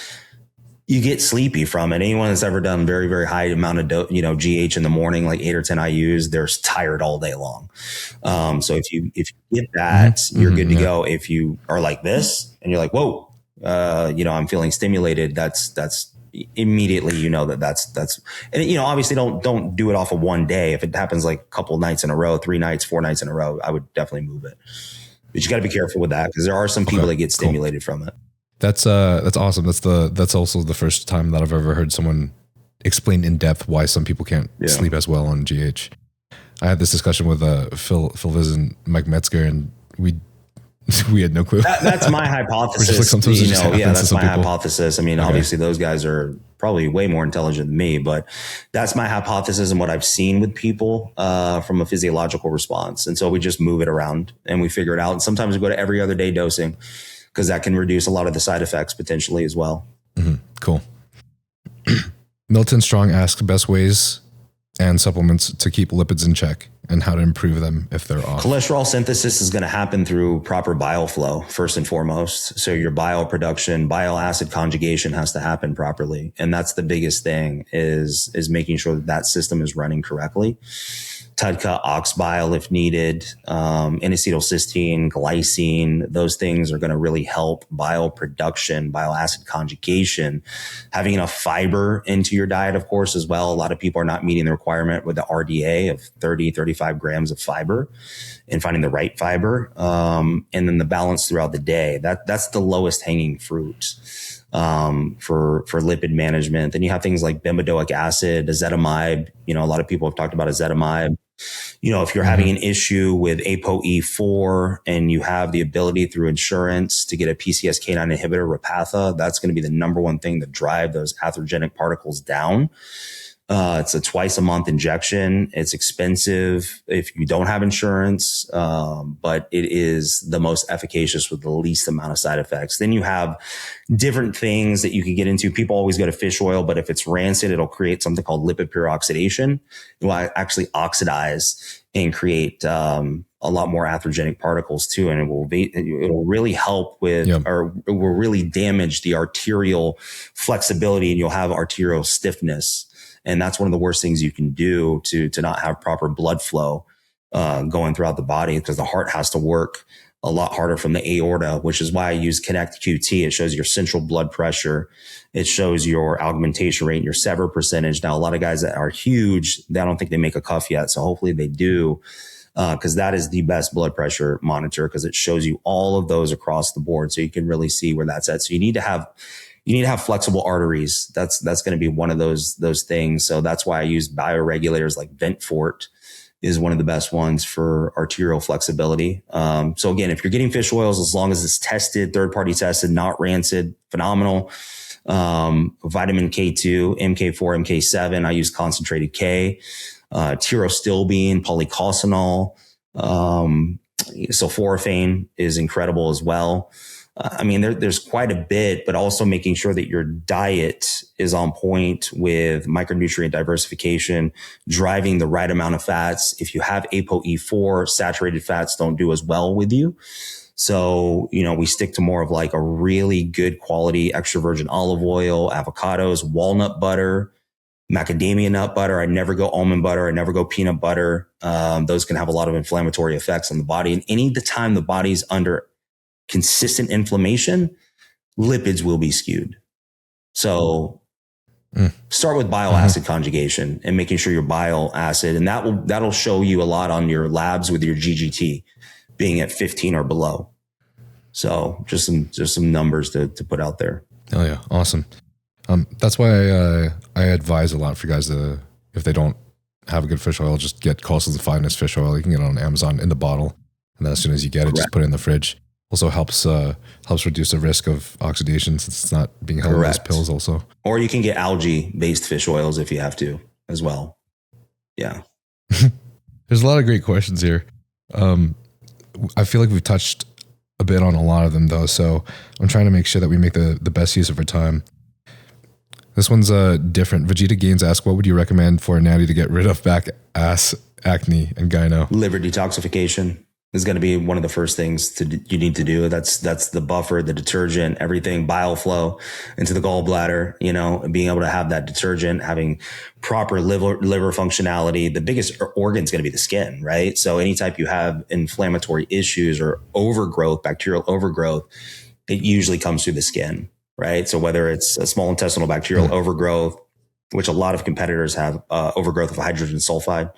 you get sleepy from it. Anyone that's ever done very, very high amount of GH in the morning, like 8 or 10 IUs, they're tired all day long. So if you get that, you're good to go. If you are like this and you're like, whoa, I'm feeling stimulated, that's immediately, that's, and obviously don't do it off of one day. If it happens like a couple nights in a row, 3 nights, 4 nights in a row, I would definitely move it. But you got to be careful with that because there are some people that get stimulated from it. That's awesome. That's also the first time that I've ever heard someone explain in depth why some people can't sleep as well on GH. I had this discussion with Phil Viz and Mike Metzger, and we had no clue. That's my hypothesis. Like that's my hypothesis. I mean, obviously those guys are probably way more intelligent than me, but that's my hypothesis and what I've seen with people from a physiological response. And so we just move it around and we figure it out. And sometimes we go to every other day dosing because that can reduce a lot of the side effects potentially as well. Mm-hmm. Cool. Milton Strong asks best ways and supplements to keep lipids in check and how to improve them if they're off. Cholesterol synthesis is going to happen through proper bile flow, first and foremost. So your bile production, bile acid conjugation has to happen properly. And that's the biggest thing is making sure that system is running correctly. TUDCA, ox bile if needed, N-acetylcysteine, glycine, those things are going to really help bile production, bile acid conjugation. Having enough fiber into your diet, of course, as well. A lot of people are not meeting the requirement with the RDA of 30, 35 grams of fiber and finding the right fiber. And then the balance throughout the day. That's the lowest hanging fruit for lipid management. Then you have things like bempedoic acid, ezetimibe. A lot of people have talked about ezetimibe. If you're having an issue with ApoE4 and you have the ability through insurance to get a PCSK9 inhibitor, Repatha, that's going to be the number one thing to drive those atherogenic particles down. It's a twice a month injection. It's expensive if you don't have insurance, but it is the most efficacious with the least amount of side effects. Then you have different things that you can get into. People always go to fish oil, but if it's rancid, it'll create something called lipid peroxidation. It will actually oxidize and create a lot more atherogenic particles too. And it'll really help with, or it will really damage the arterial flexibility, and you'll have arterial stiffness. And that's one of the worst things you can do to not have proper blood flow going throughout the body, because the heart has to work a lot harder from the aorta, which is why I use Connect QT. It shows your central blood pressure. It shows your augmentation rate, your sever percentage. Now, a lot of guys that are huge, I don't think they make a cuff yet. So hopefully they do. because that is the best blood pressure monitor, because it shows you all of those across the board. So you can really see where that's at. So you need to have flexible arteries. That's going to be one of those things. So that's why I use bioregulators like Ventfort is one of the best ones for arterial flexibility. So again, if you're getting fish oils, as long as it's tested, third-party tested, not rancid, phenomenal. Vitamin K2, MK4, MK7, I use concentrated K, tyrostilbene, polycosanol, sulforaphane is incredible as well. I mean, there's quite a bit, but also making sure that your diet is on point with micronutrient diversification, driving the right amount of fats. If you have ApoE4, saturated fats don't do as well with you. So, we stick to more of like a really good quality extra virgin olive oil, avocados, walnut butter, macadamia nut butter. I never go almond butter. I never go peanut butter. Those can have a lot of inflammatory effects on the body. And any time the body's under consistent inflammation, lipids will be skewed. So start with bile acid conjugation and making sure your bile acid, and that'll show you a lot on your labs with your GGT being at 15 or below. So just some numbers to put out there. Oh yeah. Awesome. That's why I advise a lot for guys to, if they don't have a good fish oil, just get Coastal's Finest fish oil. You can get it on Amazon in the bottle. And then as soon as you get it, just put it in the fridge. Also helps reduce the risk of oxidation since it's not being held as pills also. Or you can get algae-based fish oils if you have to as well. Yeah. There's a lot of great questions here. I feel like we've touched a bit on a lot of them though, so I'm trying to make sure that we make the best use of our time. This one's different. Vegeta Gaines asks, what would you recommend for a natty to get rid of back ass acne and gyno? Liver detoxification is going to be one of the first things you need to do. That's the buffer, the detergent, everything, bile flow into the gallbladder, and being able to have that detergent, having proper liver functionality. The biggest organ is going to be the skin, right? So anytime you have inflammatory issues or overgrowth, bacterial overgrowth, it usually comes through the skin, right? So whether it's a small intestinal bacterial overgrowth, which a lot of competitors have, overgrowth of hydrogen sulfide,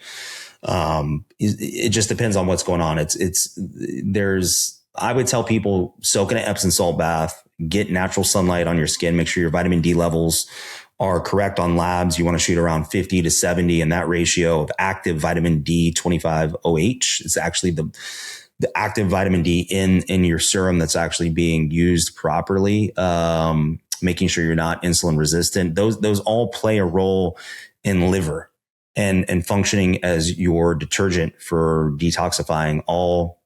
it just depends on what's going on. I would tell people soak in an Epsom salt bath, get natural sunlight on your skin, make sure your vitamin D levels are correct on labs. You want to shoot around 50 to 70, and that ratio of active vitamin D 25-OH is actually the active vitamin D in your serum that's actually being used properly. Making sure you're not insulin resistant. Those all play a role in liver and functioning as your detergent for detoxifying all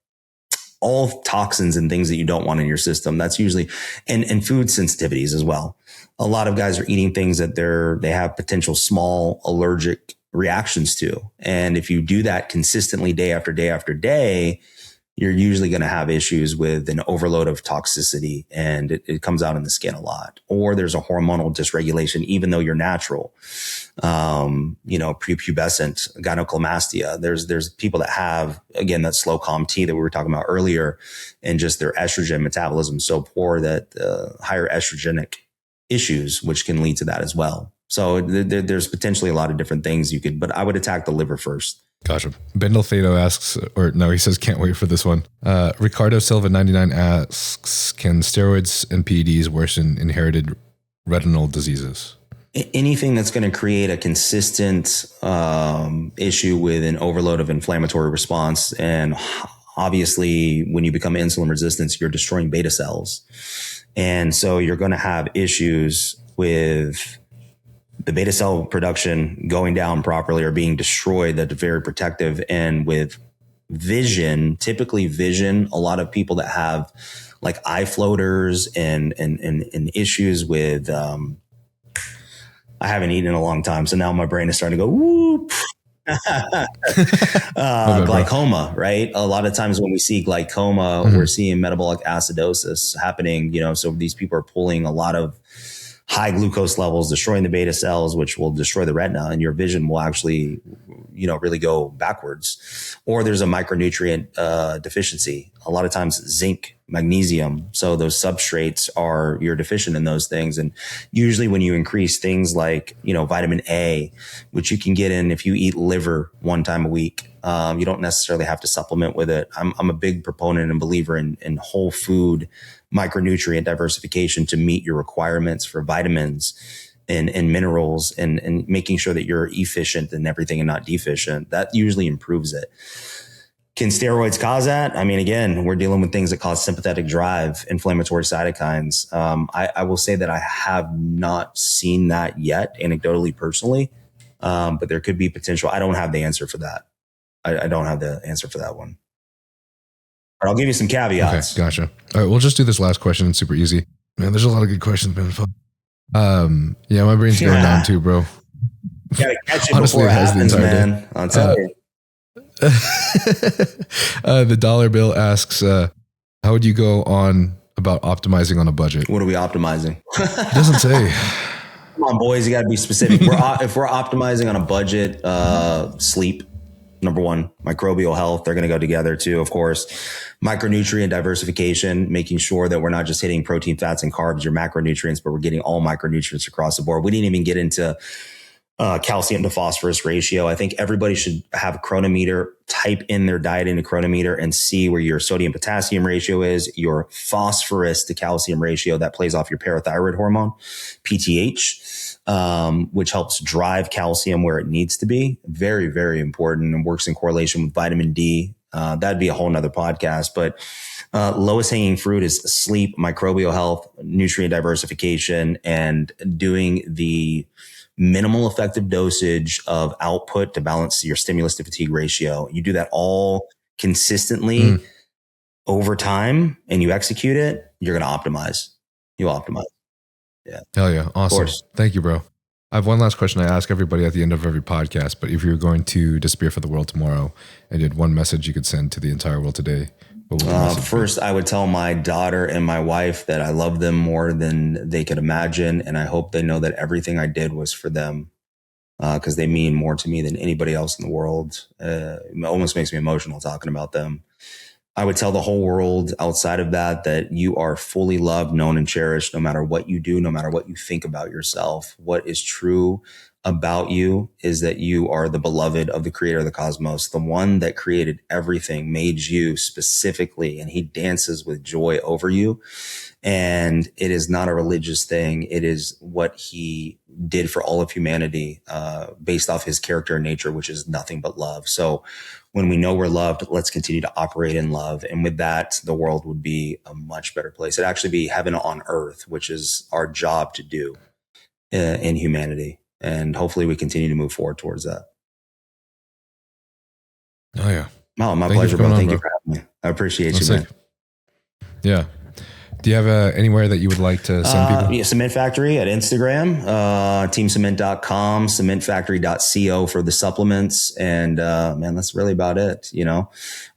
toxins and things that you don't want in your system. That's usually, and food sensitivities as well. A lot of guys are eating things that they have potential small allergic reactions to. And if you do that consistently day after day after day, you're usually going to have issues with an overload of toxicity, and it comes out in the skin a lot. Or there's a hormonal dysregulation, even though you're natural. Prepubescent gynecomastia. There's people that have, again, that slow COMT that we were talking about earlier, and just their estrogen metabolism so poor that higher estrogenic issues, which can lead to that as well. So there's potentially a lot of different things but I would attack the liver first. Gotcha. Bendel Fado asks, he says, can't wait for this one. Ricardo Silva 99 asks, can steroids and PEDs worsen inherited retinal diseases? Anything that's going to create a consistent issue with an overload of inflammatory response. And obviously, when you become insulin resistant, you're destroying beta cells. And so you're going to have issues with the beta cell production going down properly or being destroyed. That's very protective. And with vision, typically vision, a lot of people that have like eye floaters and issues with, I haven't eaten in a long time. So now my brain is starting to go, whoop. Glaucoma, right? A lot of times when we see glaucoma, we're seeing metabolic acidosis happening, so these people are pulling a lot of high glucose levels, destroying the beta cells, which will destroy the retina, and your vision will actually really go backwards. Or there's a micronutrient deficiency. A lot of times zinc, magnesium. So those substrates you're deficient in those things. And usually when you increase things like, vitamin A, which you can get in if you eat liver one time a week, you don't necessarily have to supplement with it. I'm a big proponent and believer in whole food micronutrient diversification to meet your requirements for vitamins and minerals and making sure that you're efficient in everything and not deficient. That usually improves it. Can steroids cause that? I mean, again, we're dealing with things that cause sympathetic drive, inflammatory cytokines. I will say that I have not seen that yet, anecdotally, personally, but there could be potential. I don't have the answer for that. I don't have the answer for that one. But I'll give you some caveats. Okay, gotcha. All right, we'll just do this last question. It's super easy. Man, there's a lot of good questions, man. Yeah, my brain's going down too, bro. You gotta catch it before it happens, man. I'll tell you. The dollar bill asks, how would you go on about optimizing on a budget? What are we optimizing? It doesn't say. Come on, boys, you got to be specific. If we're optimizing on a budget, sleep, number one, microbial health, they're going to go together too, of course. Micronutrient diversification, making sure that we're not just hitting protein, fats, and carbs, your macronutrients, but we're getting all micronutrients across the board. We didn't even get into calcium to phosphorus ratio. I think everybody should have a chronometer, type in their diet into chronometer and see where your sodium potassium ratio is, your phosphorus to calcium ratio that plays off your parathyroid hormone, PTH, which helps drive calcium where it needs to be. Very, very important and works in correlation with vitamin D. That'd be a whole nother podcast, but lowest hanging fruit is sleep, microbial health, nutrient diversification, and doing the minimal effective dosage of output to balance your stimulus to fatigue ratio. You do that all consistently over time and you execute it, you're going to optimize. You'll optimize. Yeah. Hell yeah. Awesome. Thank you, bro. I have one last question I ask everybody at the end of every podcast, but if you're going to disappear for the world tomorrow and you had one message you could send to the entire world today, what would the message first, I would tell my daughter and my wife that I love them more than they could imagine. And I hope they know that everything I did was for them because they mean more to me than anybody else in the world. It almost makes me emotional talking about them. I would tell the whole world outside of that you are fully loved, known, and cherished no matter what you do, no matter what you think about yourself. What is true about you is that you are the beloved of the creator of the cosmos, the one that created everything, made you specifically, and he dances with joy over you. And it is not a religious thing. It is what he did for all of humanity, based off his character and nature, which is nothing but love. So when we know we're loved, let's continue to operate in love. And with that, the world would be a much better place. It'd actually be heaven on earth, which is our job to do in humanity. And hopefully we continue to move forward towards that. Oh, yeah. Oh, my pleasure, bro. Thank you for having me. I appreciate you, man. Yeah. Do you have anywhere that you would like to send people? Yeah, Cement Factory at Instagram, teamcement.com, cementfactory.co for the supplements. And man, that's really about it.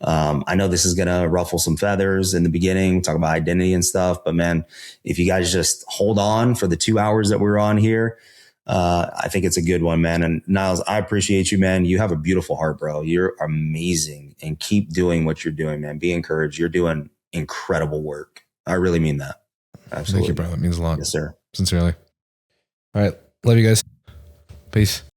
I know this is going to ruffle some feathers in the beginning, talk about identity and stuff. But man, if you guys just hold on for the 2 hours that we're on here, I think it's a good one, man. And Niles, I appreciate you, man. You have a beautiful heart, bro. You're amazing and keep doing what you're doing, man. Be encouraged. You're doing incredible work. I really mean that. Absolutely. Thank you, bro. That means a lot. Yes, sir. Sincerely. All right. Love you guys. Peace.